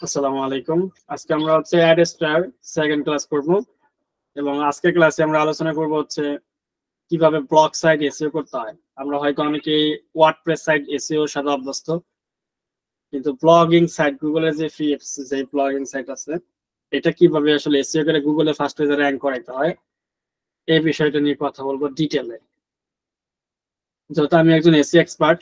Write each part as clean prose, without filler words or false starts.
আসসালামু আলাইকুম। আজকে আমরা হচ্ছে অ্যাড স্টার সেকেন্ড ক্লাস করব এবং আজকের ক্লাসে আমরা আলোচনা করব হচ্ছে কিভাবে ব্লগ সাইট এসইও করতে হয়। আমরা হয়তো অনেকেই ওয়ার্ডপ্রেস সাইট এসইও সাথে অভ্যস্ত, কিন্তু ব্লগিং সাইট গুগলের যে ফ্রি যে ব্লগিং সাইট আছে এটা কিভাবে আসলে এসইও করে গুগলে ফার্স্ট পেজে র্যাঙ্ক করাইতে হয় এই বিষয়টা নিয়ে কথা বলবো ডিটেইলে। যেহেতু আমি একজন এসইও এক্সপার্ট,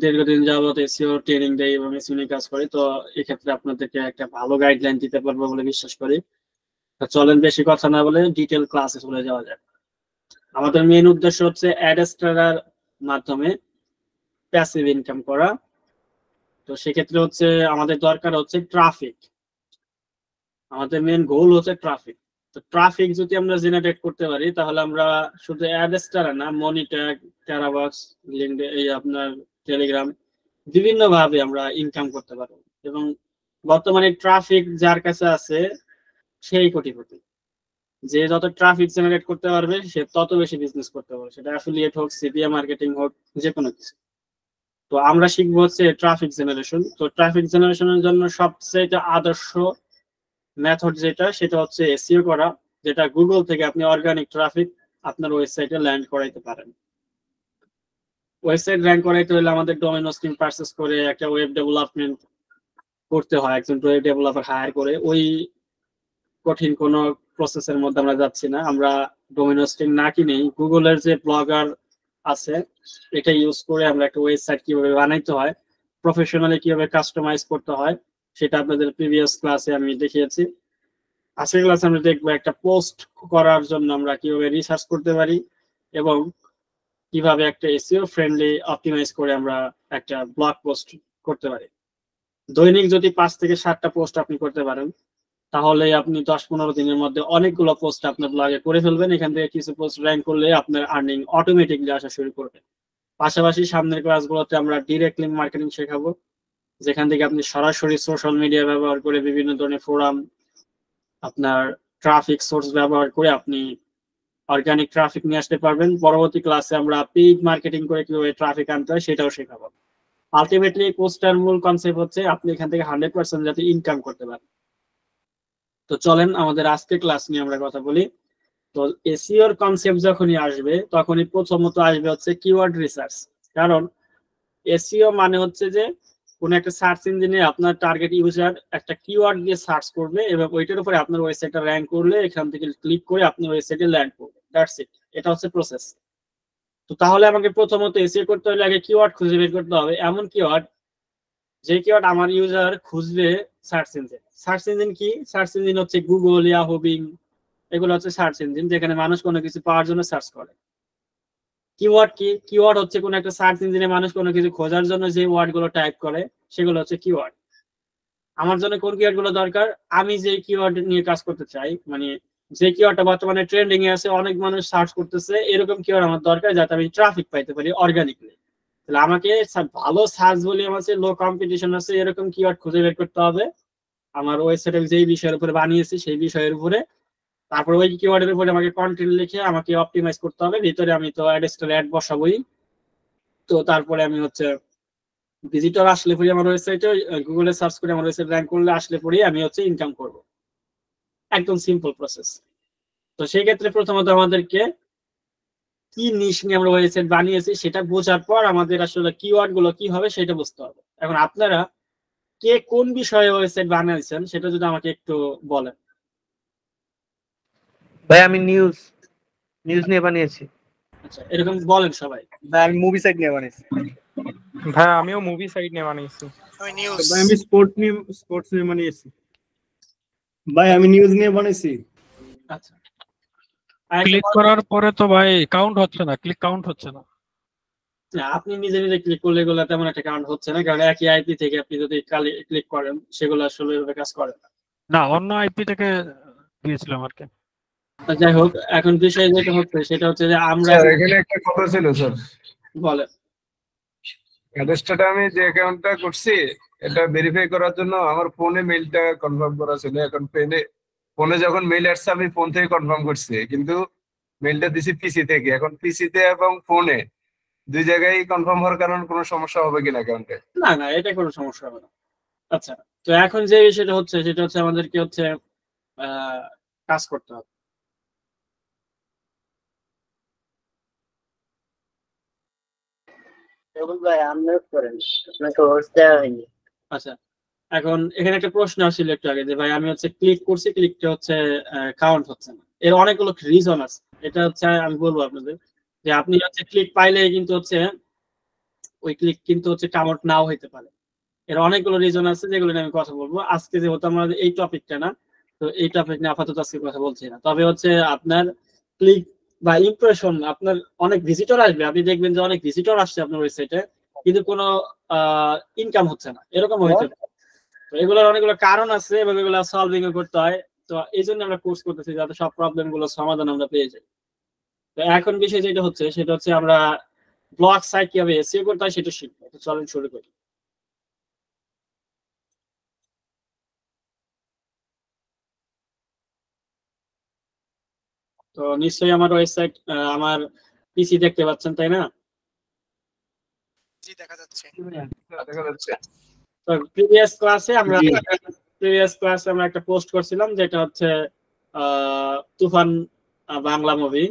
দীর্ঘদিন যাবত এসইও ট্রেনিং দেই এবং এসইও নিয়ে কাজ করি, তো এক্ষেত্রে আপনাদেরকে একটা ভালো গাইডলাইন দিতে পারবো বলে বিশ্বাস করি। চলেন বেশি কথা না বলে ডিটেল ক্লাসে চলে যাওয়া যাক। আমাদের মেইন উদ্দেশ্য হচ্ছে অ্যাডস্টারের মাধ্যমে প্যাসিভ ইনকাম করা। তো সেক্ষেত্রে হচ্ছে আমাদের দরকার হচ্ছে ট্রাফিক। আমাদের মেইন গোল হচ্ছে ট্রাফিক। তো ট্রাফিক যদি আমরা জেনারেট করতে পারি তাহলে আমরা শুধু অ্যাডস্টার না, মনিটর, টেরাবক্স, লিঙ্কড, এই আপনার টেলিগ্রাম, বিভিন্ন ভাবে আমরা ইনকাম করতে পারবো। এবং বর্তমানে ট্রাফিক যার কাছে আছে সেই কোটিপতি। যে যত ট্রাফিক জেনারেট করতে পারবে সে তত বেশি বিজনেস করতে পারবে, সেটা অ্যাফিলিয়েট হোক, সিপিএ মার্কেটিং হোক, যে কোনো কিছু। তো আমরা শিখবো হচ্ছে ট্রাফিক জেনারেশন। তো ট্রাফিক জেনারেশনের জন্য সবচেয়ে আদর্শ মেথড যেটা, সেটা হচ্ছে এসইও করা, যেটা গুগল থেকে আপনি অর্গানিক ট্রাফিক আপনার ওয়েবসাইটে ল্যান্ড করাইতে পারেন। ওয়েবসাইট র্যাঙ্ক করাইতে হলে আমাদের ডোমেন হোস্টিং পারচেজ করে একটা ওয়েব ডেভেলপমেন্ট করতে হয়, একজন ওয়েব ডেভেলপার হায়ার করে। ওই কঠিন কোনো প্রসেসের মধ্যে আমরা যাচ্ছি না। আমরা ডোমেন হোস্টিং না কিনেই গুগলের যে ব্লগার আছে এটা ইউজ করে আমরা একটা ওয়েবসাইট কিভাবে বানাইতে হয়, প্রফেশনালি কিভাবে কাস্টমাইজ করতে হয়, সেটা আপনাদের প্রিভিয়াস ক্লাসে আমি দেখিয়েছি। আজকের ক্লাসে আমরা দেখবো একটা পোস্ট করার জন্য আমরা কিভাবে রিসার্চ করতে পারি এবং কিভাবে একটা এসইও ফ্রেন্ডলি অপটিমাইজ করে আমরা একটা ব্লগ পোস্ট করতে পারি। দৈনিক যদি 5 থেকে 7টা পোস্ট আপনি করতে পারেন তাহলে আপনি 10-15 দিনের মধ্যে অনেকগুলো পোস্ট আপনার ব্লগে করে ফেলবেন। এখান থেকে কিছু পোস্ট র্যাঙ্ক করলে আপনার আর্নিং অটোমেটিকলি আসা শুরু করবে। পাশাপাশি সামনের ক্লাসগুলোতে আমরা ডিরেক্ট লিঙ্ক মার্কেটিং শেখাবো, যেখান থেকে আপনি সরাসরি সোশ্যাল মিডিয়া ব্যবহার করে বিভিন্ন ধরনের ফোরাম, আপনার ট্রাফিক সোর্স ব্যবহার করে আপনি অর্গানিক ট্রাফিক নিয়ে আসতে পারবেন। পরবর্তী ক্লাসে আমরা পেইড মার্কেটিং করে কিভাবে ট্রাফিক আনতে হয় সেটাও শেখাবো। আলটিমেটলি পোস্টার মূল কনসেপ্ট হচ্ছে আপনি এখান থেকে 100% যাতে ইনকাম করতে পারেন। তো চলেন আমাদের আজকে ক্লাস নিয়ে আমরা কথা বলি। তো এসইওর কনসেপ্ট যখনই আসবে তখনই প্রথমত আসবে হচ্ছে কিওয়ার্ড রিসার্চ। কারণ এসইও মানে হচ্ছে যে কোন একটা সার্চ ইঞ্জিনে আপনার টার্গেট ইউজার একটা কিওয়ার্ড দিয়ে সার্চ করবে এবং ওইটার উপরে আপনার ওয়েবসাইটটা র্যাঙ্ক করলে এখান থেকে ক্লিক করে আপনি ওয়েবসাইটে ল্যান্ড করবে। দ্যাটস ইট, এটা হচ্ছে প্রসেস। তো তাহলে আমাকে প্রথমত এসইও করতে হলে আগে কিওয়ার্ড খুঁজে বের করতে হবে, এমন কিওয়ার্ড যে কিওয়ার্ড আমার ইউজার খুঁজবে সার্চ ইঞ্জিন। সার্চ ইঞ্জিন কি? সার্চ ইঞ্জিন হচ্ছে গুগল, ইয়াহু, বিং, এগুলো হচ্ছে সার্চ ইঞ্জিন যেখানে মানুষ কোনো কিছু পাওয়ার জন্য সার্চ করে। কিওয়ার্ড কি? কিওয়ার্ড হচ্ছে কোনো একটা সার্চ ইঞ্জিনে মানুষ কোনো কিছু খোঁজার জন্য যে ওয়ার্ড গুলো টাইপ করে সেগুলো হচ্ছে কিওয়ার্ড। আমার জন্য কোন কিওয়ার্ড গুলো দরকার? আমি যে কিওয়ার্ড নিয়ে কাজ করতে চাই, মানে যে কিওয়ার্ডটা বর্তমানে ট্রেন্ডিং এ আছে, অনেক মানুষ সার্চ করতেছে, এরকম কিওয়ার্ড আমার দরকার যাতে আমি ট্রাফিক পাইতে পারি অর্গানিকলি। তাহলে আমাকে ভালো সার্চ ভলিউম আছে, লো কম্পিটিশন আছে, এরকম কিওয়ার্ড খুঁজে বের করতে হবে আমার ওয়েবসাইটে যেই বিষয়ের উপরে বানিয়েছি সেই বিষয়ের উপরে। তারপর ওই কিওয়ার্ডের উপরে আমাকে কন্টেন্ট লিখে আমাকে অপটিমাইজ করতে হবে। ভিতরে আমি তো অ্যাড বসাবোই। তো তারপরে আমি হচ্ছে ভিজিটর আসলে পরে আমার ওয়েবসাইটে গুগলে সার্চ করে আমার ওয়েবসাইট র্যাঙ্ক করলে আসলে পরে আমি হচ্ছে ইনকাম করব। একদম সিম্পল প্রসেস। তো সেই ক্ষেত্রে প্রথমত আমাদেরকে কি নিশ নিয়ে আমরা ওয়েবসাইট বানিয়েছি সেটা বোঝার পর আমাদের আসলে কিওয়ার্ড গুলো কি হবে সেটা বুঝতে হবে। এখন আপনারা কে কোন বিষয়ে ওয়েবসাইট বানিয়েছেন সেটা যদি আমাকে একটু বলেন। ভাই আমি নিউজ নিয়ে বানিয়েছি। আচ্ছা, এরকম বলেন সবাই। ভাই আমি মুভি সাইট নিয়ে বানিয়েছি। ভাই আমিও মুভি সাইট নিয়ে বানিয়েছি। আমি নিউজ। ভাই আমি স্পোর্টস নিয়ে বানিয়েছি। ভাই আমি নিউজ নিয়ে বানিয়েছি। আচ্ছা, ক্লিক করার পরে তো ভাই কাউন্ট হচ্ছে না, ক্লিক কাউন্ট হচ্ছে না। আপনি নিজে নিজে ক্লিক করলে এগুলো তেমন একটা কাউন্ট হচ্ছে না, কারণ একই আইপি থেকে আপনি যদি ক্লিক করেন সেগুলো আসলে এভাবে কাজ করে না। না, অন্য আইপি থেকে দিয়েছিলাম আর কি। যাই হোক, এখন বিষয় যেটা হচ্ছে সেটা হচ্ছে যে আমরা এখানে একটা কথা ছিল স্যার। বলেন। অ্যাড্রেসটা আমি যে অ্যাকাউন্টটা করছি এটা ভেরিফাই করার জন্য আমার ফোনে মেইলটা কনফার্ম করা ছিল। এখন ফোনে যখন মেইল আসছে আমি ফোন থেকে কনফার্ম করছি, কিন্তু মেইলটা দিছি পিসি থেকে। এখন পিসিতে এবং ফোনে দুই জায়গায় কনফার্ম হওয়ার কারণে কোনো সমস্যা হবে কিনা অ্যাকাউন্টে? না না, এটা কোনো সমস্যা হবে না। আচ্ছা, তো এখন যে বিষয়টা হচ্ছে সেটা হচ্ছে আমাদেরকে হচ্ছে কাজ করতে হবে। আচ্ছা, এখন এখানে একটা প্রশ্ন আসছিল একটু আগে যে ভাই আমি হচ্ছে ক্লিক করছি, ক্লিকটা হচ্ছে কাউন্ট হচ্ছে না। এর অনেকগুলো রিজন আছে, এটা হচ্ছে আমি বলবো আপনাদের যে আপনি হচ্ছে ক্লিক পাইলে কিন্তু হচ্ছে ওই ক্লিক কিন্তু হচ্ছে কাউন্ট নাও হইতে পারে। এর অনেকগুলো রিজন আছে যেগুলো নিয়ে আমি কথা বলবো আজকে, যেহেতু আমাদের এই টপিকটা না, তো এই টপিক নিয়ে আপাতত আজকে কথা বলছি না। তবে হচ্ছে আপনার ক্লিক বা ইমপ্রেশন, আপনার অনেক ভিজিটর আসবে, আপনি দেখবেন যে অনেক ভিজিটর আসছে আপনার ওয়েবসাইটে কিন্তু কোনো ইনকাম হচ্ছে না, এরকম হইতে পারে। তো এগুলোর অনেকগুলো কারণ আছে এবং এগুলো সলভিং করতে হয়। তো এই জন্য আমরা কোর্স করতেছি যাতে সব প্রবলেম গুলো সমাধান আমরা পেয়ে যাই। তো এখন বিষয় যেটা হচ্ছে সেটা হচ্ছে আমরা ব্লগ সাইট কিভাবে এসইও করতে হয় সেটা শিখবো। তো চলেন শুরু করি। তো নিশ্চয়ই আমার ওয়েবসাইট, আমার পিসি দেখতে পাচ্ছেন তাই না? জি দেখা যাচ্ছে। দেখা যাচ্ছে। তো প্রিভিয়াস ক্লাসে আমরা একটা পোস্ট করছিলাম যেটা হচ্ছে Toofan Bangla movie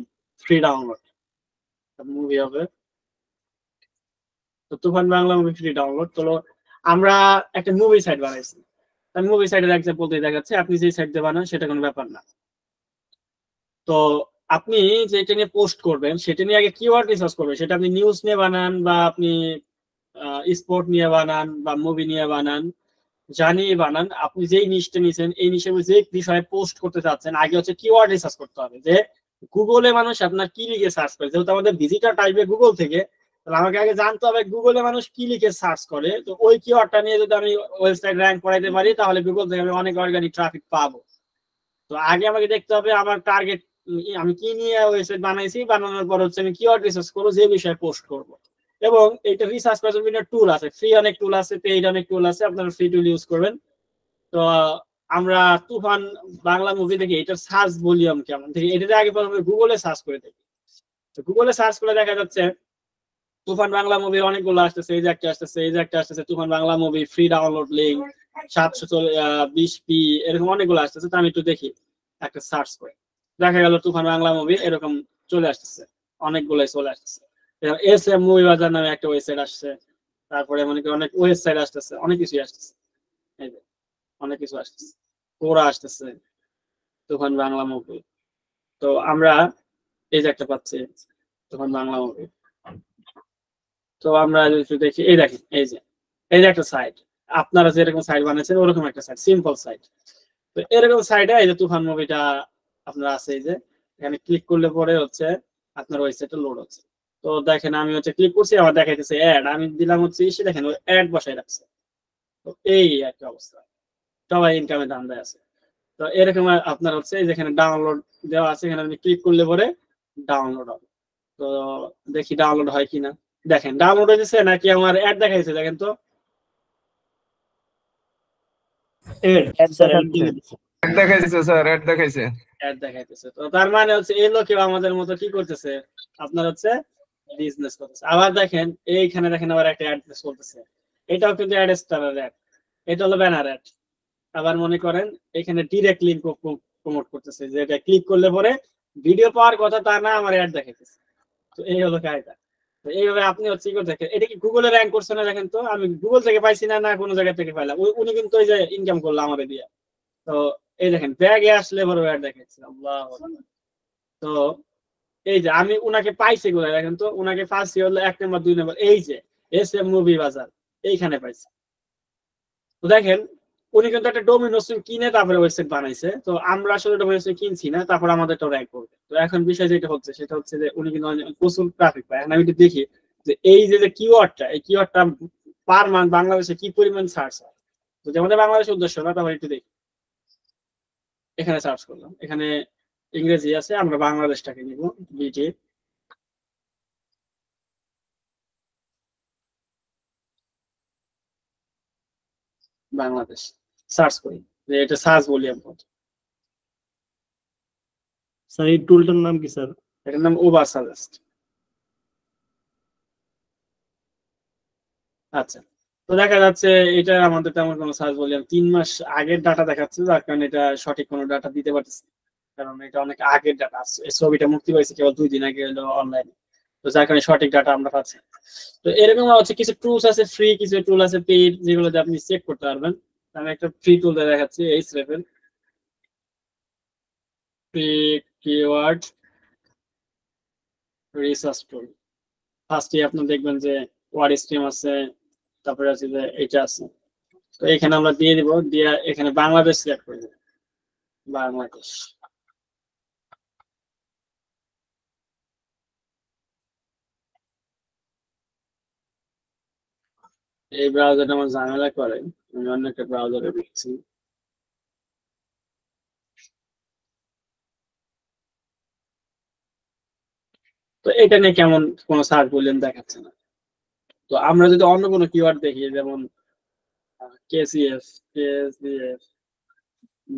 free download movie হবে। তো Toofan Bangla movie free download তো আমরা একটা মুভি সাইট বানাইছি। মুভি সাইটের এক্সাম্পল দিয়ে দেখাচ্ছে, আপনি যে সাইট দিয়ে বানান সেটা কোনো ব্যাপার না। তো আপনি যেটা নিয়ে পোস্ট করবেন সেটা নিয়ে আগে কিওয়ার্ড রিসার্চ করবেন, সেটা আপনি নিউজ নিয়ে বানান বা আপনি স্পোর্ট নিয়ে বানান বা মুভি নিয়ে বানান, জানিয়ে বানান, আপনি যেই নিশটা নিছেন এই নিশে যে বিষয়ে পোস্ট করতে চাচ্ছেন আগে হচ্ছে কিওয়ার্ড রিসার্চ করতে হবে যে গুগলে মানুষ আপনার কি লিখে সার্চ করে। যেহেতু আমাদের ভিজিটার টাইপে গুগল থেকে, তাহলে আমাকে আগে জানতে হবে গুগলে মানুষ কি লিখে সার্চ করে। তো ওই কিওয়ার্ডটা নিয়ে যদি আমি ওয়েবসাইট র্যাঙ্ক করাইতে পারি তাহলে গুগল থেকে আমি অনেক অর্গানিক ট্রাফিক পাবো। তো আগে আমাকে দেখতে হবে আমার টার্গেট, আমি কি নিয়ে ওয়েবসাইট বানাইছি, বানানোর পর হচ্ছে আমি কিওয়ার্ড রিসার্চ করবো যে বিষয়ে পোস্ট করবো। এবং এটা রিসার্চ করার জন্য টুল আছে, ফ্রি অনেক টুল আছে, পেইড অনেক টুল আছে, আপনারা ফ্রি টুল ইউজ করবেন। তো আমরা তুফান বাংলা মুভি দেখি এটার সার্চ ভলিউম কেমন দেখি, এটা আগে প্রথমে গুগলে সার্চ করে দেখি। তো গুগলে সার্চ করে দেখা যাচ্ছে তুফান বাংলা মুভি অনেকগুলো আসতেছে, এই যে একটা আসতেছে, এই যে একটা আসতেছে, Toofan Bangla movie free download link 720p এরকম অনেকগুলো আসতেছে। তো আমি একটু দেখি একটা সার্চ করে, দেখা গেল তুফান বাংলা মুভি এরকম চলে আসতেছে, অনেকগুলোই চলে আসতেছে। এস এম মুভি বাজার নামে একটা ওয়েবসাইট আসছে, তারপরে মনে করি অনেক ওয়েবসাইট আসতেছে, অনেক কিছুই আসতেছে, এই যে অনেক কিছু আসতেছে, কোরা আসতেছে, তুফান বাংলা মুভি। তো আমরা এই যে একটা পাচ্ছি তুফান বাংলা মুভি। তো আমরা যদি দেখি, এই দেখেন এই যে একটা সাইট, আপনারা যেরকম সাইট বানাচ্ছেন ওরকম একটা সাইট, সিম্পল সাইট। তো এরকম সাইটে এই যে তুফান মুভিটা আপনার আছে, এই যে এখানে ক্লিক করলে পরে হচ্ছে আপনার ওয়েবসাইটে লোড হচ্ছে। তো দেখেন আমি হচ্ছে ক্লিক করছি, আমার দেখাইতেছে অ্যাড, আমি দিলাম হচ্ছে এসে দেখেন অ্যাড বসাই রাখছে। তো এই একটা অবস্থা, সবাই ইনকামে ধান্দায় আছে। তো এরকম আপনার হচ্ছে যেখানে ডাউনলোড দেওয়া আছে, এখানে আপনি ক্লিক করলে পরে ডাউনলোড হবে। তো দেখি ডাউনলোড হয় কিনা। দেখেন ডাউনলোড হয়েছে নাকি আমার অ্যাড দেখাইছে, দেখেন তো অ্যাড দেখাইছে স্যার, অ্যাড দেখাইছে। অ্যাড দেখাইতেছে। তো তার মানে হচ্ছে এই লোকেও আমাদের মতো কি করতেছে, আপনার হচ্ছে বিজনেস করতেছে। আবার দেখেন এইখানে দেখেন আবার একটা অ্যাড চলতেছে, এটাও কিন্তু অ্যাড স্টারের অ্যাড, এটা হলো ব্যানার অ্যাড। আবার মনে করেন এখানে ডিরেক্ট লিংক প্রমোট করতেছে, যে এটা ক্লিক করলে পরে ভিডিও পাওয়ার কথা তা না আমার অ্যাড দেখাইতেছে। তো এই হলো কায়দা। তো এইভাবে আপনি হচ্ছে কি করতে, এটা কি গুগলে র্যাঙ্ক করছে না দেখেন তো, আমি গুগল থেকে পাইছি না না কোনো জায়গা থেকে পাইলাম, উনি কিন্তু ওই যে ইনকাম করলো আমাদের দিয়ে। তো এই দেখেন ব্যাগে আসলে বড় অ্যাড দেখাচ্ছে, আল্লাহ। তো এই যে আমি উনাকে পাইছি কোথায় দেখেন তো, উনাকে পাইছি হলো 1 নম্বর 2 নম্বর, এই যে এস এম মুভি বাজার এইখানে পাইছি। তো দেখেন উনি কিন্তু একটা ডোমিনোস কিনে তারপরে ওয়েবসাইট বানাইছে। তো আমরা আসলে ডোমিনোস কিনছি না, তারপর আমাদেরটা র্যাঙ্ক করবে। তো এখন বিষয় যেটা হচ্ছে সেটা হচ্ছে যে উনি কিন্তু প্রচুর ট্রাফিক পায়। এখন আমি একটু দেখি যে এই যে কিওয়ার্ডটা, এই কিওয়ার্ডটা পার মান্থ বাংলাদেশে কি পরিমাণ সার্চ হয়। তো যেমন বাংলাদেশের উদ্দেশ্য না, তারপর একটু দেখি। এখানে সার্চ করলাম, এখানে ইংরেজি আছে, আমরা বাংলাদেশটাকে নিব, বিটি বাংলাদেশ সার্চ করি, যে এটা সার্চ ভলিউম কত। স্যার এই টুলটার নাম কি স্যার? এটার নাম ওভার সাজেস্ট। আচ্ছা, তো দেখা যাচ্ছে এটা আমাদের তেমন কোনো সার্চ ভলিউম 3 মাস আগের ডাটা দেখাচ্ছে, যার কারণে এটা সঠিক কোনো ডাটা দিতে পারতেছে, কারণ এটা অনেক আগের ডাটা। ছবিটা মুক্তি পাইছে কেবল 2 দিন আগে হলো অনলাইনে, তো যার কারণে সঠিক ডাটা আমরা পাচ্ছি। তো এরকম হচ্ছে কিছু টুলস আছে ফ্রি, কিছু টুল আছে পেইড, যেগুলোতে আপনি চেক করতে পারবেন। আমি একটা ফ্রি টুল দেখাচ্ছি, Ahrefs ফ্রি কিওয়ার্ড রিসার্চ টুল। ফার্স্টে আপনি দেখবেন যে ওয়ার্ড স্ট্রিম আছে, তারপরে আছে যে এটা আছে। তো এখানে আমরা দিয়ে দিব, দিয়ে এখানে বাংলাদেশ সিলেক্ট করে দেব, বাংলাদেশ। এই ব্রাউজারটা আমার ঝামেলা করে, আমি অন্য একটা ব্রাউজারে দিচ্ছি। তো এটা নিয়ে কেমন কোনো সার্চ ভলিউম দেখাচ্ছে না। তো আমরা যদি অন্য কোনো কিওয়ার্ড দেখি, যেমন কেসিএফ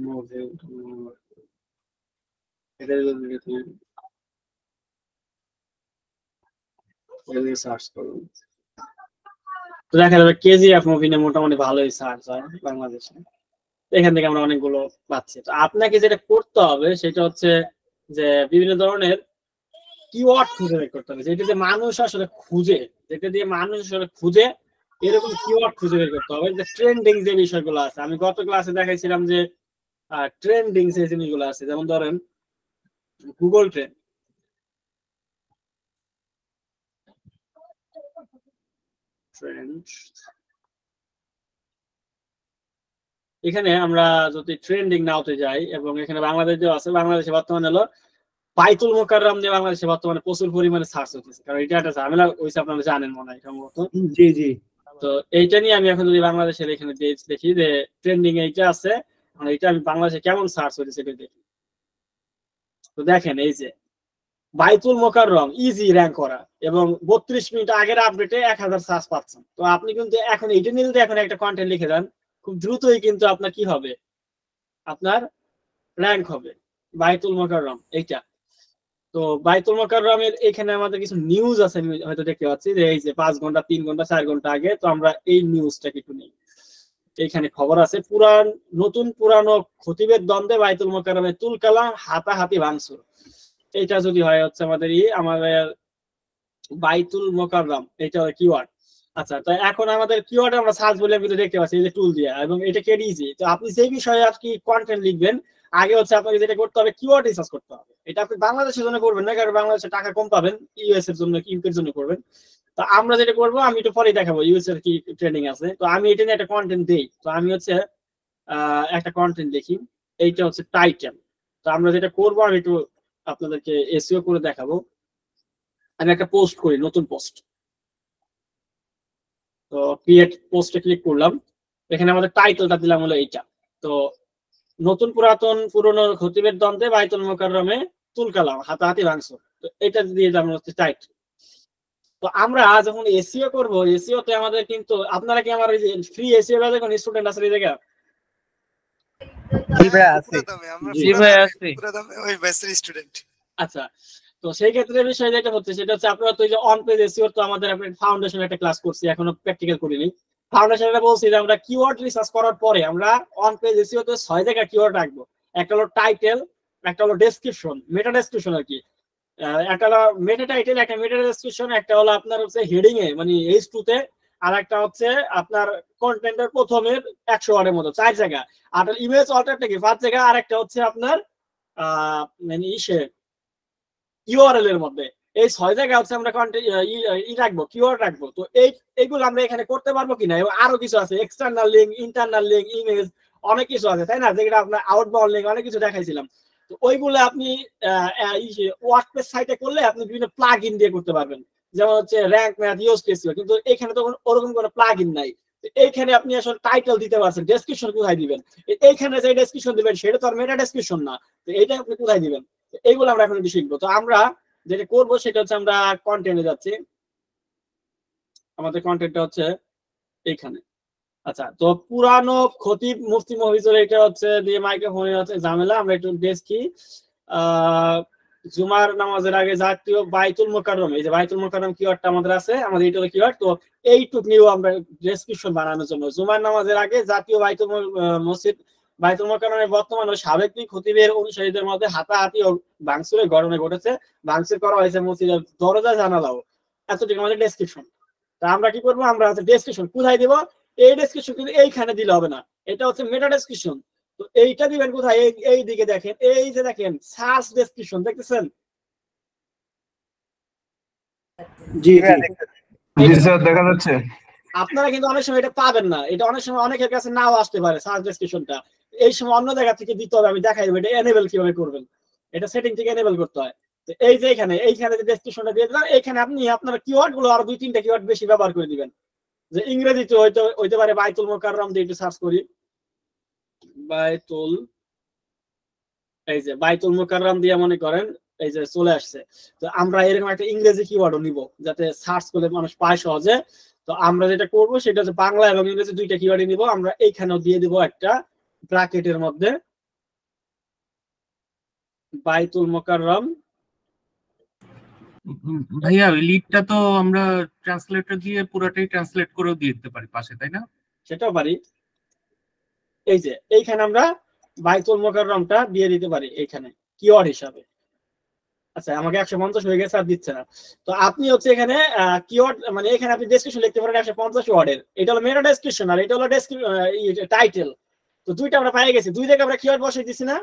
মুভি, এটা যদি দেখি, সার্চ করুন, তো দেখা যাবে কেজিএফ মুভি নিয়ে মোটামুটি ভালোই সার্চ হয় বাংলাদেশে। এখান থেকে আমরা অনেকগুলো পাচ্ছি। তো আপনাকে যেটা করতে হবে সেটা হচ্ছে যে বিভিন্ন ধরনের কিওয়ার্ড খুঁজে বের করতে হবে, যেটা দিয়ে মানুষ আসলে খুঁজে, এরকম কিওয়ার্ড খুঁজে বের করতে হবে। যে ট্রেন্ডিং যে বিষয়গুলো আছে, আমি গত ক্লাসে দেখাইছিলাম যে ট্রেন্ডিং যে জিনিসগুলো আছে, যেমন ধরেন গুগল ট্রেন্ড, এখানে আমরা যদি ট্রেন্ডিং নাওতে যাই এবং এখানে বাংলাদেশ যে আছে, বাংলাদেশে বর্তমানে হলো বাইতুল মোকাররম নিয়ে বাংলাদেশে বর্তমানে প্রচুর পরিমাণে সার্চ হচ্ছে, কারণ এটা একটা ঝামেলা হয়েছে, আপনারা জানেন মনে হয় সম্ভবত। জি জি। তো এইটা নিয়ে আমি এখন যদি বাংলাদেশের এখানে দেখি যে ট্রেন্ডিং এইটা আছে, এটা আমি বাংলাদেশে কেমন সার্চ হচ্ছে সেটা দেখি। তো দেখেন এই যে বাইতুল মোকাররম ইজি র্যাঙ্ক করা, এবং 32 মিনিট আগের আপডেটে 1000 সার্চ পাচ্ছেন। তো আপনি কিন্তু এখন এইটা নিয়ে যদি এখন একটা কন্টেন্ট লিখে দেন, খুব দ্রুতই কিন্তু আপনার কি হবে, আপনার র্যাঙ্ক হবে বাইতুল মোকাররম এইটা। তো বাইতুল মোকাররমের এখানে আমাদের কিছু নিউজ আছে, আমি হয়তো দেখতে পাচ্ছি যে এই যে 5 ঘন্টা 3 ঘন্টা 4 ঘন্টা আগে। তো আমরা এই নিউজটাকে একটু নিই, এখানে খবর আছে নতুন পুরানো খতিবের দ্বন্দ্বে বাইতুল মোকাররমে তুলকালাম, হাতাহাতি ভাঙচুর। এটা যদি হয় হচ্ছে আমাদের বাইতুল মোকাররম, এটা কিওয়ার্ড। আচ্ছা, তো এখন আমাদের কিওয়ার্ড আমরা সার্চ বলে কিন্তু দেখতে পাচ্ছি এই যে টুল দিয়ে, এবং এটা কেটে ইজি। তো আপনি সেই বিষয়ে আর কি কন্টেন্ট লিখবেন, আগে হচ্ছে আপনাকে যেটা করতে হবে কিওয়ার্ড রিসার্চ করতে হবে। এটা আপনি বাংলাদেশের জন্য করবেন না, কারণ বাংলাদেশে টাকা কম পাবেন, ইউএস এর জন্য, ইউকের জন্য করবেন। তো আমরা যেটা করবো, আমি একটু পরে দেখাবো ইউএস এর কি ট্রেনিং আছে। তো আমি এটা নিয়ে একটা কন্টেন্ট দেই। তো আমি হচ্ছে একটা কন্টেন্ট দেখি, এইটা হচ্ছে টাইটেল। তো আমরা যেটা করবো, আমি একটু আপনাদেরকে এসইও করে দেখাবো। আমি একটা পোস্ট করি, নতুন পোস্ট। তো ক্রিয়েট পোস্টে ক্লিক করলাম, এখানে আমাদের টাইটেলটা দিলাম হলো এইটা। তো নতুন পুরাতন পুরনো খতিবের দ্বন্দ্বে বাইতুল মোকাররমে তুলকালাম, হাতাহাতি ভাঙচুর। তো এটা দিয়ে আমরা হচ্ছে টাইটেল। তো আমরা যখন এসইও করব, এসইও তে আমাদের কিন্তু, আপনারা কি আমার ফ্রি এসইও ব্যাচে কোন স্টুডেন্ট আছে এই জায়গা? জি ভাই আছে। জি ভাই আছে। ওই ব্যাচের স্টুডেন্ট। আচ্ছা, তো সেই ক্ষেত্রে বিষয় যেটা হচ্ছে সেটা হচ্ছে, আপনারা তো এই যে অন পেজ এসইও, তো আমাদের ফাউন্ডেশন একটা ক্লাস করছি, এখনো প্র্যাকটিক্যাল করিনি। ফাউন্ডেশনে বলছি যে আমরা কিওয়ার্ড রিসার্চ করার পরে আমরা অন পেজ এসইও তে 6 জায়গা কিওয়ার্ড রাখবো। একটা হলো টাইটেল, একটা হলো ডেসক্রিপশন, মেটা ডেসক্রিপশন আর কি, একটা হলো মেটা টাইটেল, একটা মেটা ডেসক্রিপশন, একটা হলো আপনার হচ্ছে হেডিং এ মানে H2 তে, আর একটা হচ্ছে আপনার কন্টেন্টের প্রথমের 100 ওয়ার্ডের মতো 4 জায়গা, আর ইমেজ অল্টারনেটিভ 5 জায়গা, আর একটা হচ্ছে আপনার মানে ইউআরএল এর মধ্যে। এই 6 জায়গা হচ্ছে আমরা রাখবো, কিওয়ার্ড রাখবো। তো এইগুলো আমরা এখানে করতে পারবো কিনা, এবং আরো কিছু আছে, external link, internal link, image, অনেক কিছু আছে, তাই না, যেটা আপনার আউটবাউন্ড লিঙ্ক, অনেক কিছু দেখাইছিলাম। তো ওইগুলো আপনি ওয়ার্ডপ্রেস সাইটে করলে আপনি বিভিন্ন প্লাগ ইন দিয়ে করতে পারবেন, যেমন হচ্ছে র্যাঙ্ক ম্যাথ, ইউএসপিএসইও। কিন্তু এখানে তো ওরকম কোনো প্লাগ ইন নাই। এইখানে আপনি আসলে টাইটেল দিতে পারছেন, ডেসক্রিপশন কোথায় দিবেন? এইখানে যে ডেসক্রিপশন দিবেন সেটা তো আর মেটা ডেসক্রিপশন না, তো এইটা আপনি কোথায় দিবেন? এইগুলো আমরা এখন শিখবো। তো আমরা যেটা করবো সেটা হচ্ছে আমরা কন্টেন্টে যাচ্ছি, আমাদের কন্টেন্টটা হচ্ছে এইখানে। আচ্ছা, তো পুরানো খতিব মুফতি মফিজুল, এটা হচ্ছে দিয়ে মাইক্রোফোনে হচ্ছে ঝামেলা। আমরা একটু দেখি জুমার নামাজের আগে জাতীয় বাইতুল মোকাররম, এই যে বাইতুল মোকাররম কিওয়ার্ডটা আমাদের আছে, আমাদের এটা হলো কিওয়ার্ড। তো এইটুক নিয়েও আমরা ডেসক্রিপশন বানানোর জন্য জুমার নামাজের আগে জাতীয় মসজিদ বাইতুল মোকাররমের বর্তমান ও সাবেক খতিবের অনুসারীদের মধ্যে হাতাহাতি ও ভাঙচুরের ঘটনা ঘটেছে, ভাঙচুর করা হয়েছে মসজিদের দরজা জানালাও। এতটুকু আমাদের ডেসক্রিপশন। তা আমরা কি করবো, আমরা হচ্ছে ডেসক্রিপশন কোথায় দিব, এই ডেসক্রিপশন কিন্তু এইখানে দিলে হবে না, এটা হচ্ছে মেটা ডেসক্রিপশন। তো এইটা দিবেন কোথায়, এই দিকে দেখেন, এই যে দেখেন সার্চ ডেসক্রিপশন দেখতেছেন। জি জি স্যার দেখা যাচ্ছে। আপনারা কিন্তু অনেক সময় এটা পাবেন না, এটা অনেক সময় অনেকের কাছে নাও আসতে পারে সার্চ ডেসক্রিপশনটা, এই সময় অন্য জায়গা থেকে দিতে হবে। আমি দেখাই দেবো এটা এনেবল কিভাবে করবেন, এটা সেটিং থেকে এনেবল করতে হয়। তো এই যে এইখানে যে ডেসক্রিপশনটা দিয়ে দিলাম, এইখানে আপনি আপনার কিওয়ার্ড গুলো আরো 2-3টা কিওয়ার্ড বেশি ব্যবহার করে দিবেন। যে ইংরেজিতে হইতে পারে বাইতুল মোকাররম দিয়ে একটু সার্চ করি, বাইতুল, এই যে বাইতুল মোকাররম দিয়ে মনে করেন এই যে চলে আসছে। তো আমরা এরকম একটা ইংরেজি কিওয়ার্ডও নিব যাতে সার্চ করলে মানুষ পায় সহজে। তো আমরা যেটা করব সেটা হচ্ছে বাংলা এবং ইংরেজি দুইটা কিওয়ার্ডই নিব। আমরা এইখানেও দিয়ে দিব একটা ব্র্যাকেটের মধ্যে বাইতুল মোকাররম। ভাইয়া লিডটা তো আমরা ট্রান্সলেটর দিয়ে পুরোটাই ট্রান্সলেট করেও দিয়ে দিতে পারি পাশে, তাই না? সেটাও পারি। এই যে এইখানে আমরা বাইতুল মোকাররমটা দিয়ে দিতে পারি এইখানে কিওয়ার্ড হিসাবে। আচ্ছা আমাকে 150 হয়ে গেছে, আর দিচ্ছে না। তো আপনি হচ্ছে এখানে কিওয়ার্ড মানে এখানে আপনি ডেসক্রিপশন লিখতে পারেন 150 ওয়ার্ডের। এটা হলো মেটা ডেসক্রিপশন আর এটা হলো টাইটেল। তো দুইটা আমরা পেয়ে গেছি, দুই জায়গায় আমরা কিওয়ার্ড বসাই দিছি না?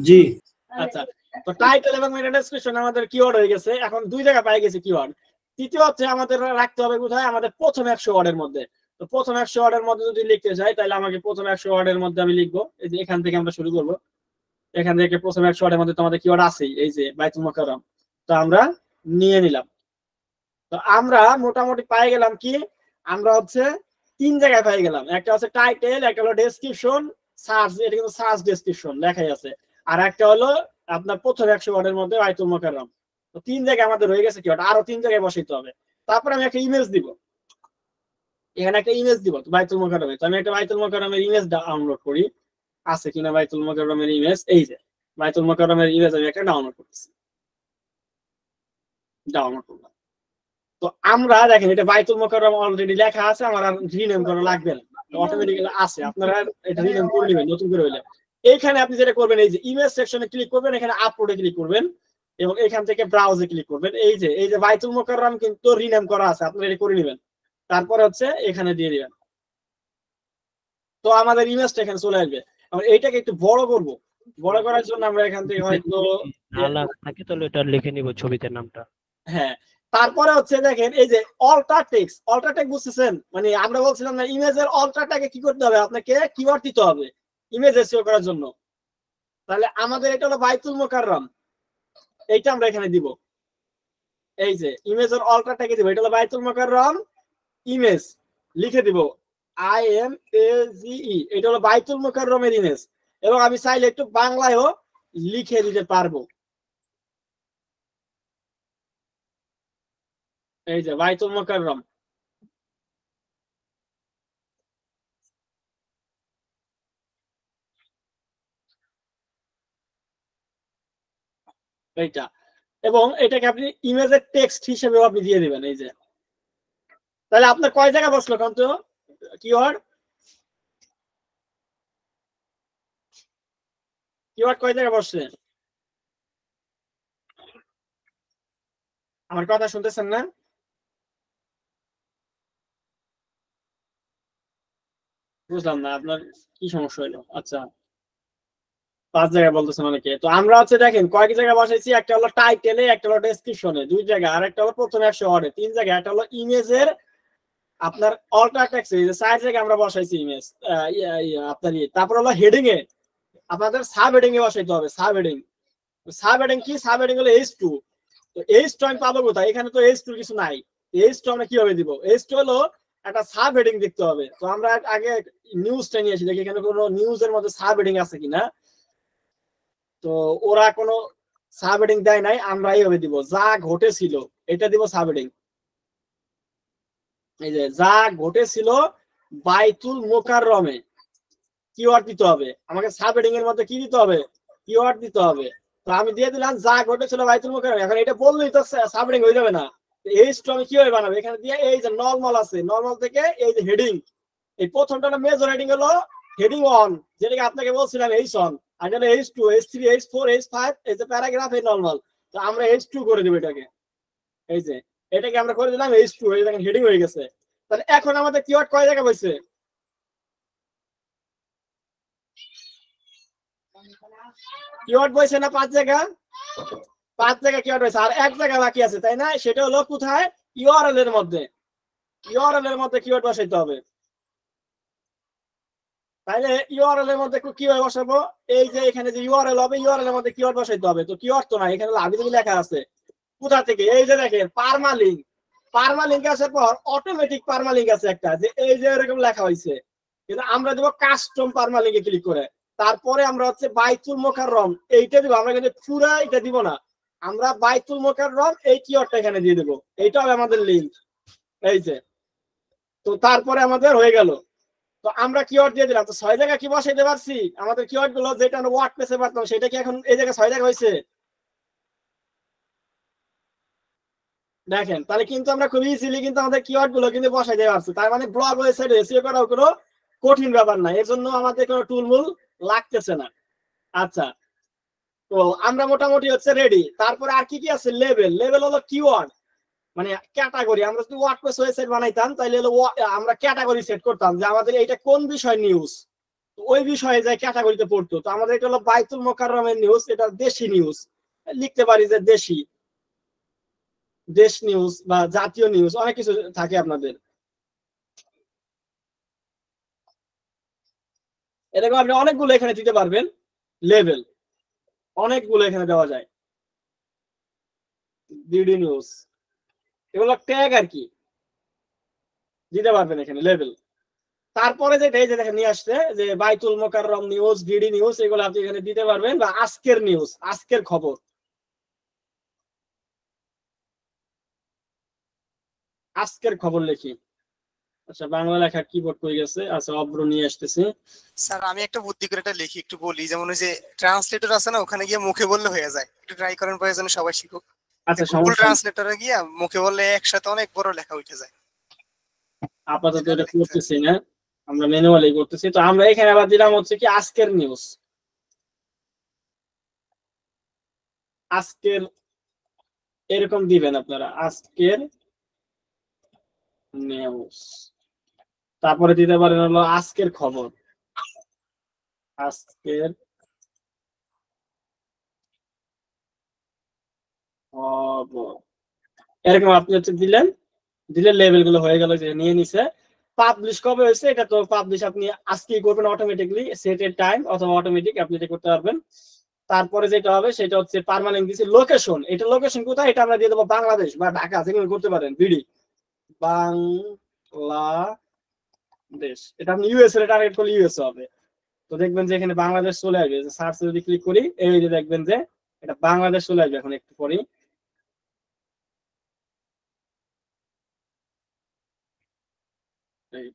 জি আচ্ছা, তো টাইটেল এবং মেটা ডেসক্রিপশন আমাদের কিওয়ার্ড হয়ে গেছে, এখন দুই জায়গায় পেয়ে গেছি কিওয়ার্ড। তৃতীয় হচ্ছে আমাদের রাখতে হবে কোথায়, আমাদের প্রথম 100 ওয়ার্ডের মধ্যে। তো প্রথম 100 ওয়ার্ডের মধ্যে যদি লিখতে চাই তাহলে আমাকে প্রথম 100 ওয়ার্ডের মধ্যে আমি লিখবো, এই যে এখান থেকে আমরা শুরু করবো। এখান থেকে প্রথম 100 ওয়ার্ডের মধ্যে তোমাদের কিওয়ার্ড আছেই, এই যে বাইতুল মোকাররম। তো আমরা নিয়ে নিলাম। তো আমরা মোটামুটি পেয়ে গেলাম কি, আমরা হচ্ছে 3 জায়গায় পেয়ে গেলাম, একটা হচ্ছে টাইটেল, একটা হলো ডেসক্রিপশন, সার্চ, এটা কিন্তু সার্চ ডেসক্রিপশন লেখাই আছে, আর একটা হলো আপনার প্রথম 100 ওয়ার্ডের মধ্যে বাইতুল মোকাররম। তো 3 জায়গায় আমাদের হয়ে গেছে কিওয়ার্ড, আরো 3 জায়গায় বসাইতে হবে। তারপর আমি একটা ইমেজ দিব, এখানে একটা ইমেজ দিব বাইতুল মোকাররমে। তো আমি একটা বাইতুল মোকাররমের ইমেজ ডাউনলোড করি, আছে কিনা বাইতুল মোকাররমের ইমেজ। এই যে বাইতুল মোকাররমের ইমেজ আমি একটা ডাউনলোড করতেছি, ডাউনলোড করলাম। তো আমরা দেখেন এটা বাইতুল মোকাররম অলরেডি লেখা আছে, আমার আর রিনেম করা লাগবে না, অটোমেটিক্যালি আছে। আপনারা এটা রিনেম করে নেবেন নতুন করে হইলে। এইখানে আপনি যেটা করবেন, এই যে ইমেজ সেকশনে ক্লিক করবেন, এখানে আপলোডে ক্লিক করবেন এবং এখান থেকে ব্রাউজে ক্লিক করবেন। এই যে বাইতুল মোকাররম কিন্তু রিনেম করা আছে, আপনারা এটা করে নেবেন। তারপর হচ্ছে এখানে দিয়ে দিবেন। তো আমাদের ইমেজটা এখানে চলে আসবে। আমরা এইটাকে একটু বড় করব, বড় করার জন্য আমরা এখান থেকে হয়তো থাকে তাহলে এটা লিখে নিব ছবিতে নামটা। হ্যাঁ, তারপরে হচ্ছে দেখেন এই যে অল্টার টেক্সট, অল্টার টেক্সট বুঝতেছেন, মানে আমরা বলছিলাম না ইমেজের অল্টারটাকে কি করতে হবে, আপনাকে কিওয়ার্ড দিতে হবে ইমেজ এসইও করার জন্য। তাহলে আমাদের এটা হলো বাইতুল মোকাররম, এইটা আমরা এখানে দিব। এই যে ইমেজের অল্টারটাকে দিব, এটা হলো বাইতুল মোকাররম ইমেজ, লিখে দিব IMAGE, এটা হলো বাইতুল মোকাররমের ইমেজ। এবং আমি চাইলে একটু বাংলায়ও লিখে দিতে পারবো, এই যে বাইতুল মোকাররম। এইটা, এবং এটাকে আপনি ইমেজের টেক্সট হিসেবেও আপনি দিয়ে দিবেন। এই যে তাহলে আপনার কয় জায়গা বসলো কিন্তু কিওয়ার্ড কয় জায়গা বসছে, আমার কথা শুনতেছেন না? বুঝলাম না আপনার কি সমস্যা হলো। আচ্ছা 5 জায়গায় বলতেছেন অনেকে। তো আমরা হচ্ছে দেখেন কয়েক জায়গায় বসাইছি, একটা হলো টাইটেলে, একটা হলো ডেসক্রিপশনে 2 জায়গা, আর একটা হলো প্রথম 100 ওয়ার্ডে 3 জায়গা, একটা হলো ইমেজের আপনার অল্টার টেক্সট, এই যে 4 জায়গায় আমরা বসাইছি ইমেজ আপনার তারপর হলো হেডিং এ, আপনাদের সাব হেডিং এ বসাইতে হবে। সাব হেডিং কি, সাব হেডিং হলো H2। তো H2 আমি পাবো কোথায়, এখানে তো H2 কিছু নাই। H2 আমরা কিভাবে দিব, H2 হলো একটা সাব হেডিং দেখতে হবে। তো আমরা আগে নিউজটা নিয়ে আসি, দেখি এখানে কোনো নিউজের মধ্যে সাব হেডিং আছে কিনা। তো ওরা কোনো সাব হেডিং দেয় নাই, আমরা এইভাবে দিব যা ঘটেছিল, এটা দিব সাব হেডিং। এই যে যা ঘটেছিল বাইতুল মোকাররমে, কিওয়ার্ড দিতে হবে আমাকে। সাব হেডিং এর মধ্যে কি দিতে হবে, কিওয়ার্ড দিতে হবে। তো আমি দিয়ে দিলাম যা ঘটেছিল বাইতুল মুকাররম। এখন এটা বললেই তো সাবহেডিং হয়ে যাবে না, এইচ টু আমি কিভাবে বানাবো? এখানে দিয়ে এই যে নরমাল আছে, নরমাল থেকে এই যে হেডিং, এই প্রথমটা মেজর হেডিং হলো হেডিং 1, যেটাকে আপনাকে বলছিলাম H1, আর এটা H2, H3, H4, H5, এই যে প্যারাগ্রাফ এই নরমাল। তো আমরা H2 করে দেব এটাকে, এই যে এটাকে আমরা করে দিলাম H2, এই দেখেন হেডিং হয়ে গেছে। তাহলে এখন আমাদের কিওয়ার্ড কয় জায়গা হইছে? কিওয়ার্ড বইছে না 5 জায়গা? 5 জায়গা কিওয়ার্ড হইছে, আর এক জায়গা বাকি আছে, তাই না? সেটা হলো কোথায়? ইউআরএল এর মধ্যে। ইউআরএল এর মধ্যে কিওয়ার্ড বসাইতে হবে। তাহলে ইউআরএল এর মধ্যে কিভাবে বসাবো? এই যে এখানে যে ইউআরএল হবে, ইউআরএল এর মধ্যে কিওয়ার্ড বসাইতে হবে। তো কিওয়ার্ড তো না, এখানে হাবিজাবি লেখা আছে। কোথা থেকে? এই যে দেখেন পারমালিঙ্ক। পারমালিঙ্ক আসার পর অটোমেটিক পারমালিঙ্ক আছে একটা, যে এই যে এরকম লেখা হইছে। কিন্তু আমরা দেব কাস্টম পারমালিঙ্কে ক্লিক করে। তারপরে আমরা হচ্ছে বাইতুল মুকাররম এইটা দিব। আমরা কিন্তু পুরো এটা দিব না, আমরা বাইতুল মুকাররম এই কিওয়ার্ডটা এখানে দিয়ে দেব। এইটা হবে আমাদের লিংক, এই যে। তো তারপরে আমাদের হয়ে গেল। তো আমরা কিওয়ার্ড দিয়ে দিলাম। তো 6 জায়গা কি বসাইতে পারছি? আমাদের কিওয়ার্ড গুলো যেটা আমরা ওয়ার্ডপ্রেসে পারতাম সেটা কি এখন এই জায়গায় 6 জায়গা হয়েছে? দেখেন, তাহলে কিন্তু আমরা খুব ইজিলি কিন্তু আমাদের কিওয়ার্ড গুলো কিন্তু বসাইতে পারছি। তার মানে ব্লগ ওয়েবসাইট এসইও করাও কোনো কঠিন ব্যাপার না, এর জন্য আমাদের কোনো টুলমুল লাগতেছে না। আচ্ছা, তো আমরা মোটামুটি হচ্ছে রেডি। তারপরে আর কি কি আছে? লেভেল। লেভেল হলো কিওয়ার্ড, মানে ক্যাটাগরি। আমরা যদি ওয়ার্ডপ্রেস ওয়েবসাইট বানাইতাম তাহলে হলো আমরা ক্যাটাগরি সেট করতাম যে আমাদের এইটা কোন বিষয় নিউজ, ওই বিষয়ে যায় ক্যাটাগরিতে পড়তো। তো আমাদের এটা হলো বাইতুল মুকাররমের নিউজ, এটা দেশি নিউজ, লিখতে পারি যে দেশি, দেশ নিউজ বা জাতীয় নিউজ, অনেক কিছু থাকে আপনাদের। এরকম আপনি অনেকগুলো এখানে দিতে পারবেন। লেভেল অনেকগুলো এখানে দেওয়া যায়। বিডি নিউজ, এগুলো ট্যাগ আর কি দিতে পারবেন এখানে, লেভেল। তারপরে যেটা এই যে দেখেন নিয়ে আসছে যে বাইতুল মুকাররম নিউজ, বিডি নিউজ, এগুলো আপনি এখানে দিতে পারবেন, বা আজকের নিউজ, আজকের খবর। আজকের খবর লিখি। আচ্ছা, বাংলা লেখা কিবোর্ড কই গেছে? আচ্ছা, অব্র নিয়ে আসতেছি। স্যার আমি একটা বুদ্ধি করে এটা লিখি, একটু বলি। যেমন ওই যে ট্রান্সলেটর আছে না, ওখানে গিয়ে মুখে বললে হয়ে যায়। একটু ট্রাই করেন, প্রয়োজনে সবাই শিখুক। আচ্ছা, গুগল সমস্যা ট্রান্সলেটরে গিয়ে মুখে বললে একসাথে অনেক বড় লেখা উঠে যায়। আপাতত এটা করতেছি না, আমরা ম্যানুয়ালি করতেছি। তো আমরা এখানে আবার দিলাম হচ্ছে কি আজকের নিউজ। আজকের এরকম দিবেন আপনারা, আজকের নিউজ। তারপরে দিতে পারেন হলো আজকের খবর, আজকের খবর। এরকম আপনি হচ্ছে দিলেন, দিলে লেভেল গুলো হয়ে গেল, যে নিয়ে নিছে। পাবলিশ কবে হয়েছে? এটা তো পাবলিশ আপনি আজকেই করবেন অটোমেটিকলি, সেটেড টাইম অথবা অটোমেটিক আপনি এটা করতে পারবেন। তারপরে যেটা হবে সেটা হচ্ছে পার্মানেন্ট দিছি লোকেশন। এটা লোকেশন কোথায়? এটা আমরা দিয়ে দেবো বাংলাদেশ বা ঢাকা, যেগুলো করতে পারেন। বিডি বাংলাদেশ, এটা আপনি ইউএস এর টার্গেট করলে ইউএস হবে। তো দেখবেন যে এখানে বাংলাদেশ চলে আসবে। সার্চে যদি ক্লিক করি, এই যে দেখবেন যে এটা বাংলাদেশ চলে আসবে। এখন একটু পরেই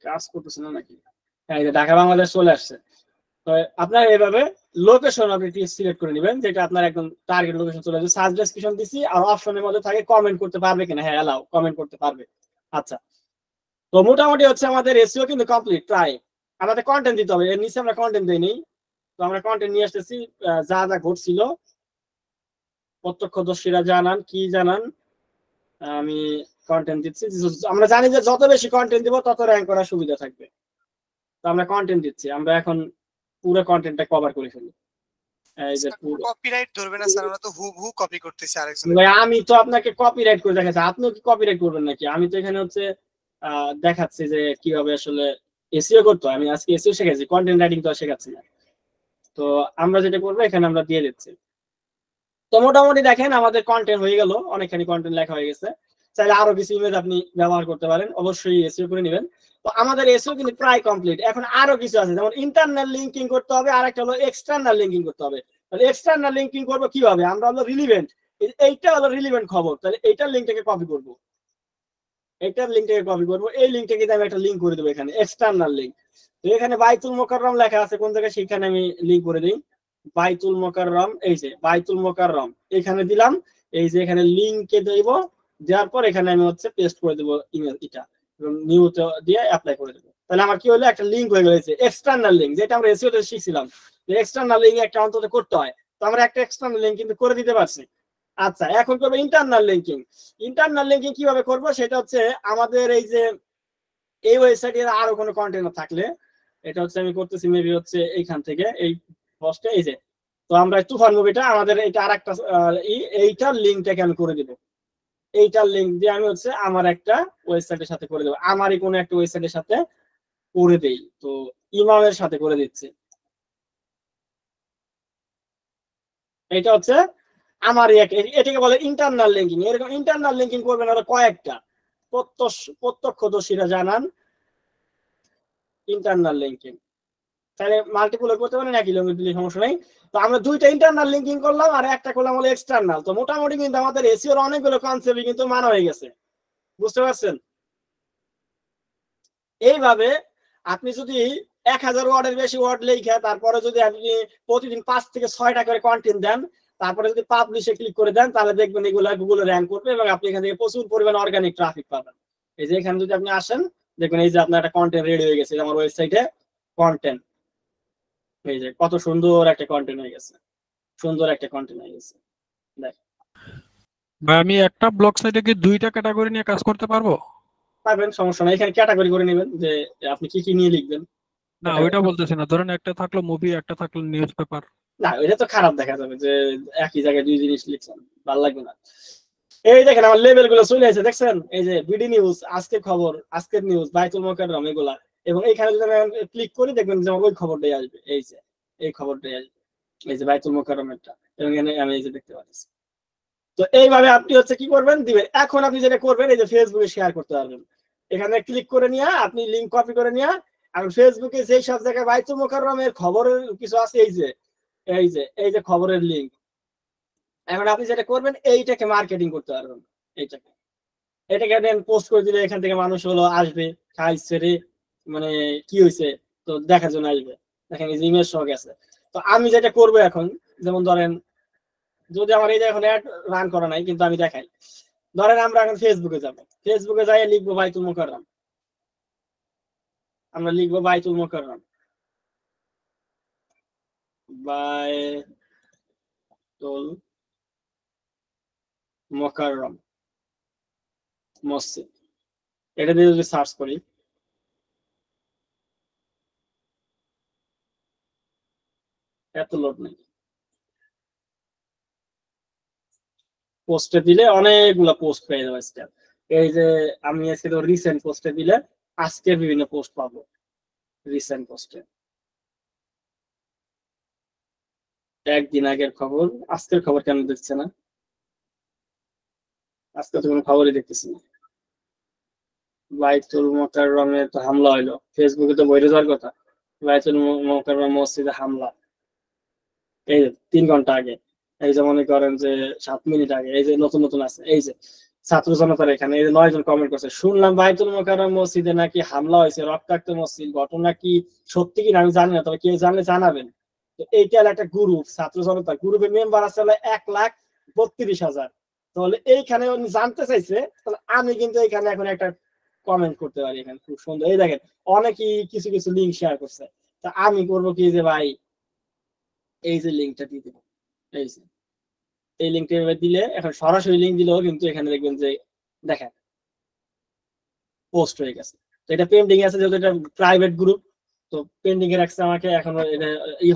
কাজ করতেছে না নাকি? হ্যাঁ, এই যে ঢাকা বাংলাদেশ চলে আসছে। তো আপনার এইভাবে লোকেশন আপনি সিলেক্ট করে নেবেন, যেটা আপনার একদম টার্গেট লোকেশন চলে আসবে। সার্চ ডেসক্রিপশন দিছি, আর অপশনের মধ্যে থাকে কমেন্ট করতে পারবে কিনা। হ্যাঁ, এলাও, কমেন্ট করতে পারবে। আচ্ছা, তো মোটামুটি হচ্ছে আমাদের এসইও কিন্তু কমপ্লিট প্রায়। আমাদের কন্টেন্ট দিতে হবে, এর নিচে আমরা কন্টেন্ট দেই নেই। তো আমরা কন্টেন্ট নিয়ে আসতেছি, যা যা ঘটছিল প্রত্যক্ষদর্শীরা জানান, কি জানান, আমি কন্টেন্ট দিচ্ছি। আমরা জানি যে যত বেশি কন্টেন্ট দিব তত র্যাঙ্ক করার সুবিধা থাকবে। তো আমরা কন্টেন্ট দিচ্ছি, আমরা এখন পুরো কন্টেন্টটা কভার করে ফেলি। এই যে কপিরাইট ধরবে না স্যার? আমরা তো হুবহু কপি করতেছি আরেকজন। ভাই, আমি তো আপনাকে কপিরাইট করে দেখাচ্ছি, আপনিও কি কপিরাইট করবেন নাকি? আমি তো এখানে হচ্ছে দেখাচ্ছি যে কিভাবে আসলে এসইও করতে হয়। আমি আজকে এসইও শেখাচ্ছি, কন্টেন্ট রাইটিং তো শেখাচ্ছি না। তো আমরা যেটা করবো এখানে আমরা দিয়ে দিচ্ছি। তো মোটামুটি দেখেন আমাদের কন্টেন্ট হয়ে গেল, অনেকখানি কন্টেন্ট লেখা হয়ে গেছে। চাইলে আরো কিছু ইমেজ আপনি ব্যবহার করতে পারেন, অবশ্যই এসইও করে নেবেন। তো আমাদের এসইও কিন্তু প্রায় কমপ্লিট। এখন আরো কিছু আছে, যেমন ইন্টারনাল লিঙ্কিং করতে হবে, আর একটা হলো এক্সটার্নাল লিঙ্কিং করতে হবে। তাহলে এক্সটার্নাল লিঙ্কিং করবো কিভাবে? আমরা হলো রিলিভেন্ট, এইটা হলো রিলিভেন্ট খবর, তাহলে এইটার লিঙ্কটাকে কপি করবো, এইটার লিঙ্কটাকে কপি করবো। এই লিঙ্কটাকে আমি একটা লিঙ্ক করে দেবো এখানে, এক্সটার্নাল লিঙ্ক। তো এখানে বাইতুল মুকাররম লেখা আছে কোন জায়গায়, সেখানে আমি লিঙ্ক করে দিই। বাইতুল মোকাররম, এই যে বাইতুল মোকাররম এখানে দিলাম, এই যে এখানে লিংকে দেব, দেওয়ার পর এখানে আমি হচ্ছে পেস্ট করে দেবো ইমেল এটা, এবং নিউ দিয়ে অ্যাপ্লাই করে দেবো। তাহলে আমার কি হলো, একটা লিংক হয়ে গেছে, এক্সটার্নাল লিংক, যেটা আমরা এসইওতে শিখছিলাম যে এক্সটার্নাল লিংক একটা অন্তত করতে হয়, তো আমরা একটা এক্সটার্নাল লিংক কিন্তু করে দিতে পারছি। আচ্ছা, এখন করবো ইন্টারনাল লিঙ্কিং। ইন্টারনাল লিঙ্কিং কিভাবে করবো, সেটা হচ্ছে আমাদের এই যে এই ওয়েবসাইটে আরো কোনো কন্টেনার থাকলে, এটা হচ্ছে আমি করতেছি মেবি হচ্ছে এইখান থেকে এই পোস্টে, এই যে তো আমরা তুফান মুভিটা আমাদের এটা আরেকটা এইটার লিঙ্কটাকে আমি করে দিব, এইটার লিঙ্ক দিয়ে আমি হচ্ছে আমার একটা ওয়েবসাইটের সাথে করে দেবো, আমারই কোনো একটা ওয়েবসাইটের সাথে করে দেই। তো ইমামের সাথে করে দিচ্ছি, এটা হচ্ছে আমার এটাকে বলে ইন্টারনাল লিঙ্কিং। এরকম ইন্টারনাল লিঙ্কিং করবেন আরো কয়েকটা, প্রত্যক্ষদর্শীরা জানান ইন্টারনাল লিঙ্কিং, তাহলে মাল্টিপল করতে পারেন, একই লিঙ্ক দিলে সমস্যা নেই। তো আমরা দুইটা ইন্টারনাল লিঙ্কিং করলাম আর একটা করলাম হলো এক্সটার্নাল। তো মোটামুটি কিন্তু আমাদের এসইওর অনেকগুলো কনসেপ্ট কিন্তু মানা হয়ে গেছে, বুঝতে পারছেন? এইভাবে আপনি যদি 1000 ওয়ার্ডের বেশি ওয়ার্ড লেখা, তারপরে যদি আপনি প্রতিদিন 5 থেকে 6টা করে কন্টেন্ট দেন, তারপরে যদি পাবলিশে ক্লিক করে দেন, তাহলে দেখবেন এগুলো গুগলে র্যাঙ্ক করবে এবং আপনি এখান থেকে প্রচুর পরিমাণ অর্গানিক ট্রাফিক পাবেন। এই যে এখানে যদি আপনি আসেন, দেখবেন এই যে আপনার একটা কন্টেন্ট রেডি হয়ে গেছে আমার ওয়েবসাইটে, কন্টেন্ট, এই যে কত সুন্দর একটা কন্টেন্ট হয়ে গেছে, সুন্দর একটা কন্টেন্ট হয়ে গেছে। দেখ ভাই আমি একটা ব্লগ সাইটে কি 2টা ক্যাটাগরি নিয়ে কাজ করতে পারবো? পারবেন, সমস্যা নাই। এখানে ক্যাটাগরি করে নেবেন যে আপনি কি কি নিয়ে লিখবেন। না ওইটা বলতেছি না, ধরেন একটা থাকলো মুভি, একটা থাকলো নিউজ পেপার। না এটা তো খারাপ দেখা যাবে যে একই জায়গায় দুই জিনিস লিখছেন, ভালো লাগবে না। এই দেখেন আমার লেভেল গুলো চলে আসে, দেখছেন? এই যে বিডি নিউজ, আজকের খবর, আজকের নিউজ, বাইতুল মোকাররম, এগুলা। এবং এইখানে যদি আমি ক্লিক করি, দেখবেন যে আমার ওই খবরটাই আসবে, এই যে এই খবরটাই আসবে, এই যে বাইতুল মোকাররমেরটা, এবং এখানে আমি এই যে দেখতে পাচ্ছি। তো এইভাবে আপনি হচ্ছে কি করবেন, দিবেন। এখন আপনি যেটা করবেন, এই যে ফেসবুকে শেয়ার করতে পারবেন, এখানে ক্লিক করে নিয়ে আপনি লিঙ্ক কপি করে নিয়ে, আর ফেসবুকে যেই সব জায়গায় বাইতুল মোকাররমের খবরের কিছু আছে, এই যে খবরের লিঙ্ক, এখন আপনি যেটা করবেন এইটাকে মার্কেটিং করতে পারবেন, এটাকে দেন পোস্ট করে দিলে এখান থেকে মানুষ হলো আসবে, খাইছে রে, মানে কি হয়েছে তো দেখার জন্য আসবে। দেখেন এই যে ইমেজ সহ গেছে। তো আমি যেটা করবো এখন, যেমন ধরেন যদি আমার এই যে এখন অ্যাড রান করা নাই, কিন্তু আমি দেখাই, ধরেন আমরা এখন ফেসবুকে যাবো, ফেসবুকে যাই লিখবো বাইতুল মোকাররম, আমরা লিখবো বাইতুল মোকাররম, বাইতুল মোকাররম মসজিদ, এটা দিয়ে যদি সার্চ করি, এত লোড নেই, পোস্টে দিলে অনেকগুলা পোস্ট পেয়ে যাবে। এই যে আমি আজকে তো রিসেন্ট পোস্টে দিলে আজকের বিভিন্ন পোস্ট পাবো, রিসেন্ট পোস্টে একদিন আগের খবর, আজকের খবর কেন দেখছে না? আজকে তো কোনো খবরই দেখতেছি না। বাইতুল মোকাররমের তো হামলা হইলো, ফেসবুকে তো বইরে যাওয়ার কথা, বাইতুল মোকাররম মসজিদে হামলা, এই যে 3 ঘন্টা আগে, এই যে মনে করেন যে 7 মিনিট আগে, এই যে নতুন নতুন আছে, এই যে ছাত্র জনতার এখানে এই যে 9 জন কমেন্ট করছে, শুনলাম বাইতুল মোকাররম মসজিদে নাকি হামলা হয়েছে, রক্তাক্ত মসজিদ, ঘটনা কি সত্যি কিনা আমি জানি না, তবে কেউ জানলে জানাবেন। তো এইটা একটা গ্রুপ, ছাত্র জনতা গ্রুপের মেম্বার আছে 1,32,000। তাহলে এইখানে উনি জানতে চাইছে, তাহলে আমি কিন্তু এখানে এখন একটা কমেন্ট করতে পারি, এখানে খুব সুন্দর। এই দেখেন অনেকেই কিছু কিছু লিঙ্ক শেয়ার করছে, তা আমি করবো কি যে ভাই এই যে লিঙ্কটা দিয়ে দেবো, এই যে এই লিঙ্কটা দিলে, এখন সরাসরি লিঙ্ক দিলেও কিন্তু এখানে দেখবেন যে দেখেন পোস্ট হয়ে গেছে। তো এটা পেন্ডিং আছে, যেহেতু এটা প্রাইভেট গ্রুপ, তো পেন্ডিং এ রাখছে, আমাকে এখনো এটা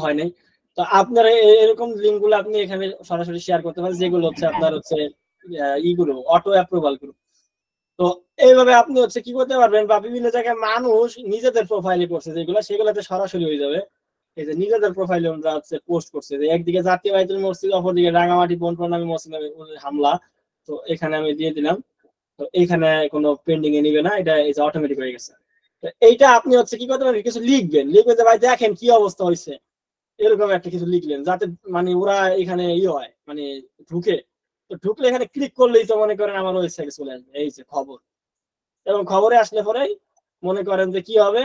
হয় নাই। তো আপনারা এরকম লিঙ্ক গুলো আপনি এখানে সরাসরি শেয়ার করতে পারেন, যেগুলো হচ্ছে আপনার হচ্ছে ইগুলো অটো অ্যাপ্রুভাল গ্রুপ। তো এইভাবে আপনি হচ্ছে কি করতে পারবেন, বা বিভিন্ন জায়গায় মানুষ নিজেদের প্রোফাইলে করছে যেগুলো, সেগুলোতে সরাসরি হয়ে যাবে। এই যে নিজেদের প্রোফাইলে আমরা হচ্ছে পোস্ট করছে যে একদিকে জাতীয় বাইতুল মসজিদ, অপরদিকে রাঙামাটি বন প্রণামী মসজিদে হামলা, তো এখানে আমি দিয়ে দিলাম। তো এইখানে কোনো পেন্ডিং এ নিবে না, এটা এই যে অটোমেটিক হয়ে গেছে। তো এইটা আপনি হচ্ছে কি করতে পারেন, কিছু লিখবেন, লিখবেন যে ভাই দেখেন কি অবস্থা হয়েছে, এরকম একটা কিছু লিখলেন, যাতে মানে ওরা এখানে হয়, মানে ঢুকে, তো ঢুকলে এখানে ক্লিক করলেই তো মনে করেন আমার ওয়েবসাইটে চলে আসবে এই যে খবর। এবং খবরে আসলে পরেই মনে করেন যে কি হবে,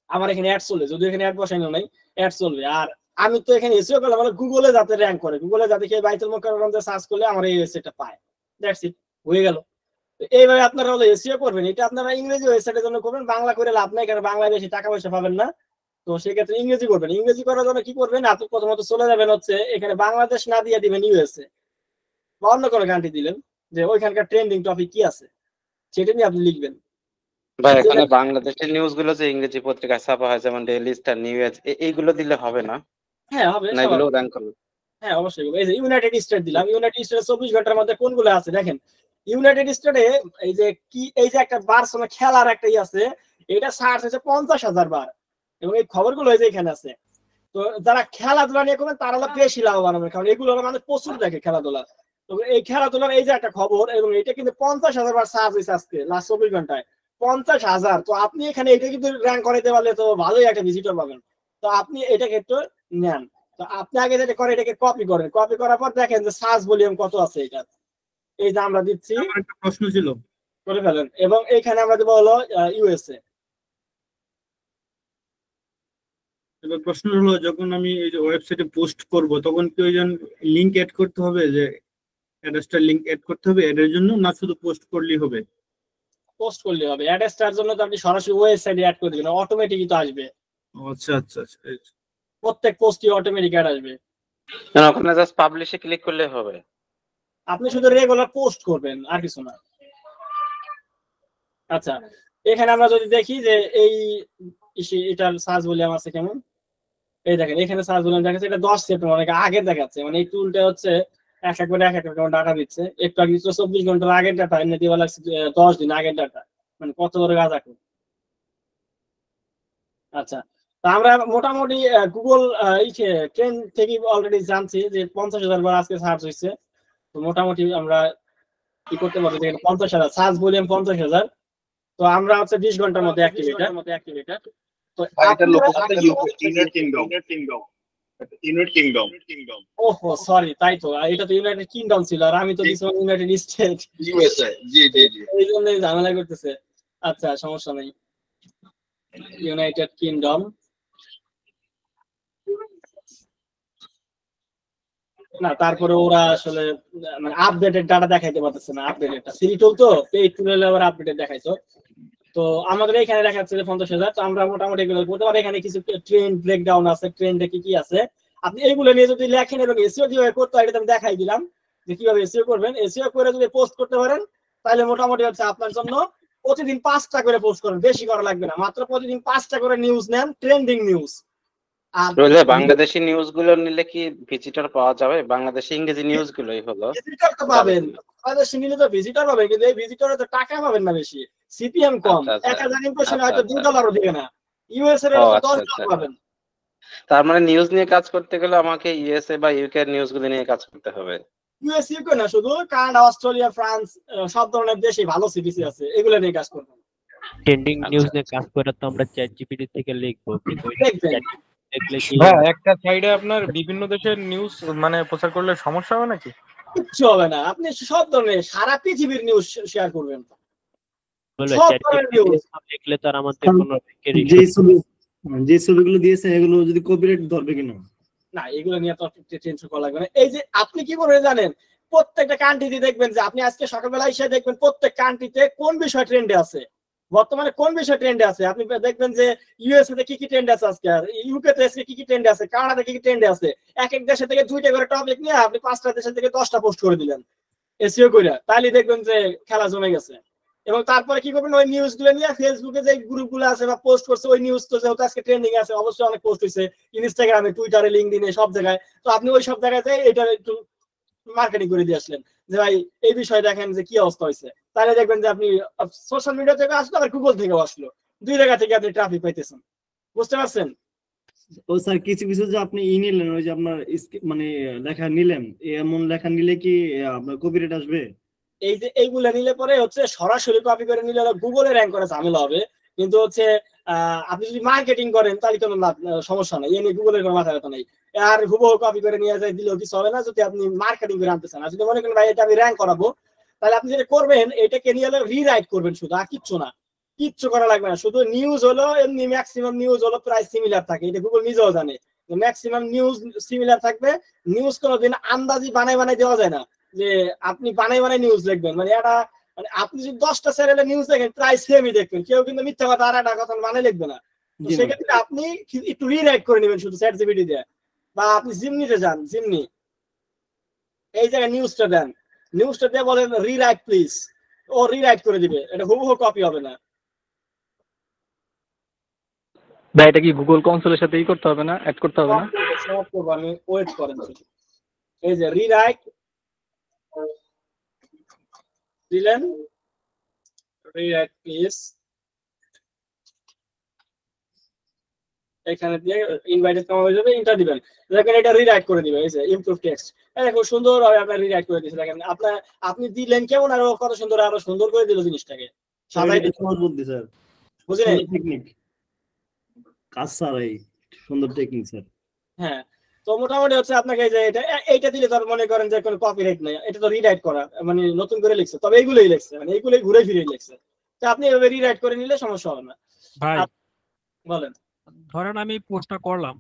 আমার এখানে অ্যাড চলবে, যদিও এখানে অ্যাড বসানো নাই, অ্যাড চলবে। আর আমি তো এখানে এসিও করলাম মানে গুগলে যাতে র্যাঙ্ক করে, গুগলে যাতে কেউ বাইতুল মুকাররমে সার্চ করলে আমার এই ওয়েবসাইটটা পায়, দ্যাটস ইট, হয়ে গেল। এইভাবে আপনারা হলো এসিও করবেন, এটা আপনারা ইংরেজি ওয়েবসাইটের জন্য করবেন, বাংলা করে লাভ নাই, কারণ বাংলায় বেশি টাকা পয়সা পাবেন না। তো সেক্ষেত্রে ইংরেজি করবেন। ইংরেজি করার জন্য কি করবেন, আপনি প্রথমত চলে যাবেন হচ্ছে এখানে বাংলাদেশ না দিয়ে দিবেন ইউএসএ বা অন্য কোনো কান্ট্রি দিলেন, যে ওইখানকার ট্রেন্ডিং টপিক কি আছে সেটা নিয়ে আপনি লিখবেন। ভাই এখানে বাংলাদেশের নিউজ গুলো যে ইংরেজি পত্রিকায় ছাপা হয় যেমন ডেইলি স্টার, নিউ এজ, এইগুলো দিলে হবে না? হ্যাঁ হবে, না এগুলো র্যাঙ্ক করবে? হ্যাঁ অবশ্যই। এই যে ইউনাইটেড স্টেট দিলাম, ইউনাইটেড স্টেটে 24 ঘন্টার মধ্যে কোনগুলো আছে দেখেন। ইউনাইটেড স্টেটে এই যে কি, এই যে একটা বার্সেলোনা খেলার একটা ই আছে, এটা সার্চ হয়েছে 50,000 বার, এবং এই খবরগুলো এই যে এখানে আছে। তো যারা খেলাধুলা নিয়ে করবেন তারা হলো বেশি লাভবান হবে, কারণ এগুলো মানুষ প্রচুর দেখে খেলাধুলা। তো এই খেলাধুলার এই যে একটা খবর, এবং এটা কিন্তু 50,000 বার সার্চ হয়েছে আজকে লাস্ট 24 ঘন্টায়, 50,000। তো আপনি এখানে এটা কিন্তু র্যাঙ্ক করাইতে পারলে তো ভালোই একটা ভিজিটর পাবেন। তো আপনি এটাকে একটু নেন। তো আপনি আগে যেটা করেন এটাকে কপি করেন, কপি করার পর দেখেন যে সার্চ ভলিউম কত আছে এটা, এই যে আমরা দিচ্ছি, আমার একটা প্রশ্ন ছিল, করে ফেলেন। এবং এইখানে আমরা দেবো হলো ইউএসএ। এবার প্রশ্ন হলো যখন আমি এই যে ওয়েবসাইটে পোস্ট করব তখন কি ওই লিংক অ্যাড করতে হবে, যে অ্যাড্রেসটার লিংক অ্যাড করতে হবে এর জন্য, না শুধু পোস্ট করলেই হবে? পোস্ট করলে হবে, অ্যাড্রেসটার জন্য তো আপনি সরাসরি ওয়েবসাইটে অ্যাড করে দিবেন, অটোমেটিকই তো আসবে, আচ্ছা আচ্ছা আচ্ছা। প্রত্যেক পোস্টই অটোমেটিক অ্যাড আসবে। না ওখানে জাস্ট পাবলিশে ক্লিক করলে হবে? আপনি শুধু রেগুলার পোস্ট করবেন আর কিছু না। আচ্ছা এখানে আমরা যদি দেখি যে এই এটার সার্চ ভলিউম আছে কেমন, এই দেখেন এখানে সার্চ ভলিউম দেখাচ্ছে, এটা 10 সেপ্টেম্বর, অনেক আগে দেখাচ্ছে, মানে এই টুলটা হচ্ছে এক এক ডাটা দিচ্ছে। একটু আগে 24 ঘন্টার আগের ডাটা, এমনি দিবা লাগছে 10 দিন আগের ডাটা, মানে কত বড় গাছ এখন। আচ্ছা তা আমরা মোটামুটি গুগল ট্রেন্ড থেকে অলরেডি জানছি যে 50,000 বার আজকে সার্চ হয়েছে। তো মোটামুটি আমরা কি করতে পারবো, দেখেন 50,000 সার্চ ভলিউম 50,000। তো আমরা হচ্ছে 20 ঘন্টার মধ্যে অ্যাক্টিভেটার। তো এটা লোকটা ইউনাইটেড কিংডম, ওহো সরি, তাই তো, এটা তো ইউনাইটেড কিংডম ছিল, আর আমি তো দিছিলাম ইউনাইটেড স্টেট, ইউএসএ। জি জি জি, এই জন্যই ঝামেলা করতেছে। আচ্ছা সমস্যা নেই, ইউনাইটেড কিংডম না, তারপরে ওরা আসলে মানে আপডেটেড ডাটা দেখাইতে পারতেছে না, আপডেটেডটা ফ্রি টুল তো, পেইড টুল হলে আবার আপডেটেড দেখাইতো। তো আমাদের এখানে দেখাচ্ছে যে 50,000। তো আমরা মোটামুটি এগুলো করতে পারি। এখানে কিছু ট্রেন্ড ব্রেকডাউন আছে, ট্রেন্ডে কি কি আছে আপনি এইগুলো নিয়ে যদি লেখেন এবং এসইও কিভাবে করতে হয় এটা আমি দেখাই দিলাম যে কিভাবে এসইও করবেন। এসইও করে যদি পোস্ট করতে পারেন তাহলে মোটামুটি হচ্ছে আপনার জন্য প্রতিদিন 5টা করে পোস্ট করেন, বেশি করা লাগবে না, মাত্র প্রতিদিন 5টা করে নিউজ নেন, ট্রেন্ডিং নিউজ। আর বাংলাদেশি নিউজ গুলো নিলে কি ভিজিটর পাওয়া যাবে? বাংলাদেশি ইংরেজি নিউজ গুলোই হলো ভিজিটর তো পাবেন, বাংলাদেশি নিলে তো ভিজিটর পাবেন, কিন্তু এই ভিজিটরে তো টাকা পাবেন না বেশি, সিপিএম কম, 1000 ইমপ্রেশন হয়তো $2 দিবে না, ইউএস এর $10 পাবেন। তার মানে নিউজ নিয়ে কাজ করতে গেলে আমাকে ইউএসএ বা ইউকে এর নিউজ গুলো নিয়ে কাজ করতে হবে? ইউএস ইউকে না, শুধু কানাডা, অস্ট্রেলিয়া, ফ্রান্স, সব ধরনের দেশে ভালো সিপিসি আছে, এগুলো নিয়ে কাজ করবেন। ট্রেন্ডিং নিউজ নিয়ে কাজ করে তো আমরা চ্যাট জিপিটি থেকে লিখবো, কিন্তু দেখলে কি একটা সাইডে আপনার বিভিন্ন দেশের নিউজ মানে প্রচার করলে সমস্যা হবে নাকি? কিচ্ছু হবে না, আপনি সব ধরনের সারা পৃথিবীর নিউজ শেয়ার করবেন, বলে সব চ্যাট ধরনের জিপিটি নিউজ। লিখলে তো আর আমাদের কোনো যে ছবিগুলো দিয়েছে এগুলো যদি কপিরাইট ধরবে কিনা? না এগুলো নিয়ে তো টেনশন করা লাগবে না। এই যে আপনি কি করবেন জানেন, প্রত্যেকটা কান্ট্রিতে দেখবেন যে আপনি আজকে সকালবেলা এসে দেখবেন প্রত্যেক কান্ট্রিতে কোন বিষয় ট্রেন্ডে আছে, বর্তমানে কোন বিষয় ট্রেন্ডে আছে। আপনি দেখবেন যে ইউএসএ তে কি কি ট্রেন্ড আছে আজকে, আর ইউকে তে আজকে কি কি ট্রেন্ডে আছে, কানাডাতে কি কি ট্রেন্ডে আছে। এক এক দেশে থেকে 2টা করে টপিক নিয়ে আপনি 5টা দেশের থেকে 10টা পোস্ট করে দিলেন এসইও কইরা, তাহলে দেখবেন যে খেলা জমে গেছে। এবং তারপরে কি করবেন, ওই নিউজ গুলো নিয়ে ফেসবুকে যে গ্রুপগুলো আছে বা পোস্ট করছে ওই নিউজ তো যেহেতু আজকে ট্রেন্ডিং আছে, অবশ্যই অনেক পোস্ট হয়েছে ইনস্টাগ্রামে, টুইটারে, লিঙ্কডইনে, সব জায়গায়। তো আপনি ওই সব জায়গায় এটা একটু মার্কেটিং করে দিয়ে আসলেন যে ভাই এই বিষয় দেখেন যে কি অবস্থা হয়েছে, তাহলে দেখবেন যে আপনি সোশ্যাল মিডিয়া থেকে আসলো আবার গুগল থেকেও আসলো, 2 জায়গা থেকে আপনি ট্রাফিক পাইতেছেন। বুঝতে পারছেন? ও স্যার কিছু কিছু যে আপনি নিলেন, ওই যে আপনার মানে লেখা নিলেন, এমন লেখা নিলে কি আপনার কপিরাইট আসবে? এই যে এইগুলা নিলে পরে হচ্ছে সরাসরি কপি করে নিলে গুগলে র্যাঙ্ক করা ঝামেলা হবে, কিন্তু হচ্ছে আপনি যদি মার্কেটিং করেন তাহলে কোনো সমস্যা নাই, এ নিয়ে গুগলের কোনো মাথা ব্যথা নেই। আর হুবহু কপি করে নিয়ে যায় দিলেও কিছু হবে না যদি আপনি মার্কেটিং করে আনতে চান। আর যদি মনে করেন ভাই এটা আমি র্যাঙ্ক করাবো, তাহলে আপনি যেটা করবেন এটাকে নিয়ে রিরাইট করবেন শুধু, আর কিচ্ছু না, কিচ্ছু করা লাগবে না। শুধু নিউজ হলো এমনি ম্যাক্সিমাম নিউজ হলো প্রায় সিমিলার থাকে, এটা গুগল নিজেও জানে ম্যাক্সিমাম নিউজ সিমিলার থাকবে। নিউজ কোনোদিন আন্দাজি বানাই দেওয়া যায় না যে আপনি বানাই নিউজ লিখবেন, মানে এটা মানে আপনি যদি 10টা চ্যানেলে নিউজ দেখেন প্রায় সেমই দেখবেন, কেউ কিন্তু মিথ্যা কথা আর একটা কথা বানাই লিখবে না। তো সেক্ষেত্রে আপনি একটু রিরাইট করে নেবেন শুধু চ্যাট জিপিটি দিয়ে, বা আপনি জিমনিতে যান, জিমনি এই জায়গায় নিউজটা দেন, নিউজটা দিয়ে বলেন রিরাইট প্লিজ, ও রিরাইট করে দিবে, এটা হুবহু কপি হবে না। ভাই এটা কি গুগল কনসোলের সাথে করতে হবে না, অ্যাড করতে হবে না? সব করবো আমি, ওয়েট করেন। এই যে রিরাইট দিলেন, রিরাইট প্লিজ, এখানে দিয়ে ইনভাইটেড কমা হয়ে যাবে, এন্টার দিবেন, দেখেন এটা রিরাইট করে দিবে। এই যে ইমপ্রুভ টেক্সট, খুব সুন্দর ভাবে আপনার রিরাইট করে দিয়েছে। দেখেন আপনি দিলেন কেমন, আর কত সুন্দর, আরো সুন্দর করে দিল জিনিসটাকে, সাজাই সহজ বুদ্ধি স্যার, বুঝলেন টেকনিক কাজ স্যার, এই সুন্দর টেকনিক স্যার। হ্যাঁ, তো মোটামুটি হচ্ছে আপনাকে এই যে এইটা দিলে তো মনে করেন যে কোনো কপিরাইট নাই, এটা তো রিরাইট করা, মানে নতুন করে লিখছে, তবে এইগুলোই লিখছে, মানে এইগুলোই ঘুরে ফিরে লিখছে। তো আপনি এভাবে রিরাইট করে নিলে সমস্যা হবে না। ভাই বলেন, ধরেন আমি পোস্টটা করলাম,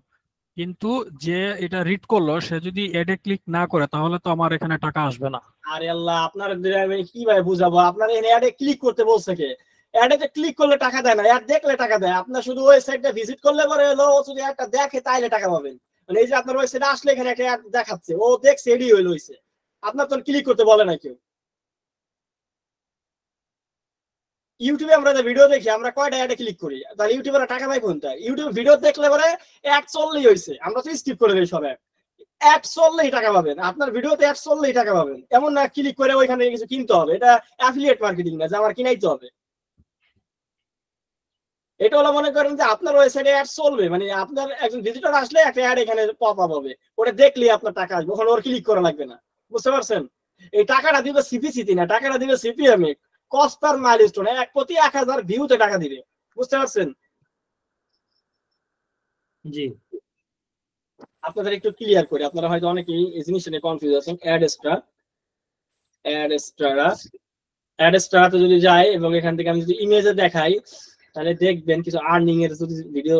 কিন্তু যে এটা রিড করলো সে যদি এডে ক্লিক না করে তাহলে তো আমার এখানে টাকা আসবে না। আরে আল্লাহ, আপনার আমি কিভাবে বুঝাবো? আপনার অ্যাডে ক্লিক করতে বলছে কে? অ্যাডে ক্লিক করলে টাকা দেয় না, অ্যাড দেখলে টাকা দেয়। আপনার শুধু ওয়েবসাইটটা ভিজিট করলে পরে হলো, যদি একটা দেখে তাইলে টাকা পাবেন। মানে এই যে আপনার ওয়েবসাইটে আসলে এখানে একটা অ্যাড দেখাচ্ছে, ও দেখছে এডি হইছে, আপনার তো ক্লিক করতে বলে না কেউ। ইউটিউবে আমরা যে ভিডিও দেখি, আমরা কয়টা অ্যাডে ক্লিক করি, তাহলে ইউটিউবের টাকা পাই কোনটা? ইউটিউবে ভিডিও দেখলে পরে অ্যাড চললেই হয়েছে, আমরা তো স্কিপ করে দিই সব অ্যাড চললেই টাকা পাবেন। আপনার ভিডিওতে অ্যাড চললেই টাকা পাবেন, এমন না ক্লিক করে ওইখানে কিছু কিনতে হবে। এটা অ্যাফিলিয়েট মার্কেটিং না যে আমার কিনাইতে হবে। এটা হলো মনে করেন যে আপনার ওয়েবসাইটে অ্যাড চলবে, মানে আপনার একজন ভিজিটর আসলে একটা অ্যাড এখানে পপ আপ হবে, ওটা দেখলেই আপনার টাকা আসবে, ওখানে ওর ক্লিক করা লাগবে না। বুঝতে পারছেন? এই টাকাটা দিবে সিপিসিতে না, টাকাটা দিবে সিপিএম এ, কস্ট পার মাইলস্টোন, প্রতি 1000 ভিউতে টাকা দিবে। বুঝতে পারছেন? জি, আপনাদের একটু ক্লিয়ার করি, আপনারা হয়তো অনেকেই এই জিনিসটা নিয়ে কনফিউজ আছেন। অ্যাডস্টারাতে যদি যাই এবং এখান থেকে আমি যদি ইমেজে দেখাই, তাহলে দেখবেন কিছু আর্নিং এর যদি ভিডিও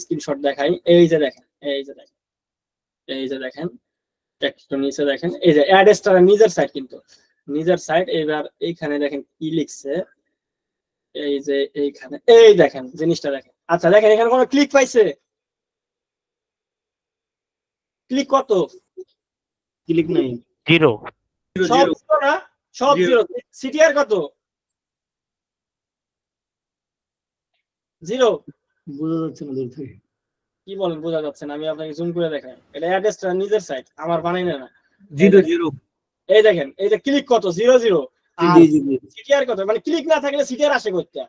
স্ক্রিনশট দেখাই, এই যে দেখেন, টেক্সটটা নিচে দেখেন, এই যে অ্যাডস্টারা নিজের সাইট, কিন্তু নিজের সাইট। এবার এইখানে দেখেন কি লিখছে, এই যে এইখানে, এই দেখেন জিনিসটা দেখেন। আচ্ছা দেখেন, এখানে কোনো ক্লিক পাইছে? ক্লিক কত? ক্লিক নাই, জিরো। সব জিরো না, সব জিরো। সিটিআর কত? জিরো। বোঝা যাচ্ছে না দূর থেকে। কি বলেন বোঝা যাচ্ছে না? আমি আপনাকে জুম করে দেখাই, এটা অ্যাড্রেসটা নিজের সাইট, আমার বানাই না। জিরো জিরো, এই দেখেন, এই যে ক্লিক কত? 0 আর সিটিআর কত? মানে ক্লিক না থাকলে সিটিআর আসে করতে,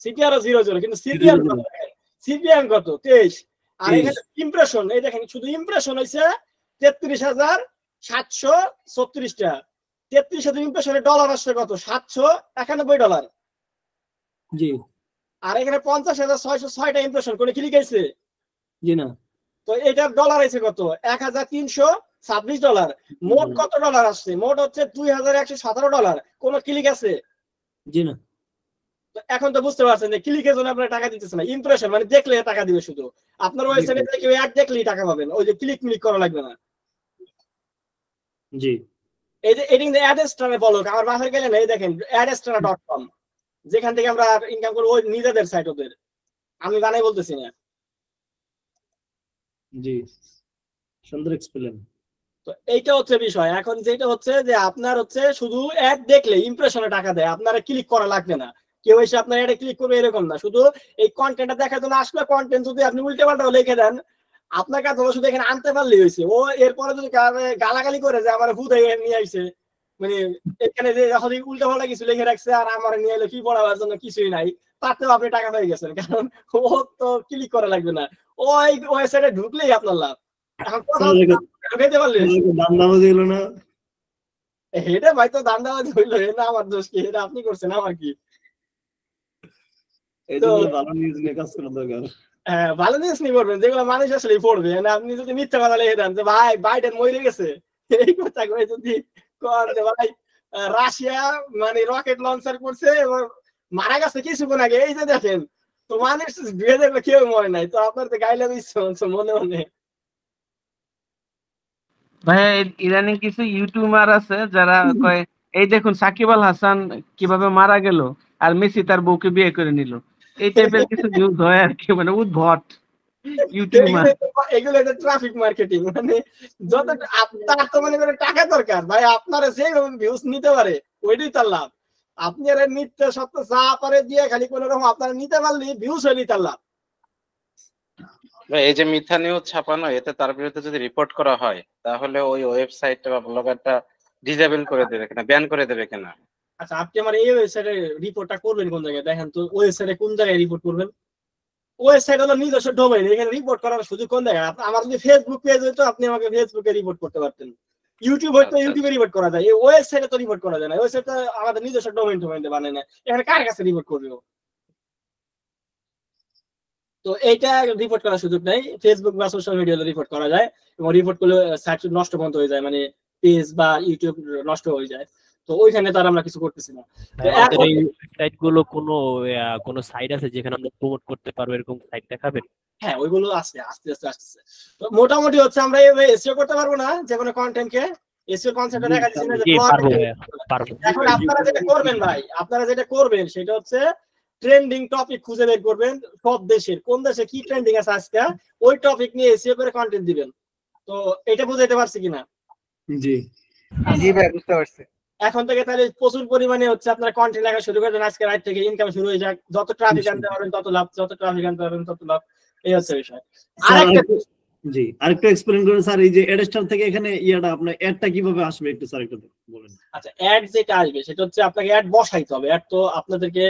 সিটিআর 0 কিন্তু সিপিএম কত? সিপিএম কত? 23। আর এখানে ইমপ্রেশন, এই দেখেন শুধু ইমপ্রেশন হইছে 33,736 টাকা। 33,000 ইমপ্রেশনে ডলার আসছে কত? $791। জি। আর এখানে 50,606টা ইমপ্রেশন কোনে ক্লিক আইছে? জি না। তো এটার ডলার আছে কত? $1,326। মোট কত ডলার আসছে? মোট হচ্ছে $2,117। কোন ক্লিক আছে? জি না। তো এখন তো বুঝতে পারছেন যে ক্লিকের জন্য আপনারা টাকা দিতেছেন না, ইমপ্রেশন মানে দেখলে টাকা দিবে শুধু। আপনার ওয়েবসাইটে থেকে কেউ অ্যাড দেখলেই টাকা পাবেন, ওই যে ক্লিক করা লাগবে না। জি। এই যে এডিং দ্য অ্যাডস্টারে বলো, আমার বাসায় গেলেন, এই দেখেন adstara.com, যেখান থেকে আমরা ইনকাম করব, ওই নিজেদের সাইট ওদের, আমি বানাই বলতেছি না। জি, সুন্দর এক্সপ্লেন। তো এইটা হচ্ছে বিষয়। এখন যেটা হচ্ছে যে আপনার হচ্ছে শুধু অ্যাড দেখলে ইমপ্রেশনে টাকা দেয়, আপনারা ক্লিক করা লাগবে না। কেউ এসে আপনার অ্যাডে ক্লিক করবে এরকম না, শুধু এই কন্টেন্টটা দেখার জন্য আসলে কন্টেন্ট যদি আপনি উল্টে পাল্টা লিখে দেন, আপনার কাছে শুধু এখানে আনতে পারলেই হয়েছে। ও এরপরে যদি গালাগালি করে যে আমার ভূত নিয়ে আইছে, মানে এখানে যে যখন উল্টা পাল্টা কিছু লিখে রাখছে আর আমার নিয়ে এলো কি পড়াবার জন্য কিছুই নাই, তাতেও আপনি টাকা পেয়ে গেছেন, কারণ ও তো ক্লিক করা লাগবে না, ওই ওয়েবসাইটে ঢুকলেই আপনার লাভ। এখন ঢুকাইতে পারলেন দান্দাবাজি হলো না, এটা ভাই তো দান্দাবাজি হইলো, এটা আমার দোষ কি? এটা আপনি করছেন, আমার কি? ভালো নিউজ নিয়ে কাজ করা দরকার। হ্যাঁ, ভালো নিউজ নিয়ে পড়বেন যেগুলো মানুষ আসলে পড়বে। আপনি যদি মিথ্যা কথা লিখে দেন যে ভাই বাইডেন মরে গেছে, এই কথা কয়ে যদি ভাই রাশিয়া মানে রকেট লঞ্চার করছে এবং মারা গেছে কিছুক্ষণ আগে, এই যে দেখেন, তো মানুষ ধুয়ে দেখলে কেউ মরে নাই, তো আপনার তো গাইলে মনে মনে ভাই ইদানিং কিছু ইউটিউবার আছে যারা কয় এই দেখুন সাকিব আল হাসান কিভাবে মারা গেল আর মেসি তার বউকে বিয়ে করে নিল, এই টাইপের কিছু নিউজ হয় আর কি, মানে উদ্ভট ইউটিউবার। এগুলো ট্রাফিক মার্কেটিং, মানে যত আপনার তো মনে করে টাকা দরকার ভাই, আপনারা যে ভিউজ নিতে পারে ওইটাই তার লাভ। আপনি আর নিত্য সত্য চা পারে দিয়ে খালি কোন রকম আপনারা নিতে পারলে ভিউজ হইলেই তার লাভ। এই যে মিথ্যা নিউজ ছাপানো, এতে তার বিরুদ্ধে যদি রিপোর্ট করা হয় তাহলে ওই ওয়েবসাইটটা বা ব্লগারটা ডিসেবল করে দেবে কিনা, ব্যান করে দেবে কিনা? আচ্ছা আপনি আমার এই ওয়েবসাইটে রিপোর্টটা করবেন কোন জায়গায় দেখেন তো, ওয়েবসাইটে কোন জায়গায় রিপোর্ট করবেন? ওয়েবসাইট হলো নিজস্ব ডোমেইন, এখানে রিপোর্ট করার সুযোগ কোন জায়গায়? আমার যদি ফেসবুক পেজ হইতো আপনি আমাকে ফেসবুকে রিপোর্ট করতে পারতেন, ইউটিউব হয়তো ইউটিউবে রিপোর্ট করা যায়, এই ওয়েবসাইটে তো রিপোর্ট করা যায় না। ওয়েবসাইটটা আমাদের নিজস্ব ডোমেইন বানায় না, এখানে কার কাছে রিপোর্ট করবে? তো এইটা রিপোর্ট করার সুযোগ নাই। ফেসবুক বা সোশ্যাল মিডিয়াতে রিপোর্ট করা যায়, এবং রিপোর্ট করলে সাইট নষ্ট বন্ধ হয়ে যায়, মানে পেজ বা ইউটিউব নষ্ট হয়ে যায়। তো ওইখানে তার আমরা কিছু করতেছি না। আমাদের এই সাইট গুলো কোনো সাইট আছে যেখানে আমরা প্রমোট করতে পারবো, এরকম সাইট দেখাবেন? হ্যাঁ ওইগুলো আছে, আস্তে আস্তে আসতেছে। তো মোটামুটি হচ্ছে আমরা এসইও করতে পারবো না যে কোনো কন্টেন্টকে, এসইও কনসেপ্টটা দেখা দিচ্ছি না যে এখন আপনারা যেটা করবেন ভাই, আপনারা যেটা করবেন সেটা হচ্ছে ট্রেন্ডিং টপিক খুঁজে বের করবেন, সব দেশের কোন দেশে কি ট্রেন্ডিং আছে আজকে, ওই টপিক নিয়ে এসইও করে কন্টেন্ট দিবেন। তো এটা বুঝাইতে পারছি কিনা? জি জি ভাই বুঝতে পারছি। এখন থেকে তাহলে প্রচুর পরিমাণে হচ্ছে আপনারা কন্টেন্ট লেখা শুরু করে দেন, আজকে রাত থেকে ইনকাম শুরু হয়ে যাক, যত ট্রাফিক আনতে পারবেন তত লাভ, যত ট্রাফিক আনতে পারবেন তত লাভ, এই হচ্ছে বিষয়। জি আরেকটু এক্সপ্লেইন করেন স্যার, এই যে অ্যাডস্টার থেকে এখানে ইয়াটা আপনার অ্যাডটা কিভাবে আসবে একটু স্যার একটু বলেন। আচ্ছা অ্যাড যেটা আসবে সেটা হচ্ছে আপনাকে অ্যাড বসাইতে হবে। অ্যাড তো আপনাদেরকে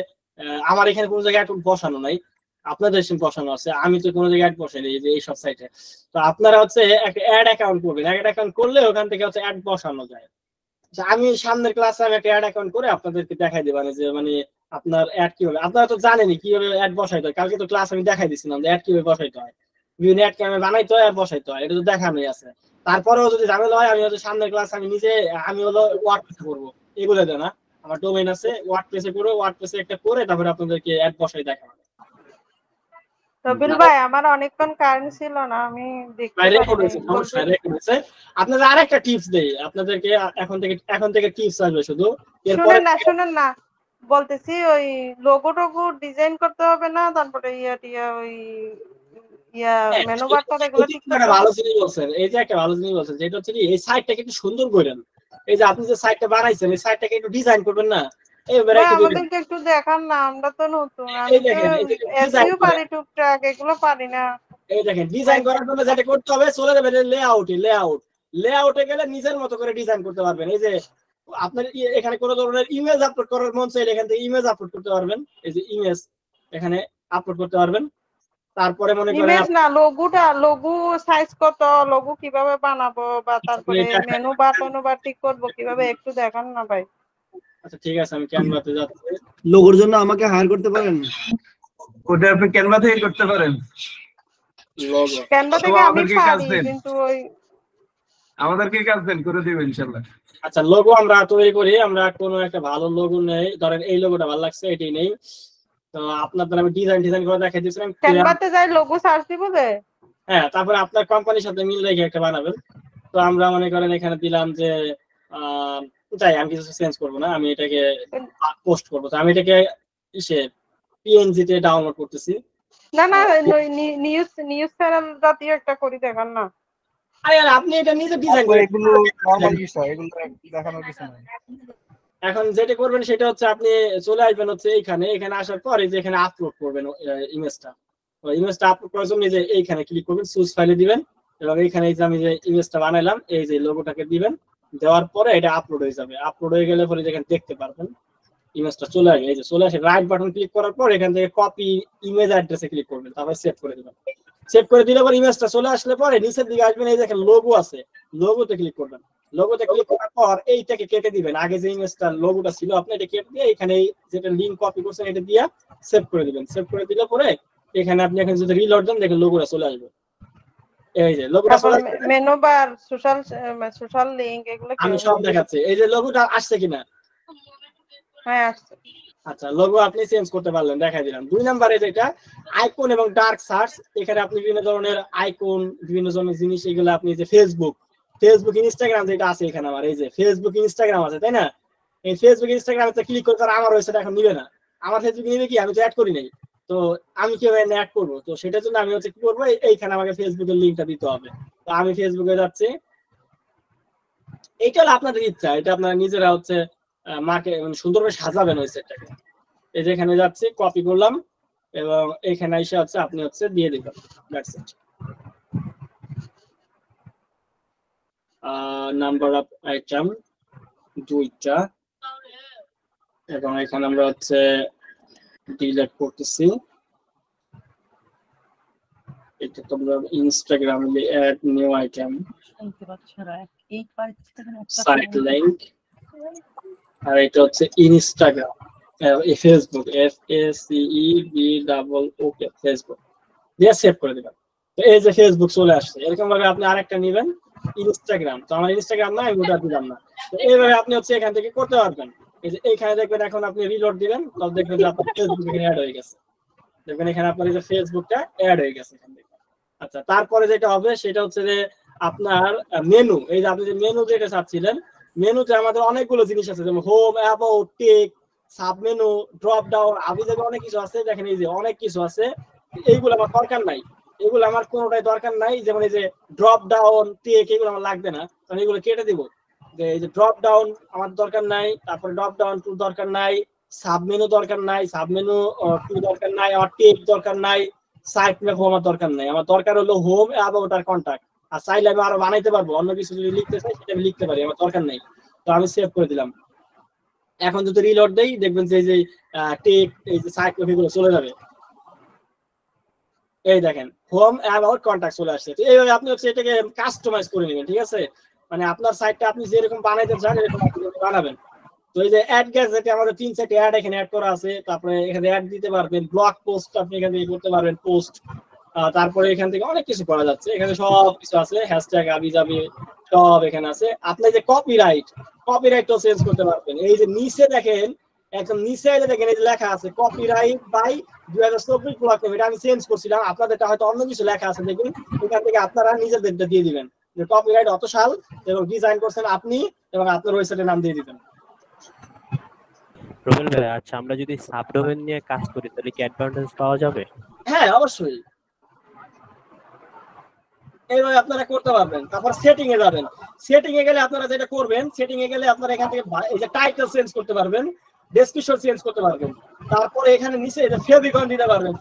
আমার এখানে কোনো জায়গায় অ্যাড বসানো নাই, আপনাদের এখানে বসানো আছে, আমি তো কোনো জায়গায় অ্যাড বসাই নাই যে এইসব সাইটে। তো আপনারা হচ্ছে একটা অ্যাড অ্যাকাউন্ট করবেন, অ্যাড অ্যাকাউন্ট করলে ওখান থেকে হচ্ছে অ্যাড বসানো যায়। আমি সামনের ক্লাসে আমি একটা অ্যাড অ্যাকাউন্ট করে আপনাদেরকে দেখাই দেব, যে মানে আপনার অ্যাড কিভাবে, আপনারা তো জানেনই কিভাবে অ্যাড বসাইতে হয়, কালকে তো ক্লাস আমি দেখাই দিছিলাম যে অ্যাড কিভাবে বসাইতে হয়, বিভিন্ন অ্যাড কিভাবে বানাইতে হয় আর বসাইতে হয়, এটা তো দেখানোই আছে। তারপরেও যদি ঝামেলা হয় আমি হচ্ছে সামনের ক্লাস আমি নিজে আমি হলো ওয়ার্ডপ্রেসে করবো, এগুলো দেয় না, আমার ডোমেইন আছে ওয়ার্ডপ্রেসে করে, ওয়ার্ডপ্রেসে একটা করে তারপরে আপনাদেরকে অ্যাড বসাই দেখাবো। রবিল ভাই আমার অনেকক্ষণ কারেন্ট ছিল না, আমি দেখতে পারিনি। আপনাদের আরেকটা টিপস দেই আপনাদেরকে, এখন থেকে টিপস আসবে শুধু। শুনেন না বলতেছি, ওই লোগো টোগো ডিজাইন করতে হবে না, তারপরে ওই মেনু বারটা এগুলো ঠিক করে। ভালো জিনিস বলছেন, এই যে একটা ভালো জিনিস বলছেন, যেটা হচ্ছে কি এই সাইটটাকে একটু সুন্দর করেন। এই যে আপনি যে সাইটটা বানাইছেন এই সাইটটাকে একটু ডিজাইন করবেন না, আমাদেরকে একটু দেখান না, আমরা তো নতুন, এসইও পারি টুকটাক, এগুলো পারি না। এই দেখেন ডিজাইন করার জন্য যেটা করতে হবে, চলে যাবেন লেআউটে গেলে নিজের মতো করে ডিজাইন করতে পারবেন। এই যে আপনার এখানে কোনো ধরনের ইমেজ আপলোড করার মন চাইলে এখান থেকে ইমেজ আপলোড করতে পারবেন, এই যে ইমেজ এখানে আপলোড করতে পারবেন। তারপরে মনে করেন ইমেজ না, লোগো সাইজ কত, লোগো কিভাবে বানাবো, বা তারপরে মেনু বার ঠিক করব কিভাবে, একটু দেখান না ভাই। আচ্ছা ঠিক আছে, আমি ক্যানভাতে যাচ্ছি। লোগোর জন্য আমাকে হায়ার করতে পারেন? ওটা আপনি ক্যানভা থেকে করতে পারেন। লোগো ক্যানভা থেকে আমি পারি, কিন্তু ওই আমাদেরকে কাজ দেন, করে দিব ইনশাআল্লাহ। আচ্ছা লোগো আমরা তৈরি করি, আমরা কোনো একটা ভালো লোগো নেই, ধরেন এই লোগোটা ভালো লাগছে এটাই নেই, তো আপনাদের আমি ডিজাইন করে দেখাই দিয়েছিলাম। ক্যানভাতে যাই লোগো সার্চ দিব যে, হ্যাঁ তারপরে আপনার কোম্পানির সাথে মিল রেখে একটা বানাবেন। তো আমরা মনে করেন এখানে দিলাম যে যাই, আমি কিছু চেঞ্জ করবো না, আমি এটাকে পোস্ট করবো। তো আমি এটাকে পিএনজি তে ডাউনলোড করতেছি। না নিউজ চ্যানেল জাতীয় একটা করি, দেখান না। আরে আপনি এটা নিজে ডিজাইন করে, এগুলো নরমাল বিষয়, এগুলো দেখানোর কিছু নাই। এখন যেটা করবেন সেটা হচ্ছে আপনি চলে আসবেন হচ্ছে এখানে আসার পরে যে এখানে আপলোড করবেন ইমেজটা আপলোড করার জন্য যে এইখানে ক্লিক করবেন, চুজ ফাইলে দিবেন, এবং এইখানে যে আমি যে ইমেজটা বানাইলাম এই যে লোগোটাকে দিবেন, দেওয়ার পরে এটা আপলোড হয়ে যাবে। আপলোড হয়ে গেলে পরে যেখানে দেখতে পারবেন ইমেজটা চলে আসবে, এই যে চলে আসে, রাইট বাটন ক্লিক করার পর এখান থেকে কপি ইমেজ অ্যাড্রেসে ক্লিক করবেন, তারপরে সেভ করে দিবেন। সেভ করে দিলে পরে ইমেজটা চলে আসলে পরে নিচের দিকে আসবেন, এই দেখেন লোগো আছে, লোগোতে ক্লিক করবেন। লোগোতে ক্লিক করার পর এইটাকে কেটে দিবেন, আগে যে ইমেজটা লোগোটা ছিল আপনি এটা কেটে দিয়ে এখানে যেটা লিংক কপি করছেন এটা দিয়ে সেভ করে দিবেন। সেভ করে দিলে পরে এখানে আপনি এখন যদি রিলোড দেন দেখেন লোগোটা চলে আসবে। এই যে লোগোটা চলে আসবে, মেনু বার, সোশ্যাল লিংক এগুলো আমি সব দেখাচ্ছি। এই যে লোগোটা আসছে কিনা? হ্যাঁ আসছে। আচ্ছা লোগো আপনি চেঞ্জ করতে পারলেন, দেখাই দিলাম। 2 নম্বরে যেটা আইকন এবং ডার্ক সার্চ, এখানে আপনি বিভিন্ন ধরনের আইকন, বিভিন্ন ধরনের জিনিস, এগুলো আপনি যে ফেসবুক ফেসবুক ইনস্টাগ্রাম যেটা আছে এখানে আমার এই যে ফেসবুক ইনস্টাগ্রাম আছে তাই না, এই ফেসবুক ইনস্টাগ্রামে ক্লিক করে তারা আমার ওয়েবসাইট এখন নিবে না, আমার ফেসবুক নিবে কি, আমি তো অ্যাড করি নাই, তো আমি কিভাবে অ্যাড করবো, তো সেটার জন্য আমি হচ্ছে কি করবো, এইখানে আমাকে ফেসবুকের লিঙ্কটা দিতে হবে। তো আমি ফেসবুকে যাচ্ছি, এইটা হলো আপনাদের ইচ্ছা, এটা আপনারা নিজেরা হচ্ছে মাকে সুন্দরভাবে সাজাবেন ওয়েবসাইটটাকে। এই যে এখানে যাচ্ছি, কপি করলাম এবং এখানে এসে হচ্ছে আপনি হচ্ছে দিয়ে দিবেন, that's it. Number of item 2টা এবং এখানে আমরা হচ্ছে ডিলিট করতেছি, এটা তোমরা ইনস্টাগ্রামে add new item site link, আর এটা হচ্ছে ইনস্টাগ্রাম ফেসবুক FACEBOOK ফেসবুক দিয়ে সেভ করে দিবেন। তো এই যে ফেসবুক চলে আসছে, এরকম ভাবে আপনি আরেকটা নেবেন ইনস্টাগ্রাম, তো আমার ইনস্টাগ্রাম না, আমি ওটা দিলাম না, তো এইভাবে আপনি হচ্ছে এখান থেকে করতে পারবেন। এই যে এইখানে দেখবেন এখন আপনি রিলোড দিবেন, তখন দেখবেন যে আপনার ফেসবুক এখানে অ্যাড হয়ে গেছে, দেখবেন এখানে আপনার এই যে ফেসবুকটা অ্যাড হয়ে গেছে এখান থেকে। আচ্ছা, তারপরে যেটা হবে সেটা হচ্ছে যে আপনার মেনু, এই যে আপনি যে মেনু যেটা চাচ্ছিলেন, মেনুতে আমাদের অনেকগুলো জিনিস আছে, যেমন home, about, tech, sub menu, drop down, আবি যাবে অনেক কিছু আছে, দেখেন এই যে অনেক কিছু আছে, এইগুলো আমার দরকার নাই, এগুলো আমার কোনোটাই দরকার নাই, যেমন এই যে ড্রপ ডাউন, টেক, এগুলো আমার লাগবে না, আমি এগুলো কেটে দিব। যে এই যে ড্রপ ডাউন আমার দরকার নাই, তারপরে ড্রপ ডাউন টু দরকার নাই, সাব মেনু দরকার নাই, সাব মেনু টু দরকার নাই, আমার টেক দরকার নাই, সাইট ম্যাপ আমার দরকার নাই, আমার দরকার হলো হোম, অ্যাবাউট আর কন্টাক্ট, আর চাইলে আমি আরো বানাইতে পারবো, অন্য কিছু যদি লিখতে চাই সেটা আমি লিখতে পারি, আমার দরকার নাই। তো আমি সেভ করে দিলাম। এখন যদি রিলোড দেই দেখবেন যে এই যে টেক, এই যে সাইট ম্যাপ এগুলো চলে যাবে, এই দেখেন হোম, অ্যাবাউট, কন্টাক্ট চলে আসছে। তো এইভাবে আপনি হচ্ছে এটাকে কাস্টমাইজ করে নেবেন, ঠিক আছে, মানে আপনার সাইটটা আপনি যেরকম বানাইতে চান এরকম আপনি বানাবেন। তো এই যে অ্যাড গ্যাজেটে আমাদের 3-4টি অ্যাড এখানে অ্যাড করা আছে, তারপরে এখানে অ্যাড দিতে পারবেন, ব্লগ পোস্ট আপনি এখান থেকে করতে পারবেন, পোস্ট, তারপরে এখান থেকে অনেক কিছু করা যাচ্ছে, এখানে সব কিছু আছে, হ্যাশট্যাগ আবি যাবি সব এখানে আছে। আপনি যে কপিরাইটও চেঞ্জ করতে পারবেন, এই যে নিচে দেখেন, একদম নিচে এলে দেখেন এই যে লেখা আছে কপিরাইট বাই 2024 ব্লক নেম, এটা আমি চেঞ্জ করছিলাম, আপনাদেরটা হয়তো অন্য কিছু লেখা আছে, দেখুন এখান থেকে আপনারা নিজেদেরটা দিয়ে দিবেন যে কপিরাইট অত সাল এবং ডিজাইন করছেন আপনি এবং আপনার ওয়েবসাইটের নাম দিয়ে দিবেন। রোবেল ভাই, আচ্ছা আমরা যদি সাবডোমেইন নিয়ে কাজ করি তাহলে কি অ্যাডভান্টেজ পাওয়া যাবে? হ্যাঁ অবশ্যই, এইভাবে আপনারা করতে পারবেন। তারপর সেটিং এ যাবেন, সেটিং এ গেলে আপনারা যেটা করবেন, সেটিং এ গেলে আপনারা এখান থেকে এই যে টাইটেল চেঞ্জ করতে পারবেন, ডেসক্রিপশন চেঞ্জ করতে পারবেন, তারপরে এখানে নিচে এই যে ফেভিকন দিতে পারবেন,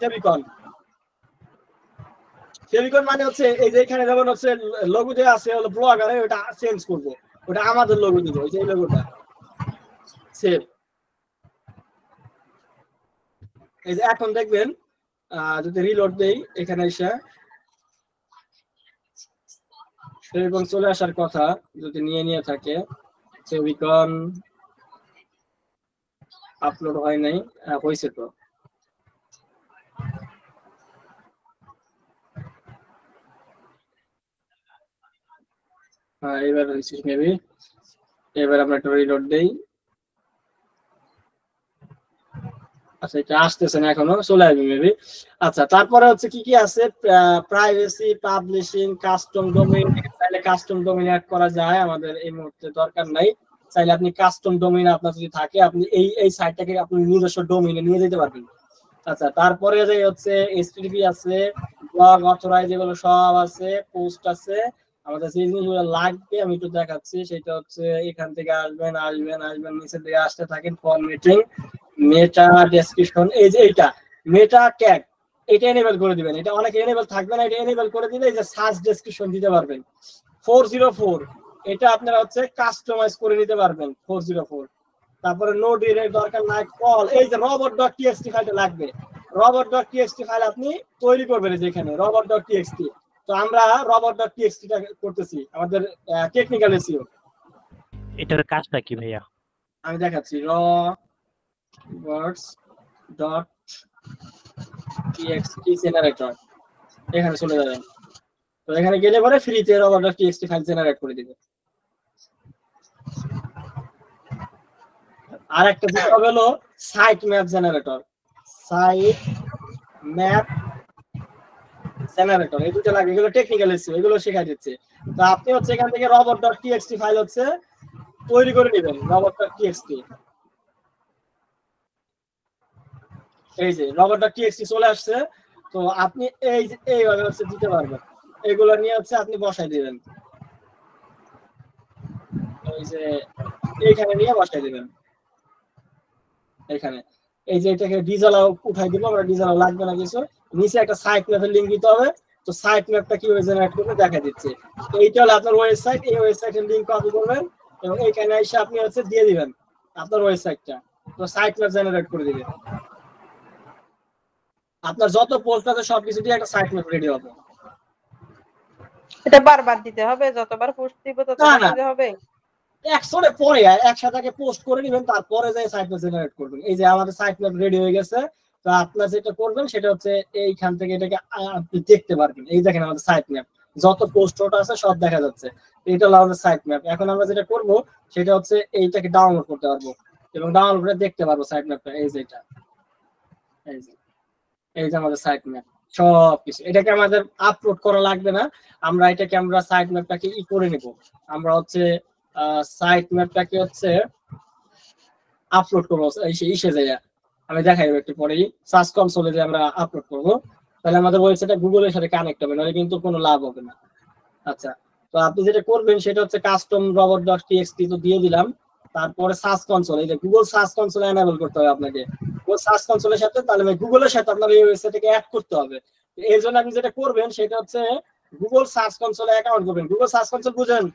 ফেভিকন মানে হচ্ছে এই যে এখানে যেমন হচ্ছে লোগো দেওয়া আছে হলো ব্লগার, ওটা চেঞ্জ করব, ওটা আমাদের লোগো দিব, এই যে এই লোগোটা সেভ। এই যে এখন দেখবেন যদি রিলোড দেই এখানে এসে ফেভিকন চলে আসার কথা, যদি নিয়ে থাকে, ফেভিকন আপলোড হয় নাই, হয়েছে তো, এবার হয়েছে মেবি, এবার আমরা একটা রিলোড দেই। আচ্ছা এটা আসতেছে না এখনো, চলে আসবে মেবি। আচ্ছা তারপরে হচ্ছে কি কি আছে, প্রাইভেসি, পাবলিশিং, কাস্টম ডোমেইন, চাইলে কাস্টম ডোমেইন অ্যাড করা যায়, আমাদের এই মুহূর্তে দরকার নাই, চাইলে আপনি কাস্টম ডোমেইন আপনার যদি থাকে আপনি এই সাইটটাকে আপনি নিজস্ব ডোমেইনে নিয়ে যেতে পারবেন। আচ্ছা তারপরে যে হচ্ছে HTTP আছে, ব্লগ অথরাইজ, এগুলো সব আছে, পোস্ট আছে, আমাদের যে জিনিসগুলো লাগবে আমি একটু দেখাচ্ছি, সেটা হচ্ছে এখান থেকে আসবেন নিচে দিয়ে আসতে থাকেন, ফরম্যাটিং, মেটা ডেসক্রিপশন, এই যে এইটা মেটা ট্যাগ, এটা এনেবল করে দিবেন, এটা অনেকে এনেবল থাকবে না, এটা এনেবল করে দিলে এই যে সার্চ ডেসক্রিপশন দিতে পারবেন। 404 এটা আপনারা হচ্ছে কাস্টমাইজ করে নিতে পারবেন 404। তারপরে নো ডিরেক্ট দরকার নাই, কল, এই যে robot.txt ফাইলটা লাগবে, robot.txt ফাইল আপনি তৈরি করবেন যেখানে robot.txt। তো আমরা robot.txt টা করতেছি আমাদের টেকনিক্যাল এসইও। এটার কাজটা কি ভাইয়া? আমি দেখাচ্ছি, robots.txt জেনারেটর, এখানে চলে যাবেন, তো এখানে গেলে পরে ফ্রিতে robot.txt ফাইল জেনারেট করে দিবে। আর একটা যেটা হলো site map generator, site map generator, এই দুটো লাগে, এগুলো টেকনিক্যাল ইস্যু, এগুলো শেখাই দিচ্ছে। তো আপনি হচ্ছে এখান থেকে robot.txt ফাইল হচ্ছে তৈরি করে নেবেন, robot.txt। এই যে robot.txt চলে আসছে, তো আপনি এই যে এইভাবে হচ্ছে দিতে পারবেন, এগুলো নিয়ে হচ্ছে আপনি বসাই দিবেন, এই যে এইখানে নিয়ে বসাই দিবেন এখানে। এই যে এটাকে ডিজালাও উঠাই দিব আমরা, ডিজালাও লাগবে না কিছু, নিচে একটা সাইট ম্যাপের লিংক দিতে হবে। তো সাইট ম্যাপটা কিভাবে জেনারেট করবে দেখা দিচ্ছে, এইটা হলো আপনার ওয়েবসাইট, এই ওয়েবসাইটের লিংক কপি করবেন এবং এইখানে এসে আপনি হচ্ছে দিয়ে দিবেন আপনার ওয়েবসাইটটা, তো সাইট ম্যাপ জেনারেট করে দিবেন। আপনার যত পোস্ট আছে সবকিছু দিয়ে একটা সাইট ম্যাপ রেডি হবে। এটা বারবার দিতে হবে, যতবার পোস্ট দিব ততবার দিতে হবে? একসাথে পরে একসাথে আগে পোস্ট করে নেবেন, তারপরে যাই সাইট ম্যাপ জেনারেট করবেন। এই যে আমাদের সাইট ম্যাপ রেডি হয়ে গেছে, তো আপনারা যেটা করবেন সেটা হচ্ছে এইখান থেকে এটাকে আপনি দেখতে পারবেন। এই দেখেন আমাদের সাইট ম্যাপ, যত পোস্ট আছে সব দেখা যাচ্ছে, এটা হলো আমাদের সাইট ম্যাপ। এখন আমরা যেটা করব সেটা হচ্ছে এইটাকে ডাউনলোড করতে পারবো এবং ডাউনলোড করে দেখতে পারবো সাইট ম্যাপটা। এই যে এটা, এই যে আমাদের সাইট ম্যাপ সবকিছু। এটাকে আমাদের আপলোড করা লাগবে না, আমরা এটাকে আমরা সাইট ম্যাপটাকে করে নেব। আমরা হচ্ছে সাইট ম্যাপটাকে হচ্ছে আপলোড করবো ইসে যাইয়া, আমি দেখাই দেবো একটু পরেই। সার্চ কনসোলে যে আমরা আপলোড করব, তাহলে আমাদের ওয়েবসাইটটা গুগলের সাথে কানেক্ট হবে, নাহলে কিন্তু কোনো লাভ হবে না। আচ্ছা, তো আপনি যেটা করবেন সেটা হচ্ছে কাস্টম robot.txt তো দিয়ে দিলাম, তারপরে সার্চ কনসোল, এই যে গুগল সার্চ কনসোল এনেবল করতে হবে আপনাকে। গুগল সার্চ কনসোলের সাথে তাহলে গুগলের সাথে আপনার এই ওয়েবসাইটটাকে অ্যাড করতে হবে। এর জন্য আপনি যেটা করবেন সেটা হচ্ছে গুগল সার্চ কনসোলে অ্যাকাউন্ট করবেন। গুগল সার্চ কনসোল বুঝেন?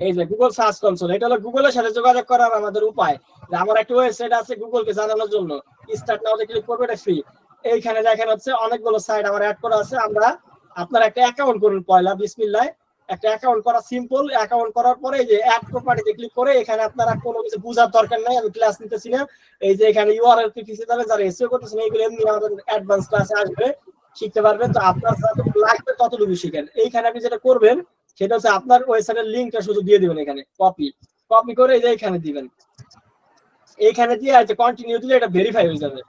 এই যে গুগল সার্চ কনসোল, এটা হলো গুগলের সাথে যোগাযোগ করার আমাদের উপায়। আমার একটা ওয়েবসাইট আছে গুগলকে জানানোর জন্য, স্টার্ট নাওতে ক্লিক করবে, এটা ফ্রি। এইখানে দেখেন হচ্ছে অনেকগুলো সাইট আমার অ্যাড করা আছে। আমরা আপনার একটা অ্যাকাউন্ট করুন পয়লা, বিসমিল্লাহ। একটা অ্যাকাউন্ট করা সিম্পল, অ্যাকাউন্ট করার পরে এই যে অ্যাড প্রপার্টিতে ক্লিক করে এখানে আপনারা কোনো কিছু বোঝার দরকার নাই, আমি ক্লাস নিতেছি না। এই যে এখানে ইউআরএল পিটিসি যাবে, যারা এসইও করতেছেন এইগুলো এমনি আমাদের অ্যাডভান্স ক্লাসে আসবে, শিখতে পারবেন। তো আপনার যতটুকু লাগবে ততটুকু শিখেন। এইখানে আপনি যেটা করবেন সেটা হচ্ছে আপনার ওয়েবসাইটের লিংকটা শুধু দিয়ে দিবেন, এখানে কপি করে এই যে এখানে দিবেন। এইখানে দিয়ে আছে কন্টিনিউ দিলে এটা ভেরিফাই হয়ে যাবে।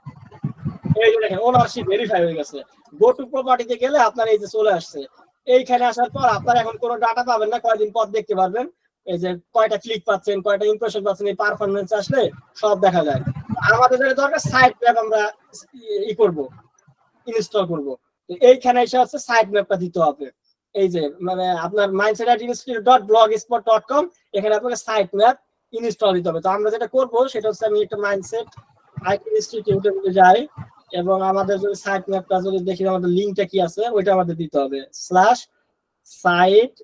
এই যে দেখেন ওনারশিপ ভেরিফাই হয়ে গেছে। গো টু প্রপার্টিতে গেলে আপনার এই যে চলে আসছে। এইখানে আসার পর আপনার এখন কোনো ডাটা পাবেন না, কয়েকদিন পর দেখতে পারবেন এই যে কয়টা ক্লিক পাচ্ছেন, কয়টা ইমপ্রেশন পাচ্ছেন, এই পারফরম্যান্স আসলে সব দেখা যায়। আমাদের যেটা দরকার সাইট ম্যাপ আমরা করব, ইনস্টল করব। তো এইখানে এসে হচ্ছে সাইট ম্যাপটা দিতে হবে। এই যে মানে আপনার mindset@institute.blogspot.com, এখানে আপনাকে সাইট ম্যাপ ইনস্টল দিতে হবে। তো আমরা যেটা করব সেটা হচ্ছে আমি একটা মাইন্ডসেট আইটি ইনস্টিটিউটের মধ্যে যাই এবং আমাদের যদি সাইট ম্যাপটা যদি দেখি আমাদের লিংকটা কি আছে ওইটা আমাদের দিতে হবে, /site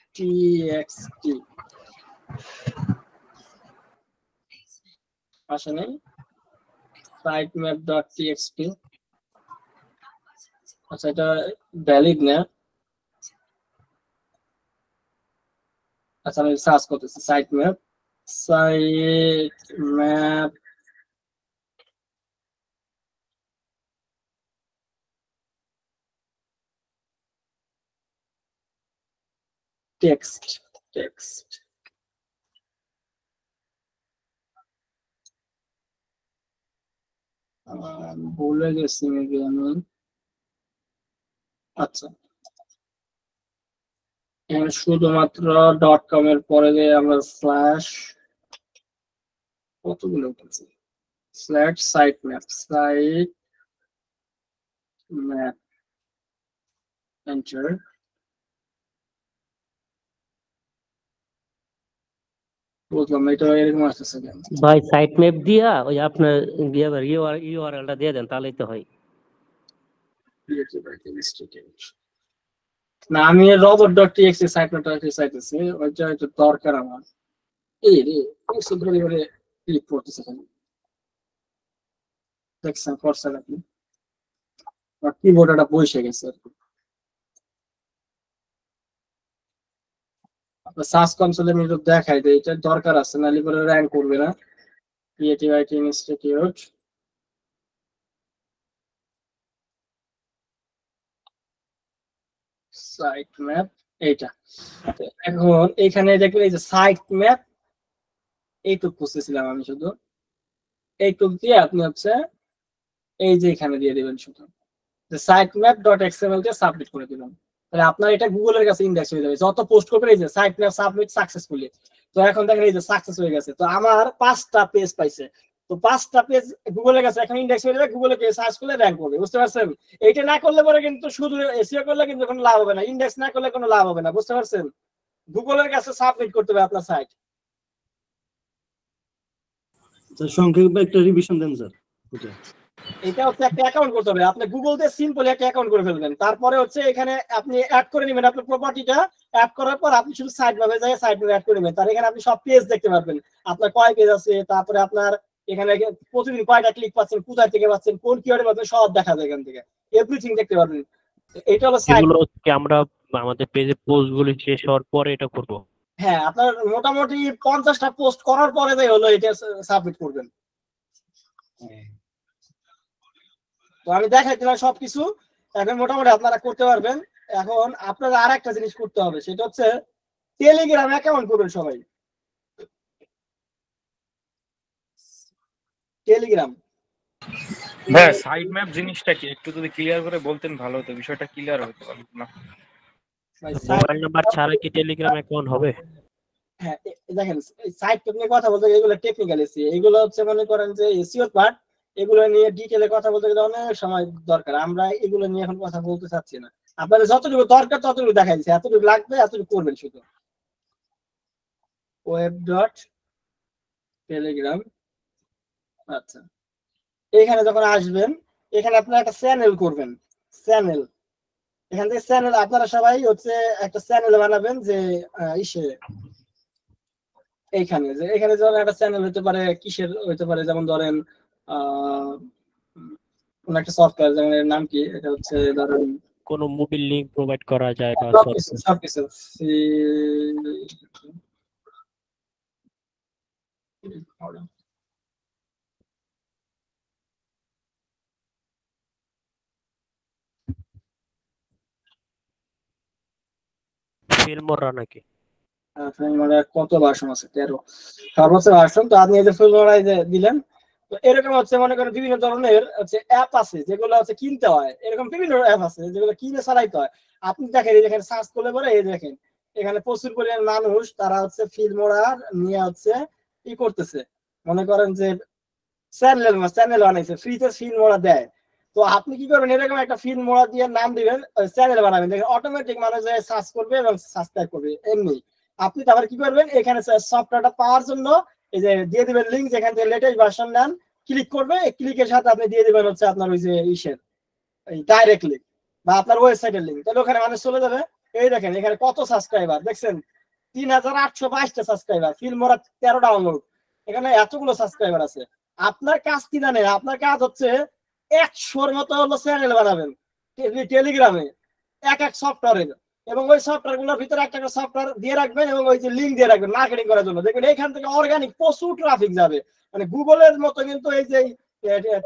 map.txt আসে নাই, sitemap.txt। আচ্ছা, এটা ভ্যালিড না। আচ্ছা, আমি সার্চ করতেছি সাইট ম্যাপ টেক্সট ভুলে গেছি মেবি আমি। আচ্ছা, এখানে শুধুমাত্র .com এর পরে যে আমরা স্ল্যাশ কতগুলো বলছি, সাইট ম্যাপ এন্টার। বুঝলাম, এটা এরকম আসতেছে কেন ভাই? সাইট ম্যাপ দিয়া ওই আপনার ইউআরএলটা দিয়ে দেন, তাহলেই তো হয়। না, আমি robot.txt সাইট ম্যাপটা চাইতেছি, ওইটা একটু দরকার আমার। এই রে করে ক্লিক করতেছে কেন দেখছেন, করছেন আপনি? কিবোর্ডটা বসে গেছে আর কি। সার্চ কনসোলে আমি একটু দেখাই দিই, এটা দরকার আছে, নাহলে পরে র্যাঙ্ক করবে না। Creative IT institute, site map এইটা। তো এখন এইখানে দেখবেন এই যে সাইট ম্যাপ, এইটুক খুঁজতেছিলাম আমি শুধু, এইটুক দিয়ে আপনি হচ্ছে এই যে এখানে দিয়ে দিবেন শুধু যে sitemap.xml দিয়ে সাবমিট করে দিবেন। তাহলে আপনার এটা গুগলের কাছে ইন্ডেক্স হয়ে যাবে, যত পোস্ট করবেন এই যে sitemap সাবমিট সাকসেসফুলি। তো এখন দেখেন এই যে সাকসেস হয়ে গেছে, তো আমার 5টা পেজ পাইছে। তো 5টা পেজ গুগলের কাছে এখন ইন্ডেক্স হয়ে যাবে, গুগলে গিয়ে সার্চ করলে র‍্যাঙ্ক করবে, বুঝতে পারছেন? এইটা না করলে পরে কিন্তু শুধু এসইও করলে কিন্তু কোনো লাভ হবে না, ইন্ডেক্স না করলে কোনো লাভ হবে না, বুঝতে পারছেন? গুগলের কাছে সাবমিট করতে হবে আপনার সাইট। স্যার সংক্ষেপে একটা রিভিশন দেন স্যার। ওকে, এটা হচ্ছে একটা অ্যাকাউন্ট করতে হবে, আপনি গুগল দিয়ে সিম্পলি একটা অ্যাকাউন্ট করে ফেলবেন। তারপরে হচ্ছে এখানে আপনি অ্যাড করে নেবেন আপনার প্রপার্টিটা, অ্যাড করার পর আপনি শুধু সাইট ভাবে যাই সাইট ভাবে অ্যাড করে নেবেন। তার এখানে আপনি সব পেজ দেখতে পারবেন, আপনার কয় পেজ আছে, তারপরে আপনার এখানে প্রতিদিন কয়টা ক্লিক পাচ্ছেন, কোথায় থেকে পাচ্ছেন, কোন কিওয়ার্ডে পাচ্ছেন, সব দেখা যায় এখান থেকে, এভরিথিং দেখতে পারবেন। এটা হলো সাইট। এগুলো কি আমরা আমাদের পেজে পোস্ট গুলো শেষ হওয়ার পরে এটা করব? হ্যাঁ, আপনার মোটামুটি 50টা পোস্ট করার পরে যাই হলো এটা সাবমিট করবেন। তো আমি দেখাই দিলাম সবকিছু, এখন মোটামুটি আপনারা করতে পারবেন। এখন আপনারা আর একটা জিনিস করতে হবে, সেটা হচ্ছে টেলিগ্রাম অ্যাকাউন্ট করবেন সবাই। টেলিগ্রাম হ্যাঁ, সাইড ম্যাপ জিনিসটা কি একটু যদি ক্লিয়ার করে বলতেন ভালো হতো, বিষয়টা ক্লিয়ার হতো না। মোবাইল নাম্বার ছাড়া কি টেলিগ্রাম অ্যাকাউন্ট হবে? হ্যাঁ, দেখেন সাইট নিয়ে কথা বলতে এগুলো টেকনিক্যাল এসি, এগুলো হচ্ছে মনে করেন যে এসইও পার্ট, এগুলো নিয়ে ডিটেইলে কথা বলতে গেলে অনেক সময় দরকার, আমরা এগুলো নিয়ে এখন কথা বলতে চাচ্ছি না। আপনাদের যতটুকু দরকার ততটুকু দেখাই দিচ্ছি, এতটুকু লাগবে এতটুকু করবেন শুধু। web.telegram, আচ্ছা, এখানে যখন আসবেন এখানে আপনারা একটা চ্যানেল করবেন, চ্যানেল। এখান থেকে চ্যানেল আপনারা সবাই হচ্ছে একটা চ্যানেল বানাবেন, যে ইসে এইখানে যে এখানে যেমন একটা চ্যানেল হতে পারে, কিসের হতে পারে, যেমন ধরেন কোন একটা সফটওয়্যার, যেমন এর নাম কি, এটা হচ্ছে ধরেন কোন মুভির লিংক প্রোভাইড করা যায় বা সবকিছু ফিল্মরা নাকি? কত ভার্সন আছে? 13 সর্বোচ্চ ভার্সন। তো আপনি এই যে ফিল্মরাই যে দিলেন, তো এরকম হচ্ছে মনে করেন বিভিন্ন ধরনের হচ্ছে অ্যাপ আছে যেগুলো হচ্ছে কিনতে হয়, এরকম বিভিন্ন অ্যাপ আছে যেগুলো কিনে চালাইতে হয়। আপনি দেখেন এই দেখেন সার্চ করলে পরে এই দেখেন এখানে প্রচুর পরিমাণ মানুষ তারা হচ্ছে ফিল্মরা নিয়ে হচ্ছে কি করতেছে, মনে করেন যে চ্যানেল বানাইছে, ফ্রিতে ফিল্মরা দেয়। তো আপনি কি করবেন, এরকম একটা ফিল্মরা দিয়ে নাম দিবেন, চ্যানেল বানাবেন, দেখেন অটোমেটিক মানুষ সার্চ করবে এবং সাবস্ক্রাইব করবে। এমনি আপনি তারপর কি করবেন, এখানে সফটওয়্যারটা পাওয়ার জন্য এই যে দিয়ে দিবেন লিংক, যেখান থেকে লেটেস্ট ভার্সন নেন, ক্লিক করবে, ক্লিকের সাথে আপনি দিয়ে দিবেন হচ্ছে আপনার ওই যে ইসের ডাইরেক্ট লিংক বা আপনার ওয়েবসাইটের লিংক, তাহলে ওখানে মানুষ চলে যাবে। এই দেখেন এখানে কত সাবস্ক্রাইবার দেখছেন, 3822টা সাবস্ক্রাইবার, ফিল্মরা 13 ডাউনলোড, এখানে এতগুলো সাবস্ক্রাইবার আছে। আপনার কাজ কি জানেন, আপনার কাজ হচ্ছে 100-র মতো হলো চ্যানেল বানাবেন টেলিগ্রামে, এক সফটওয়্যারের, এবং ওই সফটওয়্যার গুলোর ভিতরে একটা সফটওয়্যার দিয়ে রাখবেন এবং ওই যে লিংক দিয়ে রাখবেন মার্কেটিং করার জন্য। দেখবেন এখান থেকে অর্গানিক প্রচুর ট্রাফিক যাবে, মানে গুগলের মতো কিন্তু এই যে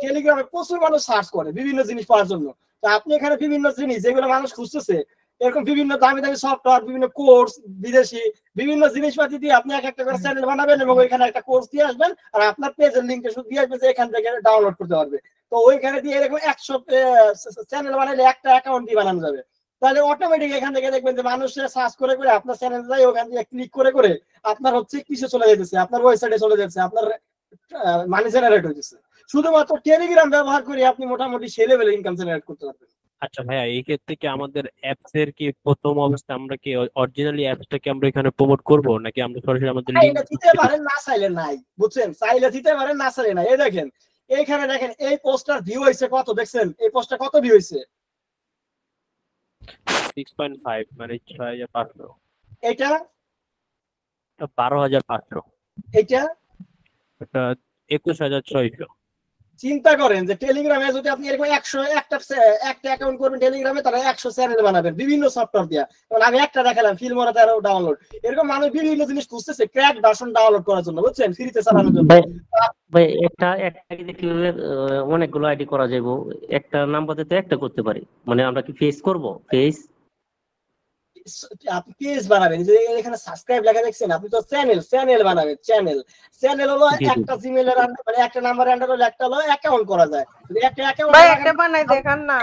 টেলিগ্রামে প্রচুর মানুষ সার্চ করে বিভিন্ন জিনিস পাওয়ার জন্য। তো আপনি এখানে বিভিন্ন জিনিস যেগুলো মানুষ খুঁজতেছে, এরকম বিভিন্ন দামি দামি সফটওয়্যার, বিভিন্ন কোর্স, বিদেশি বিভিন্ন জিনিসপাতি দিয়ে আপনি এক একটা করে চ্যানেল বানাবেন এবং ওইখানে একটা কোর্স দিয়ে আসবেন, আর আপনার পেজের লিংকটা শুধু দিয়ে আসবেন যে এখান থেকে ডাউনলোড করতে পারবে। তো ওইখানে দিয়ে এরকম 100 চ্যানেল বানাইলে একটা অ্যাকাউন্ট দিয়ে বানানো যাবে। তাহলে অটোমেটিক এখান থেকে দেখবেন যে মানুষ সার্চ করে করে আপনার চ্যানেল যায়, ওখান থেকে ক্লিক করে করে আপনার হচ্ছে কিছু চলে যেতেছে, আপনার ওয়েবসাইটে চলে যাচ্ছে, আপনার মানি জেনারেট হইতেছে। শুধুমাত্র টেলিগ্রাম ব্যবহার করে আপনি মোটামুটি সেই লেভেলে ইনকাম জেনারেট করতে পারবেন। আচ্ছা ভাইয়া, এই ক্ষেত্রে কি আমাদের অ্যাপস এর কি প্রথম অবস্থা আমরা কি অরিজিনালি অ্যাপসটাকে আমরা এখানে প্রমোট করব, নাকি আমরা সরাসরি আমাদের লিংক দিতে পারেন, না চাইলে নাই, বুঝছেন? চাইলে দিতে পারেন, না চাইলে নাই। এই দেখেন এইখানে দেখেন এই পোস্টার ভিউ হইছে কত, দেখছেন এই পোস্টটা কত ভিউ হইছে? 6.5 মানে 6500। এটা 12500। এটা 21600। চিন্তা করেন যে টেলিগ্রামে যদি আপনি এরকম 100 একটা অ্যাকাউন্ট করবেন টেলিগ্রামে, তারা 100 চ্যানেল বানাবেন বিভিন্ন সফটওয়্যার দিয়ে। যেমন আমি একটা দেখালাম ফিল্মরা 13 ডাউনলোড, এরকম মানুষ বিভিন্ন জিনিস খুঁজতেছে ক্র্যাক ভার্সন ডাউনলোড করার জন্য, বুঝছেন, ফ্রিতে চালানোর জন্য। ভাই একটা কিভাবে অনেকগুলো আইডি করা যাবে? একটা নাম্বার দিতে একটা করতে পারি, মানে আমরা কি ফেস করব? ফেস আপনি পেজ বানাবেন, যে এখানে সাবস্ক্রাইব লেখা দেখছেন, আপনি তো চ্যানেল বানাবেন। চ্যানেল হলো একটা জিমেইলের আন্ডার, মানে একটা নাম্বারের আন্ডার হলো একটা হলো অ্যাকাউন্ট করা যায়। যদি একটা অ্যাকাউন্ট ভাই একটা বানাই দেখান না।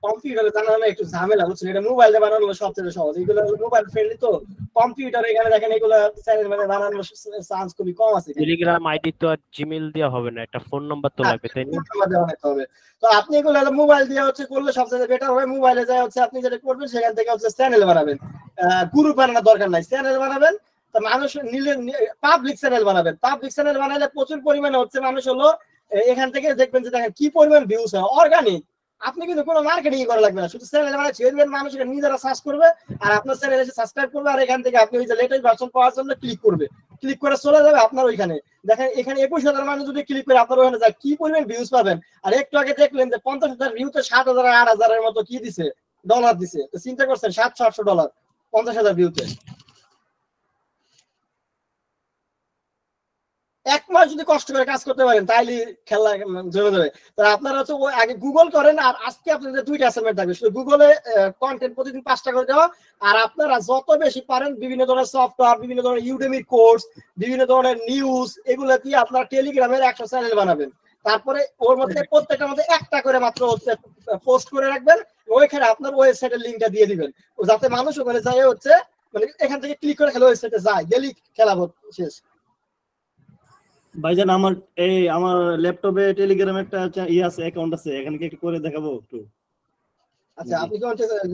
কম্পিউটারে বানানো একটু ঝামেলা, বুঝছেন? এটা মোবাইলে বানানো হলো সবচেয়ে সহজ। এগুলো মোবাইল ফ্রেন্ডলি, তো কম্পিউটারে এখানে দেখেন এগুলো চ্যানেল মানে বানানোর চান্স খুবই কম আছে। টেলিগ্রাম আইডি তো আর জিমেইল দেওয়া হবে না, একটা ফোন নাম্বার তো লাগবে, তাই না? তো আপনি এগুলো মোবাইল দিয়ে হচ্ছে করলে সবচেয়ে বেটার হবে। মোবাইলে যায় হচ্ছে আপনি যেটা করবেন সেখান থেকে হচ্ছে চ্যানেল বানাবেন। গ্রুপ বানানোর দরকার নাই, চ্যানেল বানাবেন। তো মানুষ নিলে পাবলিক চ্যানেল বানাবেন। পাবলিক চ্যানেল বানালে প্রচুর পরিমাণে হচ্ছে মানুষ হলো এখান থেকে দেখবেন যে দেখেন কি পরিমাণ ভিউজ হয়, অর্গানিক। আপনি কিন্তু কোনো মার্কেটিং করা লাগবে না, শুধু চ্যানেল মানে ছেড়ে দিবেন, মানুষ এটা নিজেরা সার্চ করবে আর আপনার চ্যানেলে এসে সাবস্ক্রাইব করবে, আর এখান থেকে আপনি ওই যে লেটেস্ট ভার্সন পাওয়ার জন্য ক্লিক করবে, ক্লিক করে চলে যাবে আপনার ওইখানে। দেখেন এখানে 21,000 মানুষ যদি ক্লিক করে আপনার ওখানে যায় কি পরিমাণ ভিউজ পাবেন। আর একটু আগে দেখলেন যে 50,000 ভিউতে 7,000 8,000 মতো কি দিছে, ডলার দিছে। তো চিন্তা করছেন $700 50,000 ভিউতে। এক মাস যদি কষ্ট করে কাজ করতে পারেন তাইলে খেলা জমে যাবে। তাহলে আপনারা হচ্ছে আগে গুগল করেন, আর আজকে আপনাদের 2টা অ্যাসাইনমেন্ট থাকবে। শুধু গুগলে কন্টেন্ট প্রতিদিন 5টা করে দেওয়া, আর আপনারা যত বেশি পারেন বিভিন্ন ধরনের সফটওয়্যার, বিভিন্ন ধরনের ইউডেমির কোর্স, বিভিন্ন ধরনের নিউজ, এগুলো দিয়ে আপনারা টেলিগ্রামের 100 চ্যানেল বানাবেন। তারপরে ওর মধ্যে প্রত্যেকটার মধ্যে একটা করে মাত্র হচ্ছে পোস্ট করে রাখবেন, ওইখানে আপনার ওয়েবসাইটের লিঙ্কটা দিয়ে দিবেন, যাতে মানুষ ওখানে যায় হচ্ছে মানে এখান থেকে ক্লিক করে খেলে ওয়েবসাইটে যায়, গেলি খেলা শেষ। ভাইজান আমার ল্যাপটপে টেলিগ্রাম একটা আছে, অ্যাকাউন্ট আছে, এখানে কি একটু করে দেখাবো একটু? আচ্ছা, আপনি কি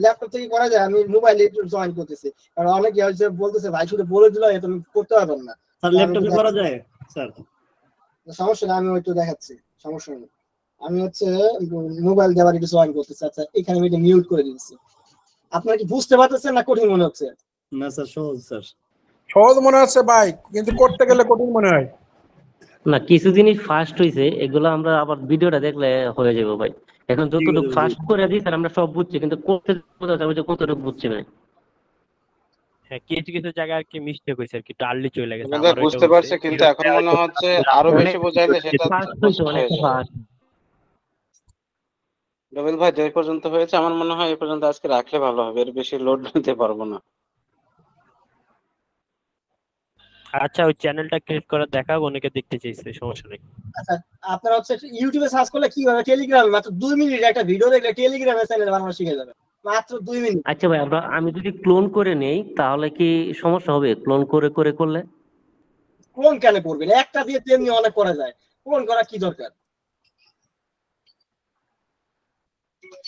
ল্যাপটপ থেকে করা যায়? আমি মোবাইলে একটু জয়েন করতেছি, কারণ অনেকে হচ্ছে বলতেছে ভাই শুধু বলে দিল এটা করতে পারবেন না। স্যার ল্যাপটপে করা যায় স্যার? সমস্যা নেই, আমি একটু দেখাচ্ছি, সমস্যা নেই। আমি হচ্ছে মোবাইল দিয়ে আবার একটু জয়েন করতেছি। আচ্ছা, এখানে আমি এটা মিউট করে দিচ্ছি। আপনারা কি বুঝতে পারতেছেন না কঠিন মনে হচ্ছে? না স্যার, সহজ স্যার। সহজ মনে হচ্ছে ভাই, কিন্তু করতে গেলে কঠিন মনে হয়। না, কিছু জিনিস ফাস্ট হইছে, এগুলো আমরা আবার ভিডিওটা দেখলে হয়ে যাবে ভাই। এখন যতটুকু ফাস্ট করে দিই স্যার আমরা সব বুঝছি, কিন্তু করতে বোঝা যাবে যে কতটুকু বুঝছি না। হ্যাঁ, কিছু কিছু জায়গায় আর কি মিস্টেক হইছে, আর কি টার্লি চলে গেছে। আমরা বুঝতে পারছি, কিন্তু এখন মনে হচ্ছে আরো বেশি বোঝাইলে সেটা রবিল ভাই যে পর্যন্ত হয়েছে আমার মনে হয় এই পর্যন্ত আজকে রাখলে ভালো হবে, এর বেশি লোড নিতে পারবো না। আচ্ছা, ওই চ্যানেলটা ক্রিয়েট করে দেখাও, অনেকে দেখতে চাইছে, সমস্যা নেই। আচ্ছা, আপনারা হচ্ছে ইউটিউবে সার্চ করলে কিভাবে টেলিগ্রামে মাত্র 2 মিনিট একটা ভিডিও দেখলে টেলিগ্রামে চ্যানেল বানানো শিখে যাবে, মাত্র 2 মিনিট। আচ্ছা ভাই, আমি যদি ক্লোন করে নেই তাহলে কি সমস্যা হবে? ক্লোন করে করলে ক্লোন কেন করবেন? একটা দিয়ে তেমনি অনেক করা যায়, ক্লোন করা কি দরকার?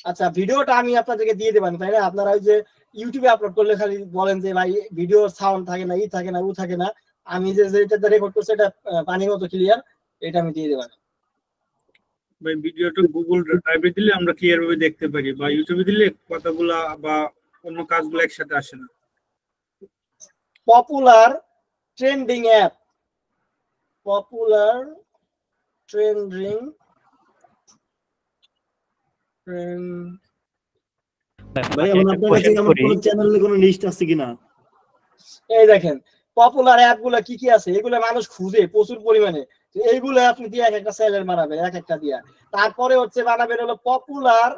আচ্ছা, ভিডিওটা আমি আপনাদেরকে দিয়ে দেবেন, তাই না? আপনারা ওই যে ইউটিউবে আপলোড করলে খালি বলেন যে ভাই ভিডিও সাউন্ড থাকে না, ই থাকে না, ও থাকে না। আমি যেটা রেকর্ড করছি এটা পানির মতো ক্লিয়ার, এটা আমি দিয়ে দেবেন। ভাই ভিডিওটা গুগল ড্রাইভে দিলে আমরা ক্লিয়ার ভাবে দেখতে পারি, বা ইউটিউবে দিলে কথাগুলা বা অন্য কাজগুলো একসাথে আসে না। Popular trending app, popular trending ভাই আপনার কাছে আমার কোন চ্যানেলে কোনো লিস্ট আছে কিনা? এই দেখেন পপুলার অ্যাপ গুলা কি কি আছে, এগুলো মানুষ খুঁজে প্রচুর পরিমাণে। এইগুলো আপনি দিয়ে একটা চ্যানেল বানাবেন, এক একটা দিয়া। তারপরে হচ্ছে বানাবেন হলো পপুলার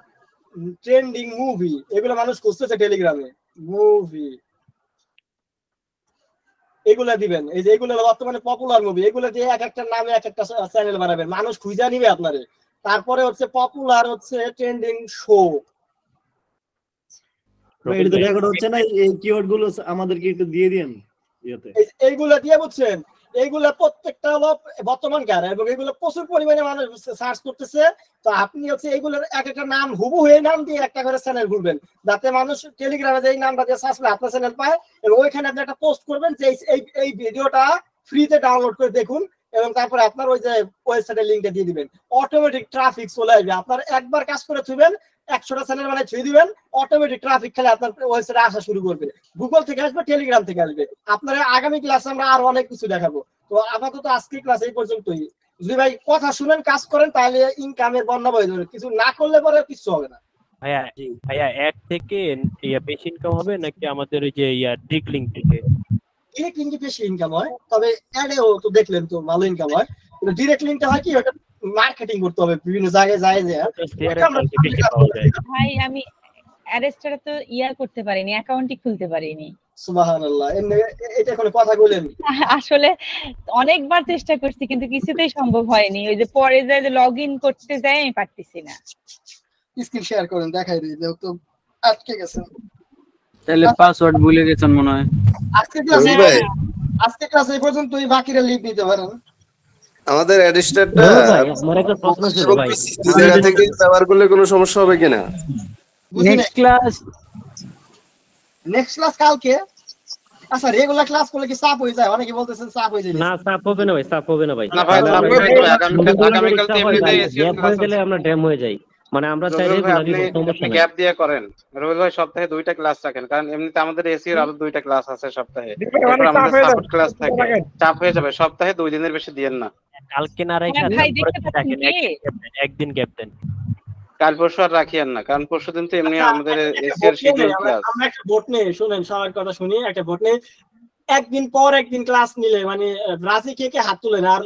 ট্রেন্ডিং মুভি, এগুলো মানুষ খুঁজতেছে টেলিগ্রামে, মুভি এগুলা দিবেন। এই যে এগুলো বর্তমানে পপুলার মুভি, এগুলো দিয়ে এক একটা নামে এক একটা চ্যানেল বানাবেন, মানুষ খুঁজে নিবে আপনারে। তারপরে হচ্ছে পপুলার হচ্ছে ট্রেন্ডিং শো, এটা তো রেকর্ড হচ্ছে না, এই কিওয়ার্ড গুলো আমাদেরকে একটু দিয়ে দেন ইয়াতে। এইগুলা দিয়ে বুঝছেন, এইগুলা প্রত্যেকটা হলো বর্তমানকার, এবং এগুলো প্রচুর পরিমাণে মানুষ সার্চ করতেছে। তো আপনি হচ্ছে এইগুলোর এক একটা নাম হুবহু এই নাম দিয়ে একটা করে চ্যানেল খুলবেন, যাতে মানুষ টেলিগ্রামে যে নামটা দিয়ে সার্চ করে আপনার চ্যানেল পায়, এবং ওইখানে আপনি একটা পোস্ট করবেন যে এই ভিডিওটা ফ্রিতে ডাউনলোড করে দেখুন, এবং তারপরে আপনার ওই যে ওয়েবসাইটের লিঙ্কটা দিয়ে দিবেন। অটোমেটিক ট্রাফিক চলে আসবে, আপনার একবার কাজ করে থুবেন, 100টা চ্যানেল মানে ছুঁয়ে দিবেন, অটোমেটিক ট্রাফিক খেলে আপনার ওয়েবসাইটে আসা শুরু করবে। গুগল থেকে আসবে, টেলিগ্রাম থেকে আসবে। আপনার আগামী ক্লাসে আমরা আরো অনেক কিছু দেখাবো। তো আপাতত আজকে ক্লাস এই পর্যন্তই। যদি ভাই কথা শুনেন কাজ করেন তাহলে ইনকামের বন্যা বয়ে যাবে, কিছু না করলে পরে কিছু হবে না। ভাইয়া অ্যাড থেকে বেশি ইনকাম হবে নাকি আমাদের ওই যে ডিরেক্ট লিংক থেকে? ডিরেক্ট লিংকে বেশি ইনকাম হয়, তবে অ্যাডেও তো দেখলেন তো ভালো ইনকাম হয়। ডিরেক্ট লিংকটা হয় কি, ওটা মার্কেটিং করতে হবে বিভিন্ন জায়গায় যায়। ভাই আমি অ্যারেস্টারে তো ইয়া করতে পারিনি, অ্যাকাউন্টই খুলতে পারিনি। সুবহানাল্লাহ, এটা কোনো কথা বলেন? আসলে অনেকবার চেষ্টা করছি কিন্তু কিছুতেই সম্ভব হয়নি। ওই যে পরে যে লগ ইন করতে যাই আমি পারতেছি না। স্ক্রিন শেয়ার করেন, দেখাই দিই, যেহেতু আটকে গেছেন। তাহলে পাসওয়ার্ড ভুলে গেছেন মনে হয়। আজকে ক্লাস এই পর্যন্তই, বাকিরা লিভ নিতে পারেন। আমাদের অ্যাডেস্টারটা আমার একটা প্রশ্ন ছিল ভাই, দুই জায়গা থেকে ব্যবহার করলে কোনো সমস্যা হবে কিনা? নেক্সট ক্লাস কালকে। আচ্ছা, রেগুলার ক্লাস করলে কি চাপ হয়ে যায়? অনেকে বলতেছেন চাপ হয়ে যায়। না চাপ হবে না ভাই, চাপ হবে না ভাই। না ভাই, চাপ হবে না। আগামীকাল তো এমনিতেই গ্যাপ হয়ে গেলে আমরা ড্যাম হয়ে যাই। মানে আমরা চাই রেগুলারই সমস্যা আপনি নাই। গ্যাপ দিয়ে করেন। রবিবার ভাই সপ্তাহে 2টা ক্লাস রাখেন, কারণ এমনিতে আমাদের এসি এর আরো 2টা ক্লাস আছে সপ্তাহে। এরপর আমাদের সাপোর্ট ক্লাস থাকে, চাপ হয়ে যাবে। সপ্তাহে 2 দিনের বেশি দিয়েন না। কালকে না রাখেন, একদিন গ্যাপ দেন। কাল পরশু আর রাখিয়েন না, কারণ পরশুদিন তো এমনি আমাদের এসি এর শিডিউল ক্লাস। আমরা একটা ভোট নেই, শুনেন সবার কথা শুনি, একটা ভোট নেই। একদিন পর একদিন ক্লাস নিলে মানে রাজি কে হাত তুলেন, আর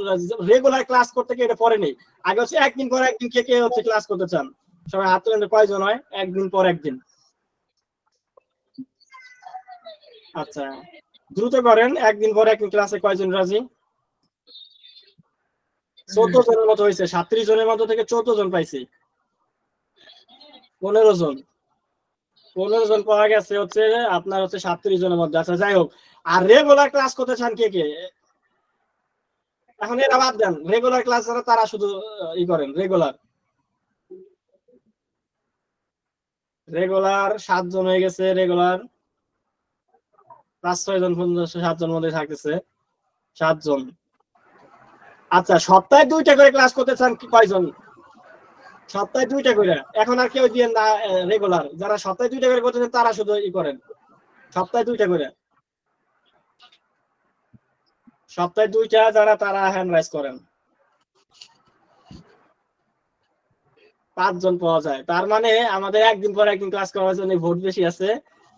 রেগুলার ক্লাস করতে কে এটা পরে নেই। আগে হচ্ছে একদিন পর একদিন কে হচ্ছে ক্লাস করতে চান, সবাই হাত তুলেন। কয়জন হয় একদিন পর একদিন? আচ্ছা, দ্রুত করেন। একদিন পর একদিন ক্লাসে কয়জন রাজি? 14 জনের মতো হয়েছে। 37 জনের মতো থেকে 14 জন পাইছি। 15 জন পাওয়া গেছে হচ্ছে আপনার হচ্ছে 37 জনের মধ্যে। আচ্ছা যাই হোক, আর রেগুলার ক্লাস করতে চান কে? এখন এটা বাদ দেন, রেগুলার ক্লাস যারা তারা শুধু ই করেন। রেগুলার 7 জন হয়ে গেছে। রেগুলার 5-6 জন 7 জন মধ্যে থাকতেছে 7 জন। আচ্ছা, সপ্তাহে 2টা করে ক্লাস করতে চান কয়জন? সপ্তাহে 2টা করে। এখন আর কেউ দিয়েন না রেগুলার। যারা সপ্তাহে 2টা করে করতে চান তারা শুধু ই করেন, সপ্তাহে 2টা করে। সপ্তাহে 2টা যারা তারা হ্যান্ড রাইজ করেন। 5 জন পাওয়া যায়। তার মানে আমাদের একদিন পর একদিন ক্লাস করার জন্য ভোট বেশি আছে।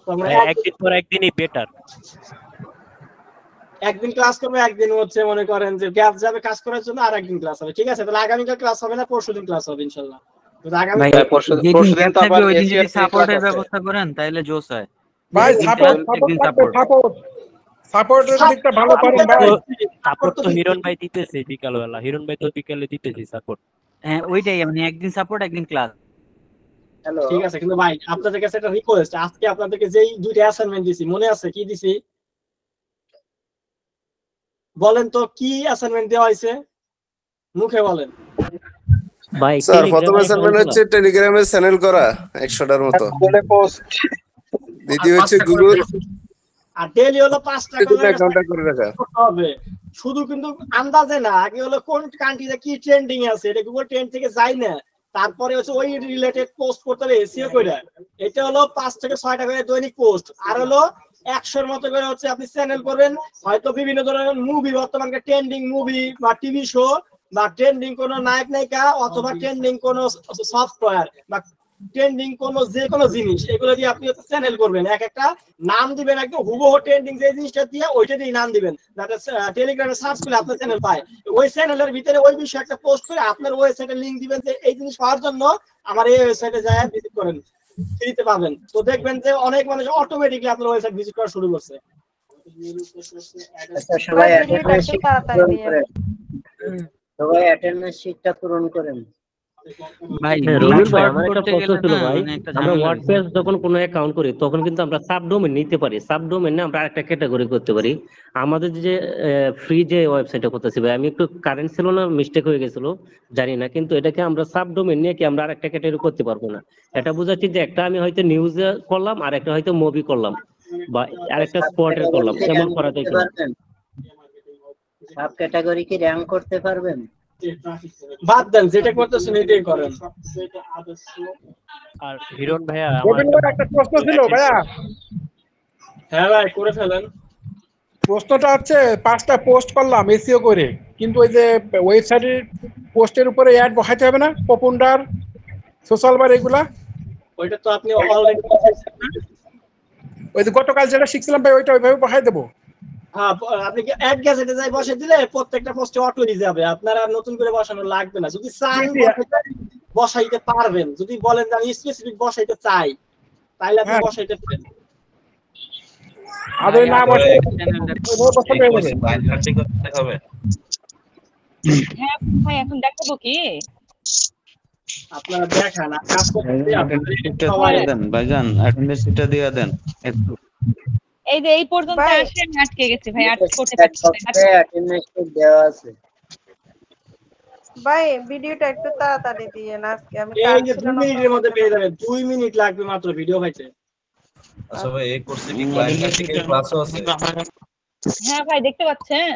তোমরা একদিন পর একদিনই বেটার। একদিন ক্লাস করবে, একদিন হচ্ছে মনে করেন যে গ্যাপ যাবে কাজ করার জন্য, আর একদিন ক্লাস হবে। ঠিক আছে, তাহলে আগামীকাল ক্লাস হবে না, পরশুদিন ক্লাস হবে ইনশাআল্লাহ। পরশুদিন তো আবার এসি সাপোর্টের ব্যবস্থা করেন তাহলে জোস হয় ভাই। সাপোর্টের দিকটা ভালো করেন ভাই। সাপোর্ট তো হিরণ ভাই দিতেছে বিকালবেলা, হিরণ ভাই তো বিকালে দিতেছি সাপোর্ট। হ্যাঁ ওইটাই, মানে একদিন সাপোর্ট একদিন ক্লাস। ঠিক আছে, কিন্তু ভাই আপনাদের কাছে একটা রিকোয়েস্ট, আজকে আপনাদেরকে যেই 2টা অ্যাসাইনমেন্ট দিছি মনে আছে? কি দিছি বলেন তো? কি অ্যাসাইনমেন্ট দেওয়া হয়েছে? মুখে বলেন ভাই। স্যার প্রথম অ্যাসাইনমেন্ট হচ্ছে টেলিগ্রামে চ্যানেল করা 100টার মতো। দ্বিতীয় হচ্ছে গুগল, আর ডেইলি হলো 5 টাকা করে রাখা হবে। শুধু কিন্তু আন্দাজে না, আগে হলো কোন কান্ট্রিতে কি ট্রেন্ডিং আছে এটা গুগল ট্রেন্ড থেকে যাই না, তারপরে হচ্ছে ওই রিলেটেড পোস্ট করতে হবে এসইও কইরা। এটা হলো 5 থেকে 6 টাকা করে দৈনিক পোস্ট। আর হলো 100-এর মতো করে হচ্ছে আপনি চ্যানেল করবেন, হয়তো বিভিন্ন ধরনের মুভি, বর্তমানে ট্রেন্ডিং মুভি বা টিভি শো বা ট্রেন্ডিং কোন নায়ক নায়িকা অথবা ট্রেন্ডিং কোন সফটওয়্যার বা ট্রেন্ডিং কোন যে কোনো জিনিস, এগুলো দিয়ে আপনি হচ্ছে চ্যানেল করবেন। এক একটা নাম দিবেন, একদম হুবহু ট্রেন্ডিং যে জিনিসটা দিয়ে ওইটা দিয়ে নাম দিবেন, যাতে টেলিগ্রামে সার্চ করলে আপনার চ্যানেল পায়। ওই চ্যানেলের ভিতরে ওই বিষয়ে একটা পোস্ট করে আপনার ওয়েবসাইটে লিংক দিবেন যে এই জিনিস পাওয়ার জন্য আমার এই ওয়েবসাইটে যায় ভিজিট করেন, ফ্রিতে পাবেন। তো দেখবেন যে অনেক মানুষ অটোমেটিক্যালি আপনার ওয়েবসাইট ভিজিট করা শুরু করছে। সবাই অ্যাটেন্ডেন্স শিটটা পূরণ করেন। ভাই রবিউল ভাই, আমার একটা প্রশ্ন ছিল ভাই। আমরা ওয়ার্ডপ্রেস যখন কোনো অ্যাকাউন্ট করি তখন কিন্তু আমরা সাবডোমেইন নিতে পারি, সাবডোমেইনে আমরা আরেকটা ক্যাটাগরি করতে পারি। আমাদের যে ফ্রি যে ওয়েবসাইটটা করতেছি ভাই, আমি একটু কারেন্ট ছিল না, মিস্টেক হয়ে গেছিল জানি না, কিন্তু এটাকে আমরা সাবডোমেইন নিয়ে কি আমরা আরেকটা ক্যাটাগরি করতে পারবো না? এটা বোঝাচ্ছি যে একটা আমি হয়তো নিউজ করলাম, আর একটা হয়তো মুভি করলাম, বা আরেকটা স্পটের করলাম, এমন করা যায় কিনা? সাব ক্যাটাগরি কি র‍্যাঙ্ক করতে পারবেন? বাদ দেন, যেটা করতেছেন এটাই করেন। আর হিরণ ভাইয়া, আমার একটা প্রশ্ন ছিল ভাইয়া। হ্যাঁ ভাই, করে ফেলেন। প্রশ্নটা হচ্ছে 5টা পোস্ট করলাম এসইও করে, কিন্তু ওই যে ওয়েবসাইটের পোস্টের উপরে অ্যাড বসাইতে হবে না? পপুলার, সোশ্যাল বার এগুলা, ওইটা তো আপনি অলরেডি ওই যে গতকাল যেটা শিখছিলাম ভাই, ওইটা ওইভাবে বসাই দেবো। হ্যাঁ, আপনি কি অ্যাড গ্যাজেটে যাই বসে দিলে প্রত্যেকটা পোস্টে অটো যাবে, আপনার আর নতুন করে বসানো লাগবে না। যদি চান বসাইতে পারবেন, যদি বলেন যে আমি স্পেসিফিক বসাইতে চাই তাইলে আপনি বসাইতে পারেন। আর ওই না বসে বসে পেয়ে যাবে। হ্যাঁ ভাই এখন দেখাবো কি? আপনারা দেখান আর কাজ করতে ভাইজান অ্যাটেন্ডেন্স শিটটা দিয়ে দেন একটু। এই যে এই পর্যন্ত ভাই, আসে আমি আটকে গেছি ভাই, আর করতে পারছি না। অ্যাটেন্ডেন্স দেওয়া আছে। ভাই ভিডিওটা একটু তাড়াতাড়ি দিয়ে না, আজকে আমি এই কাজ যে ছিল 2 না। মিনিটের মধ্যে পেয়ে যাবেন, 2 মিনিট লাগবে মাত্র ভিডিও পাইতে। আচ্ছা ভাই এই কোর্সে কি ক্লায়েন্ট থেকে ক্লাসও আছে? হ্যাঁ ভাই দেখতে পাচ্ছেন?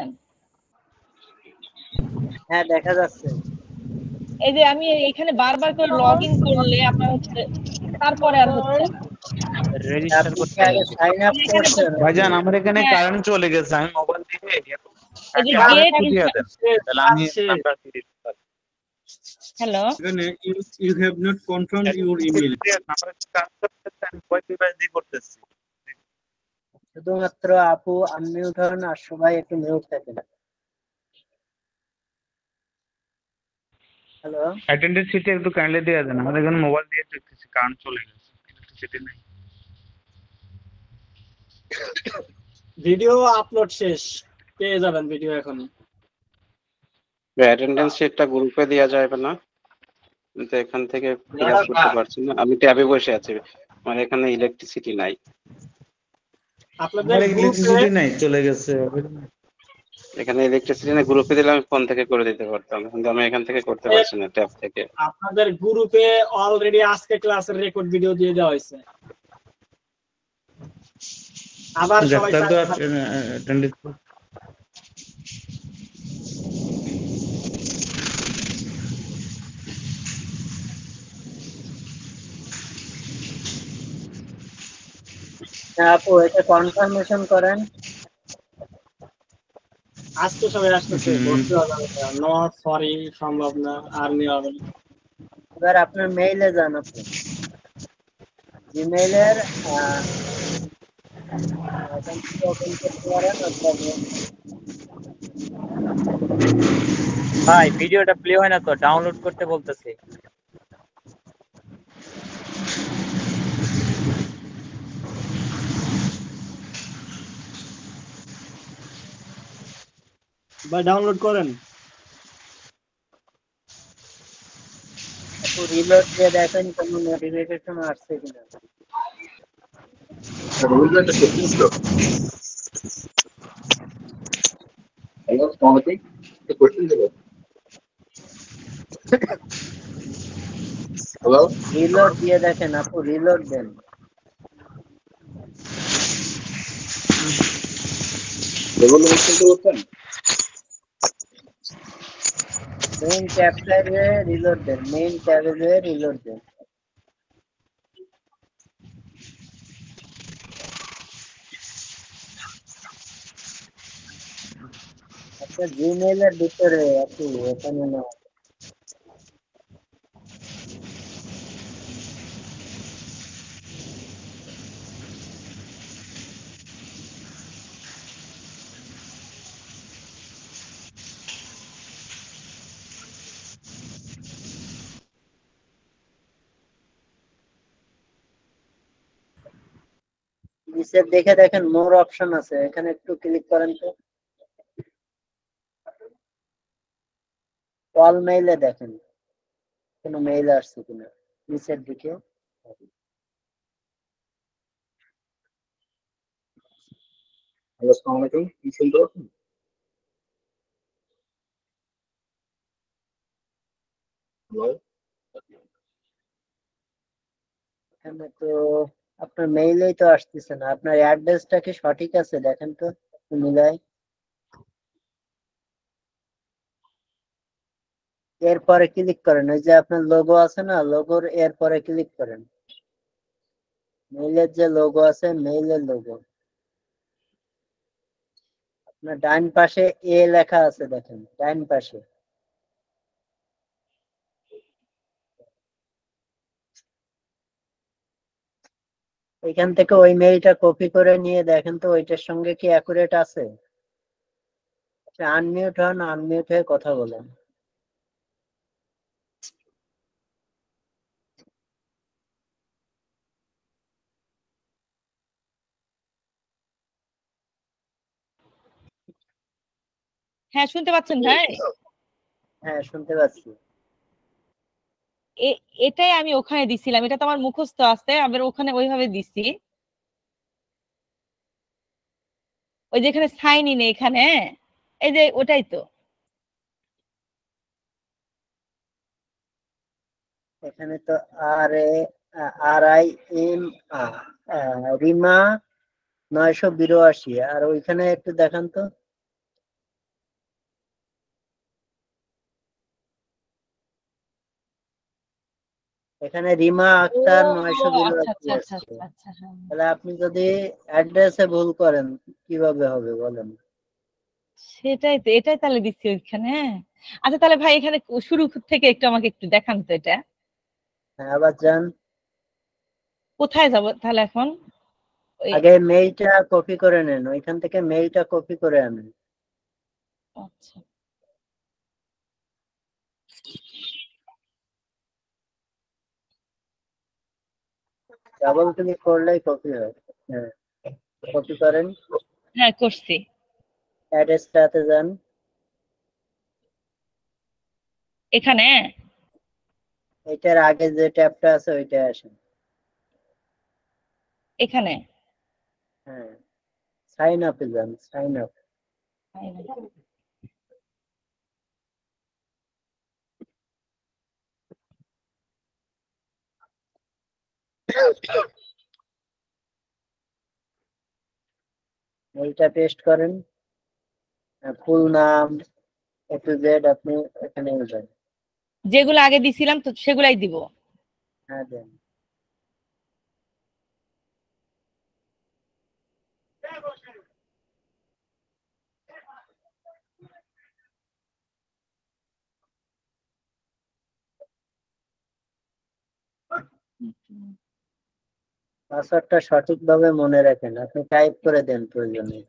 হ্যাঁ দেখা যাচ্ছে। এই যে আমি এখানে বারবার করে লগ ইন করলে আপনার হচ্ছে, তারপরে আর হচ্ছে না। রেজিস্টার করতে হবে। সাইন আপ করছেন? ভাইজান আমার এখানে হ্যাঁ। কারেন্ট চলে গেছে, আমি মোবাইল থেকে এই যে দিয়ে দেন তাহলে আমি নাম্বার দিয়ে দিতে পারি। হ্যালো, এখানে you have not confirmed your email. শুধুমাত্র আপু আনমিউট হন আর সবাই একটু মিউট থাকেন। হ্যালো, অ্যাটেন্ডেন্স শিটে একটু কাইন্ডলি দিয়ে দেন, আমাদের এখানে মোবাইল দিয়ে দেখতেছি কারেন্ট চলে গেছে, ইলেকট্রিসিটি নেই। ভিডিও আপলোড শেষ, পেয়ে যাবেন ভিডিও এখনই। অ্যাটেন্ডেন্স শিটটা গ্রুপে দেওয়া যাবে না? কিন্তু এখান থেকে ফিল আপ করতে পারছি না, আমি ট্যাবে বসে আছি, মানে এখানে ইলেকট্রিসিটি নাই। আপনাদের ইলেকট্রিসিটি নাই, চলে গেছে। এখানে ইলেকট্রিসিটি না, গ্রুপে দিলে আমি ফোন থেকে করে দিতে পারতাম, কিন্তু আমি এখান থেকে করতে পারছি না ট্যাব থেকে। আপনাদের গ্রুপে অলরেডি আজকে ক্লাসের রেকর্ড ভিডিও দিয়ে দেওয়া হয়েছে। আবার সবাই অ্যাটেন্ডেন্স আপু এটা কনফার্মেশন করেন। আজকে সবাই আসতেছে, ভর্তি হওয়া যাবে না, নট সরি সম্ভব না, আর নেওয়া হবে না। এবার আপনার মেইলে যান, আপনি জিমেইলের ওপেন করতে পারেন। ভাই ভিডিওটা প্লে হয় না তো, ডাউনলোড করতে বলতেছে। ভাই ডাউনলোড করেন। আপু রিলোড দিয়ে দেখেন কোনো নোটিফিকেশন আসছে কিনা। Hello? রিলোড দিয়ে দেখেন আপু, রিলোড দেন। মেইন ট্যাবে রিলোড দেন, মেইন ট্যাবে রিলোড দেন। আপনার জিমেইলের ভিতরে আপু এখানে না। নিচে দেখে দেখেন মোর অপশন আছে, এখানে একটু ক্লিক করেন তো। অল মেইলে দেখেন কোনো মেইল আসছে কিনা নিচের দিকে। আসসালামু আলাইকুম, কি শুনতে পাচ্ছেন? হ্যালো? এখানে তো আপনার মেইলেই তো আসতেছে না। আপনার অ্যাড্রেসটা কি সঠিক আছে দেখেন তো মিলাই। এরপরে ক্লিক করেন, ওই যে আপনার লোগো আছে না, লোগোর এরপরে ক্লিক করেন। মেইলের যে লোগো আছে, মেইলের লোগো আপনার ডান পাশে এ লেখা আছে দেখেন, ডান পাশে। এখান থেকে ওই মেইলটা কপি করে নিয়ে দেখেন তো ওইটার সঙ্গে কি অ্যাকুরেট আছে। আনমিউট হন, আনমিউট হয়ে কথা বলেন। হ্যাঁ শুনতে পাচ্ছেন ভাই? হ্যাঁ শুনতে পাচ্ছি। এটাই আমি ওখানে দিছিলাম, এটা তো আমার মুখস্থ আছে, আবার ওখানে ওইভাবে দিছি। ওই যেখানে সাইন ইন এখানে, এই যে ওটাই তো। এখানে তো RIM রিমা 982, আর ওইখানে একটু দেখান তো। এখানে রিমা আক্তার 982 আচ্ছা, আছে। হ্যাঁ। তাহলে আপনি যদি অ্যাড্রেসে ভুল করেন কিভাবে হবে বলেন? সেটাই তো, এটাই তাহলে দিচ্ছি ওইখানে। আচ্ছা তাহলে ভাই এখানে শুরু থেকে একটু আমাকে একটু দেখান তো এটা। হ্যাঁ আবার যান। কোথায় যাব তাহলে এখন? আগে মেইলটা কপি করে নেন, ওইখান থেকে মেইলটা কপি করে আনেন। আচ্ছা ডাবল ক্লিক করলেই কপি হয়। হ্যাঁ কপি করেন। হ্যাঁ করছি। অ্যাড্রেসটাতে যান। এখানে এটার আগে যে ট্যাবটা আছে ওইটা আসেন। এখানে হ্যাঁ সাইন আপে যান, সাইন আপ। মেইলটা পেস্ট করেন, ফুল নাম A to Z আপনি এখানে যান। যেগুলো আগে দিছিলাম তো সেগুলাই দিব। হ্যাঁ দেন। পাসওয়ার্ডটা সঠিকভাবে মনে রাখেন, আপনি টাইপ করে দেন প্রয়োজনে।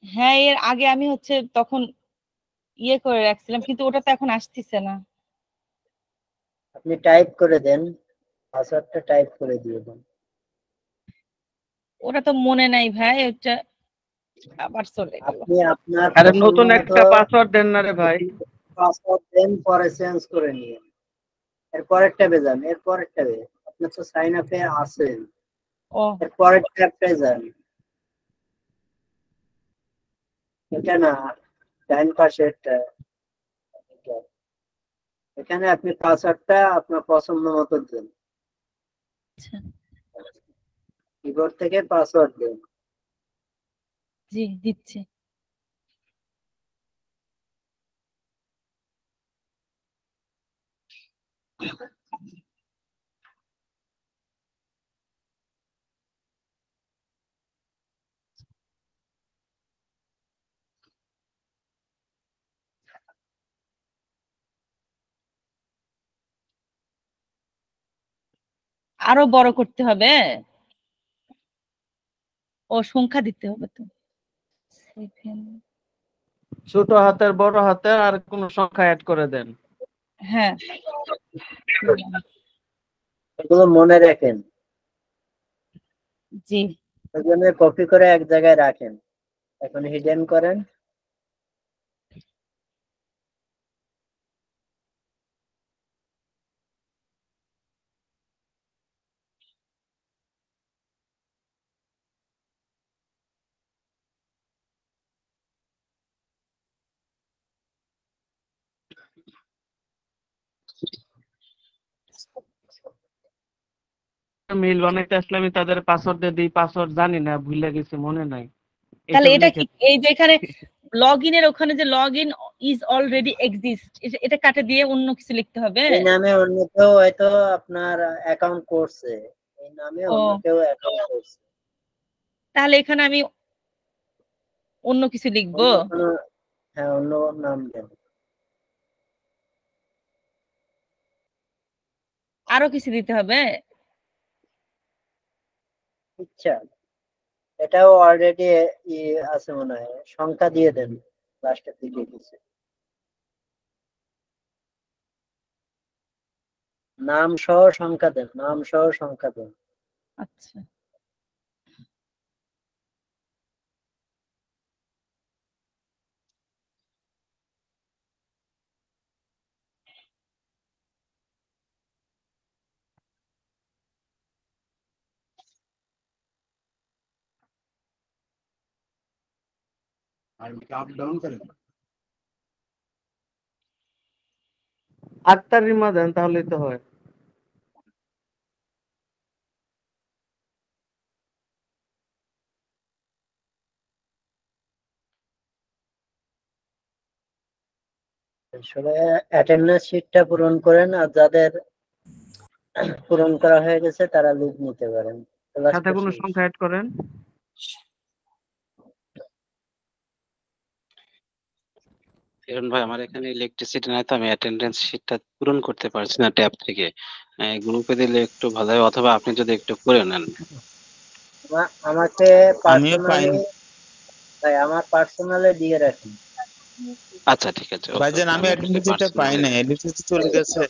হ্যাঁ এর আগে আমি হচ্ছে তখন ইয়ে করে রাখছিলাম, কিন্তু ওটা তো এখন আসতেছে না। আপনি টাইপ করে দেন, পাসওয়ার্ডটা টাইপ করে দিয়ে দেন। ওটা তো মনে নাই ভাই, ওটা আবার চলে গেল। আপনি আপনার আরে নতুন একটা পাসওয়ার্ড দেন না রে ভাই। পাসওয়ার্ড দেন, পরে চেঞ্জ করে নিন। এরপরের ট্যাবে যান, এরপরের ট্যাবে আপনি তো সাইন আপে আছেন। ও এরপরের ট্যাবে যান। এটা না, ডান পাশেরটা। এখানে আপনি পাসওয়ার্ডটা আপনার পছন্দ মতো দেন। কিবোর্ড থেকে পাসওয়ার্ড দেন। জি দিচ্ছি। আরো বড় করতে হবে? ও সংখ্যা দিতে হবে তো। ছোট হাতের বড় হাতের আর কোন সংখ্যা অ্যাড করে দেন। হ্যাঁ এগুলো মনে রাখেন। জি। ওইজন্য কপি করে এক জায়গায় রাখেন। এখন হিডেন করেন। মেইল বানাইতে আসলে আমি তাদের পাসওয়ার্ড দিয়ে দিই, পাসওয়ার্ড জানি না, ভুলে গেছি, মনে নাই। তাহলে এটা কি, এই যে এখানে লগইনের ওখানে যে লগইন ইজ অলরেডি এক্সিস্ট, এটা কাটে দিয়ে অন্য কিছু লিখতে হবে? এই নামে অন্য কেউ হয়তো আপনার অ্যাকাউন্ট করছে, এই নামে অন্য কেউ অ্যাকাউন্ট করছে। তাহলে এখানে আমি অন্য কিছু লিখবো? হ্যাঁ অন্য নাম দেন। আরো কিছু দিতে হবে? আচ্ছা এটাও অলরেডি আছে মনে হয়, সংখ্যা দিয়ে দেন লাস্টের দিকে কিছু। নাম সহ সংখ্যা দেন, নাম সহ সংখ্যা দেন। আচ্ছা আপ ডাউন করেন। 8টার রিমা দেন তাহলেই তো হয়। আসলে অ্যাটেন্ডেন্স শিটটা পূরণ করেন, আর যাদের পূরণ করা হয়ে গেছে তারা লিভ নিতে পারেন। সাথে কোনো সংখ্যা অ্যাড করেন। হিরণ ভাই আমার এখানে ইলেকট্রিসিটি নাই তো আমি অ্যাটেন্ডেন্স শিটটা পূরণ করতে পারছি না ট্যাব থেকে। গ্রুপে দিলে একটু ভালো হয়, অথবা আপনি যদি একটু করে নেন। আমাকে পার্সোনালি ভাই আমার পার্সোনালে দিয়ে রাখেন। আচ্ছা ঠিক আছে। ভাইজান আমি অ্যাডমিটটা পাই না, এডিসি চলে গেছে,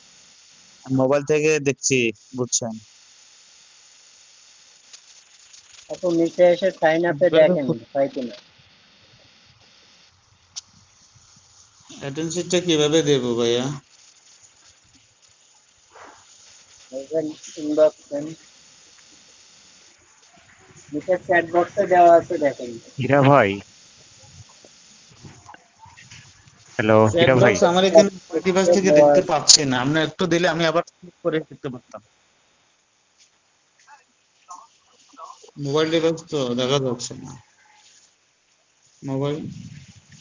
মোবাইল থেকে দেখছি, বুঝছেন। আপনি নিচে এসে সাইন আপে দেখেন পাই কিনা। অ্যাটেন্ডেন্সটা কিভাবে দেব ভাইয়া? ইনবক্স দেন, নিচে চ্যাট বক্সে দেওয়া আছে দেখেন। হীরা ভাই, হ্যালো হীরা ভাই, আমার এখানে ডিভাইস থেকে দেখতে পাচ্ছি না, আপনি একটু দিলে আমি আবার করে দেখতে পারতাম। মোবাইল ডিভাইস তো দেখা যাচ্ছে না, মোবাইল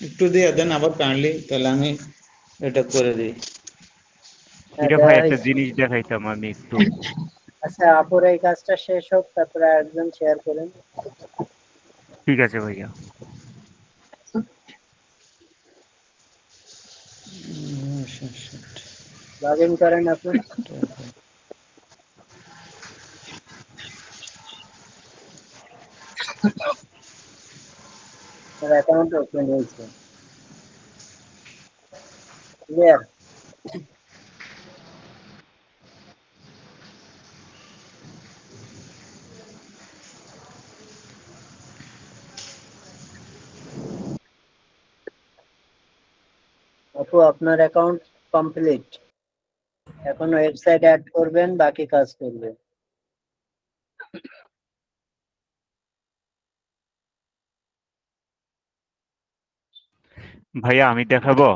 একটু দিয়ে দেন আবার কাইন্ডলি, তাহলে আমি এটা করে দিই। হীরা ভাই একটা জিনিস দেখাইতাম আমি একটু। আচ্ছা আপুর এই কাজটা শেষ হোক, তারপরে একজন শেয়ার করেন। ঠিক আছে ভাইয়া। লগ ইন করেন আপনি। অ্যাকাউন্ট ওপেন হয়েছে, ক্লিয়ার। আপু আপনার অ্যাকাউন্ট কমপ্লিট, এখন ওয়েবসাইট অ্যাড করবেন, বাকি কাজ করবেন। ভাইয়া আমি দেখাবো?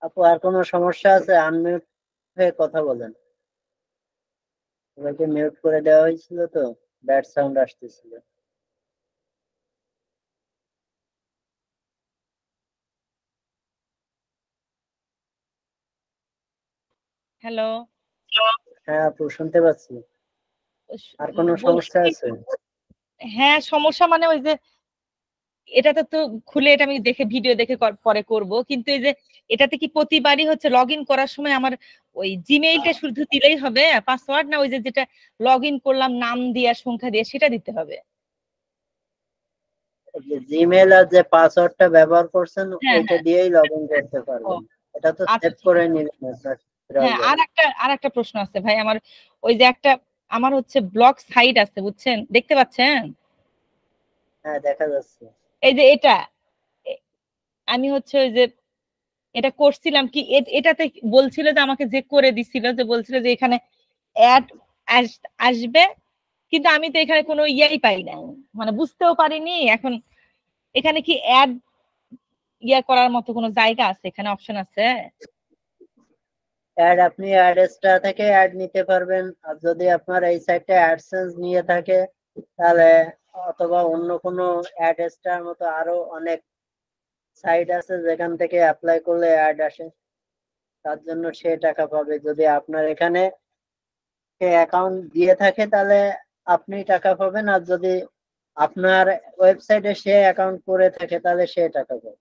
আপু আর কোনো সমস্যা আছে? আনমিউট হয়ে কথা বলেন, সবাইকে মিউট করে দেওয়া হয়েছিল তো, ব্যাড সাউন্ড আসতেছিল। হ্যালো, হ্যাঁ আপু শুনতে পাচ্ছি। আর কোনো সমস্যা আছে? হ্যাঁ সমস্যা মানে ওই যে এটাতে তো খুলে এটা আমি দেখে ভিডিও দেখে পরে করব, কিন্তু এই যে এটাতে কি প্রতিবারই হচ্ছে লগ ইন করার সময় আমার ওই জিমেইলটা শুধু দিলেই হবে পাসওয়ার্ড, না ওই যে যেটা লগ ইন করলাম নাম দিয়ে সংখ্যা দিয়ে সেটা দিতে হবে? জিমেইল আর যে পাসওয়ার্ডটা ব্যবহার করছেন ওইটা দিয়েই লগ ইন করতে পারবেন। এটা তো সেভ করে নিলেন স্যার। হ্যাঁ আর একটা প্রশ্ন আছে ভাই আমার, ওই যে একটা আমার হচ্ছে ব্লগ সাইট আছে বুঝছেন, দেখতে পাচ্ছেন? হ্যাঁ দেখা যাচ্ছে। এই যে এটা আমি হচ্ছে ওই যে এটা করছিলাম কি, এটাতে বলছিল যে আমাকে যে করে দিছিল, যে বলছিল যে এখানে অ্যাড আসবে, কিন্তু আমি তো এখানে কোনো ইয়াই পাই না, মানে বুঝতেও পারিনি। এখন এখানে কি অ্যাড ইয়া করার মতো কোনো জায়গা আছে, এখানে অপশন আছে? অ্যাড আপনি অ্যাডসটা থেকে অ্যাড নিতে পারবেন, আর যদি আপনার এই সাইটে অ্যাডসেন্স নিয়ে থাকে তাহলে অথবা অন্য কোনো অ্যাডসটার মতো আরো অনেক সাইট আছে যেখান থেকে অ্যাপ্লাই করলে অ্যাড আসে, তার জন্য সে টাকা পাবে। যদি আপনার এখানে অ্যাকাউন্ট দিয়ে থাকে তাহলে আপনি টাকা পাবেন, আর যদি আপনার ওয়েবসাইটে সে অ্যাকাউন্ট করে থাকে তাহলে সে টাকা পাবে।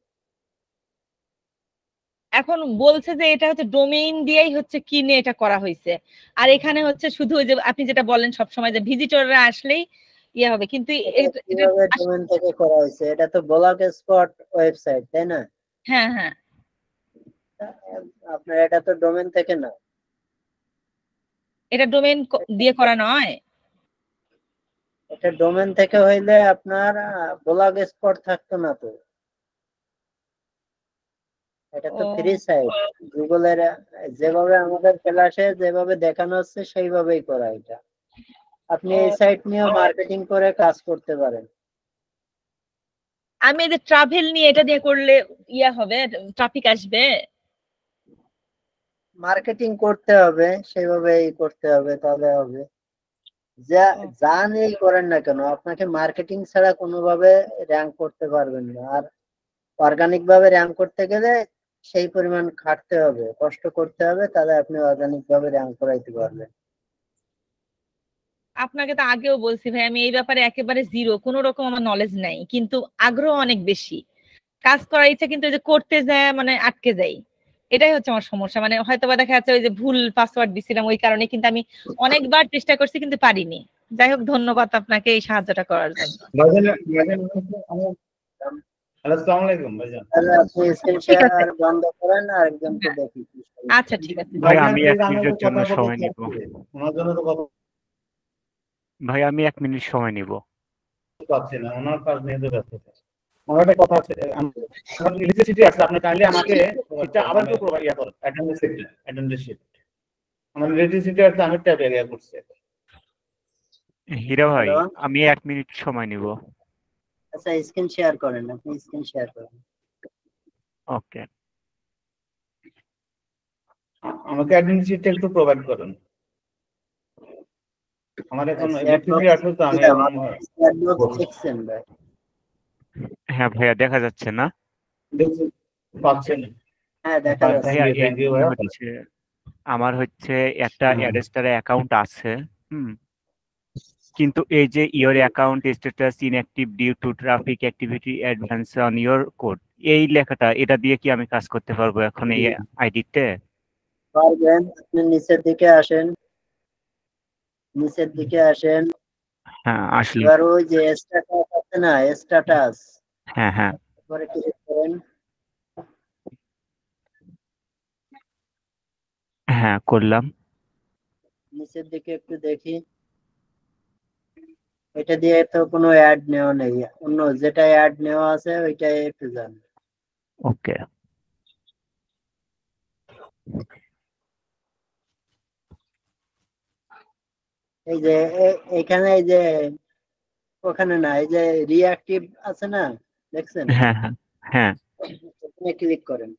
এখন বলছে যে এটা হচ্ছে ডোমেইন দিয়েই হচ্ছে কিনে এটা করা হয়েছে, আর এখানে হচ্ছে শুধু ওই যে আপনি যেটা বলেন সবসময় যে ভিজিটররা আসলেই ইয়ে হবে, কিন্তু কিভাবে ডোমেইন থেকে করা হয়েছে? এটা তো ব্লগ স্পট ওয়েবসাইট, তাই না? হ্যাঁ হ্যাঁ, আপনার এটা তো ডোমেইন থেকে না, এটা ডোমেইন দিয়ে করা নয়। এটা ডোমেইন থেকে হইলে আপনার ব্লগ স্পট থাকতো না তো। এটা তো ফ্রি সাইট, গুগলের যেভাবে আমাদের ক্লাসে যেভাবে দেখানো হচ্ছে সেইভাবেই করা এটা। আপনি এই সাইট নিয়েও মার্কেটিং করে কাজ করতে পারেন। আমি এই যে ট্রাভেল নিয়ে এটা দিয়ে করলে ইয়া হবে, ট্রাফিক আসবে। মার্কেটিং করতে হবে, সেভাবেই করতে হবে, তাহলে হবে। যা যা নিয়েই করেন না কেন, আপনাকে মার্কেটিং ছাড়া কোনোভাবে র্যাঙ্ক করতে পারবেন না। আর অর্গানিক ভাবে র্যাঙ্ক করতে গেলে সেই পরিমাণ খাটতে হবে, কষ্ট করতে হবে, তাহলে আপনি অর্গানিক ভাবে র্যাঙ্ক করাইতে পারবেন। আপনাকে তো আগেও বলছি ভাই, আমি এই ব্যাপারে একেবারে জিরো, কোনো রকম আমার নলেজ নাই, কিন্তু আগ্রহ অনেক বেশি, কাজ করার ইচ্ছা, কিন্তু এই যে করতে যায় মানে আটকে যাই, এটাই হচ্ছে আমার সমস্যা। মানে হয়তো বা দেখা যাচ্ছে ওই যে ভুল পাসওয়ার্ড দিছিলাম, ওই কারণে কিন্তু আমি অনেকবার চেষ্টা করছি কিন্তু পারিনি। যাই হোক, ধন্যবাদ আপনাকে এই সাহায্যটা করার জন্য। আসসালামু আলাইকুম ভাইজান। তাহলে আপনি স্ক্রিন শেয়ার বন্ধ করেন আর একজনকে দেখি। আচ্ছা ঠিক আছে ভাই, আমি 1 মিনিটের জন্য সময় নিব। ওনার জন্য তো কথা ভাই, আমি 1 মিনিট সময় নিব। পাচ্ছি না, ওনার কাজ নিয়ে তো ব্যস্ত। আমার একটা কথা আছে, আমার ইলেকট্রিসিটি আছে, আপনি কাইন্ডলি আমাকে এটা আবার একটু প্রোভাইড করেন, অ্যাটেন্ডেন্স শিট। আমার ইলেকট্রিসিটি আছে, আমি ট্যাব এরিয়া করছি। হীরা ভাই, আমি 1 মিনিট সময় নিব। আচ্ছা, স্ক্রিন শেয়ার করেন, আপনি স্ক্রিন শেয়ার করেন। ওকে, আমাকে অ্যাটেন্ডেন্স শিটটা একটু প্রোভাইড করেন। আমার এখন ইলেকট্রিসিটি আছে তো আমি দেখছেন ভাই? হ্যাঁ ভাইয়া, দেখা যাচ্ছে না? পাচ্ছেন? হ্যাঁ, দেখা যাচ্ছে। ভাইয়া, আমার হচ্ছে একটা অ্যাডেস্টারে অ্যাকাউন্ট আছে, কিন্তু এই যে your account status inactive due to traffic activity advance on your code, এই লেখাটা, এটা দিয়ে কি আমি কাজ করতে পারবো এখন এই আইডিতে? পারবেন। আপনি নিচের দিকে আসেন, নিচের দিকে আসেন। হ্যাঁ, আসলে এবার ওই যে স্ট্যাটাস আছে না, স্ট্যাটাস, হ্যাঁ হ্যাঁ, পরে ক্লিক করেন। হ্যাঁ করলাম। নিচের দিকে একটু দেখি, এটা দিয়ে তো কোনো অ্যাড নেওয়া নেই, অন্য যেটা অ্যাড নেওয়া আছে ওইটাই একটু যান। ওকে, এই যে এখানে, এই যে ওখানে না, এই যে রিঅ্যাক্টিভ আছে না, দেখছেন? হ্যাঁ হ্যাঁ হ্যাঁ, এখানে ক্লিক করেন।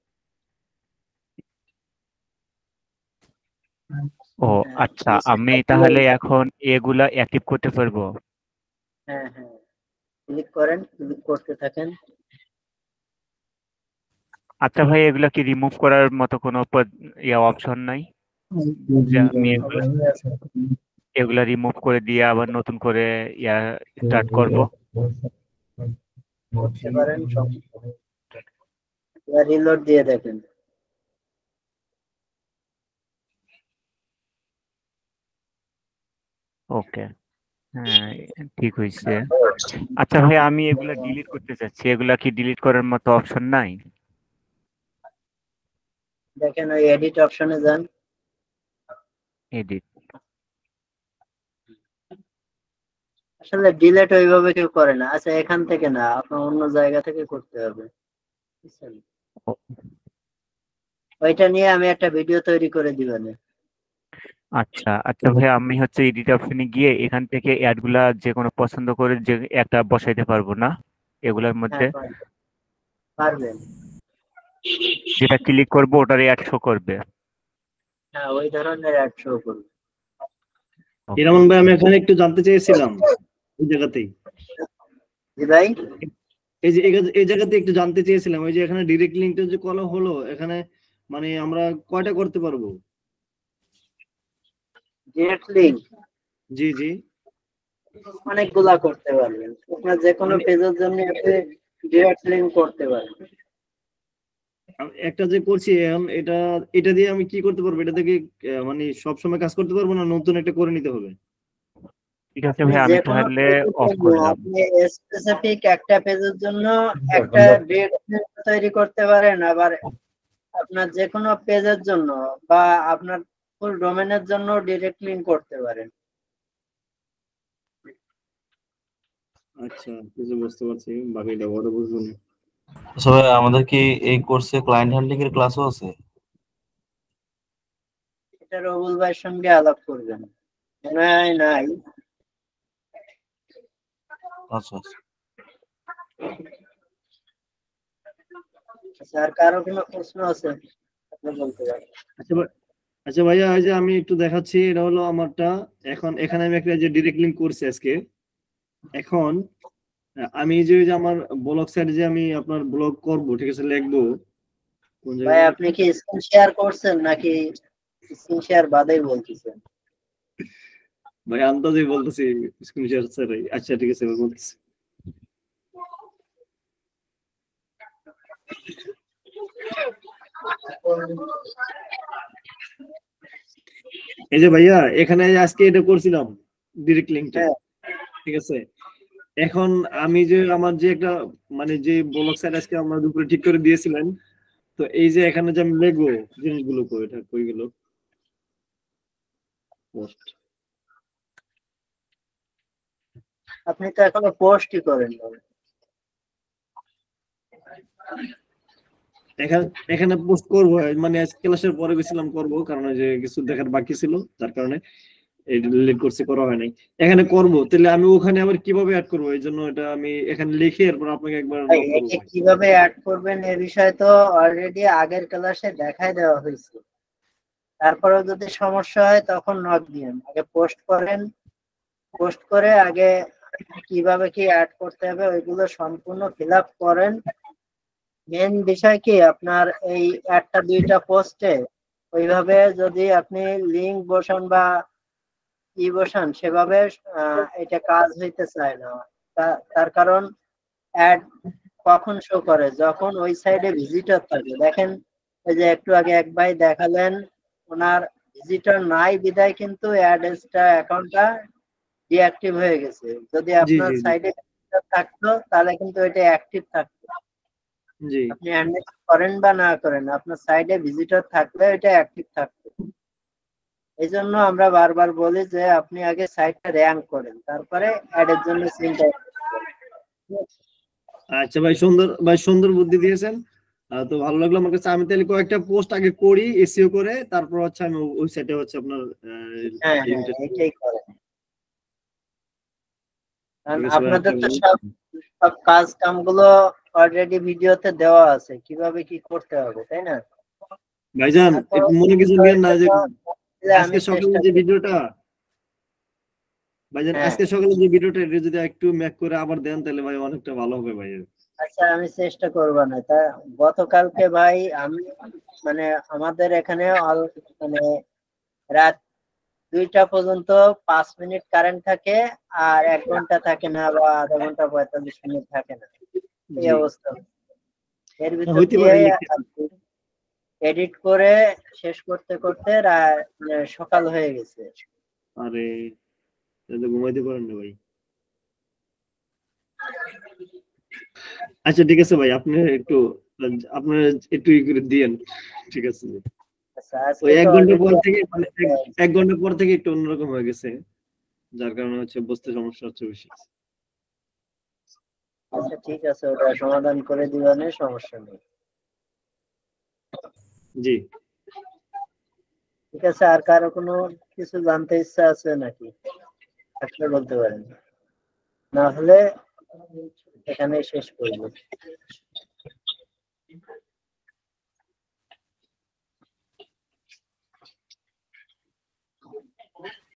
ও আচ্ছা, আমি তাহলে এখন এগুলা অ্যাক্টিভ করতে পারবো? হ্যাঁ হ্যাঁ, ক্লিক করেন, ক্লিক করতে থাকেন। আচ্ছা ভাই, এগুলা কি রিমুভ করার মতো কোনো অপশন নাই? যে আমি এগুলা রিমুভ করে দিয়ে আবার নতুন করে স্টার্ট করব? রিলোড দিয়ে দেখেন। ওকে, হ্যাঁ ঠিক হয়েছে। আচ্ছা ভাই, আমি এগুলা ডিলিট করতে চাচ্ছি, এগুলা কি ডিলিট করার মতো অপশন নাই? দেখেন ওই এডিট অপশনে যান। এডিট, আসলে ডিলিট ওইভাবে কেউ করে না। আচ্ছা, এখান থেকে না, আপনার অন্য জায়গা থেকে করতে হবে, বুঝছেন? ওইটা নিয়ে আমি একটা ভিডিও তৈরি করে দিবেন। আচ্ছা আচ্ছা ভাই, আমি হচ্ছে এডিট অপশনে গিয়ে এখান থেকে অ্যাড গুলা যে কোনো পছন্দ করে যে একটা বসাইতে পারবো না এগুলোর মধ্যে? পারবেন। যেটা ক্লিক করবো ওটার অ্যাড শো করবে? হ্যাঁ, ওই ধরনের অ্যাড শো করবে। ইরামান ভাই, আমি এখানে একটু জানতে চেয়েছিলাম এই জায়গাতেই। জি ভাই, এই যে এই জায়গাতে একটু জানতে চেয়েছিলাম, ওই যে এখানে ডাইরেক্ট লিংকটা যে করা হলো, এখানে মানে আমরা কয়টা করতে পারবো? Direct link? জি জি, অনেকগুলা করতে পারবেন। আপনার যে কোনো পেজের জন্য আপনি ডাইরেক্ট লিংক করতে পারবেন। একটা যে করছি এখন, এটা দিয়ে আমি কি করতে পারবো? এটা থেকে মানে সবসময় কাজ করতে পারবো না, নতুন একটা করে নিতে হবে? ঠিক আছে ভাই, আমি তাহলে অফ করলাম। আপনি স্পেসিফিক একটা পেজের জন্য একটা ডাইরেক্ট লিংক তৈরি করতে পারেন, আবার আপনার যে কোনো পেজের জন্য বা আপনার ফুল ডোমেনের জন্য ডাইরেক্ট লিংক করতে পারেন। আচ্ছা, কিছু বুঝতে পারছি, বাকিটা বড় বুঝবো না। আচ্ছা ভাই, আমাদের কি এই কোর্সে ক্লায়েন্ট হ্যান্ডলিং এর ক্লাসও আছে? এটা রবুল ভাইয়ের সঙ্গে আলাপ করবেন। মনে হয় নাই, আচ্ছা আচ্ছা। স্যার কারো কোনো প্রশ্ন আছে আপনি বলতে পারেন। আচ্ছা ভাইয়া, এই যে আমি একটু দেখাচ্ছি, এটা হলো আমারটা। এখন এখানে আমি একটা যে ডিরেক্ট লিংক করছি আজকে। এখন আমি যে আমার ব্লগ সাইটে যে আমি আপনার ব্লগ করব, ঠিক আছে, লিখবো কোন ভাই জায়গায়। আপনি কি স্ক্রিন শেয়ার করছেন নাকি স্ক্রিন শেয়ার বাদেই বলতেছেন? ভাই আন্দাজে বলতেছি স্ক্রিন শেয়ার স্যার। আচ্ছা ঠিক আছে, বলতেছি। এই যে ভাইয়া, এখানে আজকে এটা করছিলাম ডিরেক্ট লিংকটা, ঠিক আছে। এখন আমি যে আমার যে একটা মানে যে ব্লগ সাইট আজকে আমরা দুপুরে ঠিক করে দিয়েছিলেন, তো এই যে এখানে যে আমি লিখবো জিনিসগুলো এটা কই গেল পোস্ট। আপনি তো এখনো পোস্টই করেন না। এখানে পোস্ট করবো, মানে ক্লাসের পরে গেছিলাম করবো, কারণ যে কিছু দেখার বাকি ছিল, তার কারণে ডিলিট করছি, করা হয় নাই। এখানে করব, তাহলে আমি ওখানে আবার কিভাবে অ্যাড করবো? এই জন্য এটা আমি এখানে লিখে এরপর আপনাকে একবার ভাই একে কিভাবে অ্যাড করবেন এ বিষয়ে তো অলরেডি আগের ক্লাসে দেখাই দেওয়া হয়েছে। তারপরেও যদি সমস্যা হয় তখন নক দিন। আগে পোস্ট করেন, পোস্ট করে আগে কিভাবে কি অ্যাড করতে হবে ওইগুলো সম্পূর্ণ ফিল আপ করেন। মেন বিষয় কি আপনার এই একটা দুইটা পোস্টে ওইভাবে যদি আপনি লিংক বসান বা ই বসান, সেভাবে এটা কাজ হইতে চায় না। তার কারণ অ্যাড কখন শো করে? যখন ওই সাইডে ভিজিটর থাকে। দেখেন এই যে একটু আগে এক ভাই দেখালেন, ওনার ভিজিটর নাই বিদায় কিন্তু অ্যাডসটা অ্যাকাউন্টটা ডিঅ্যাক্টিভ হয়ে গেছে। যদি আপনার সাইডে ভিজিটর থাকতো তাহলে কিন্তু এটা অ্যাক্টিভ থাকতো। আপনি অ্যাডমিট করেন বা না করেন, আপনার সাইডে ভিজিটর থাকলে এটা অ্যাক্টিভ থাকতো। এই জন্য আমরা বারবার বলি যে আপনি আগে সাইটটা র্যাঙ্ক করেন, তারপরে অ্যাডের জন্য চিন্তা করেন। আচ্ছা ভাই সুন্দর বুদ্ধি দিয়েছেন। তো ভালো লাগলো আমার কাছে। আমি তাহলে কয়েকটা পোস্ট আগে করি এসইও করে, তারপর হচ্ছে আমি ওই সাইটে হচ্ছে আপনার এটাই করেন। কারণ আপনাদের তো সব কাজ কামগুলো অলরেডি ভিডিওতে দেওয়া আছে, কিভাবে কি করতে হবে, তাই না? ভাইজান মনে কিছু নিয়েন না, যে আজকে সকালে যে ভিডিওটা ভাইজান, আজকে সকালে যে ভিডিওটা এটা যদি একটু ম্যাক করে আবার দেন তাহলে ভাই অনেকটা ভালো হবে ভাই। আচ্ছা আমি চেষ্টা করবো না। তা গতকালকে ভাই আমি মানে আমাদের এখানে মানে রাত 2টা পর্যন্ত 5 মিনিট কারেন্ট থাকে, আর 1 ঘন্টা থাকে না, বা আধা ঘন্টা 45 মিনিট থাকে না, এই অবস্থা। এর ভিতর দিয়ে এডিট করে শেষ করতে করতে সকাল হয়ে গেছে। আরে ঘুমাইতে পারেন না ভাই। আচ্ছা ঠিক আছে ভাই, আপনি একটু ই করে দিয়েন, ঠিক আছে। ওই 1 ঘন্টা পর থেকে, মানে 1 ঘন্টা পর থেকে একটু অন্যরকম হয়ে গেছে, যার কারণে হচ্ছে বুঝতে সমস্যা হচ্ছে বেশি। আচ্ছা ঠিক আছে, ওটা সমাধান করে দিবানে, সমস্যা নেই। জি ঠিক আছে। আর কারো কোনো কিছু জানতে ইচ্ছা আছে নাকি? আসলে বলতে পারেন, না হলে এখানে শেষ করব।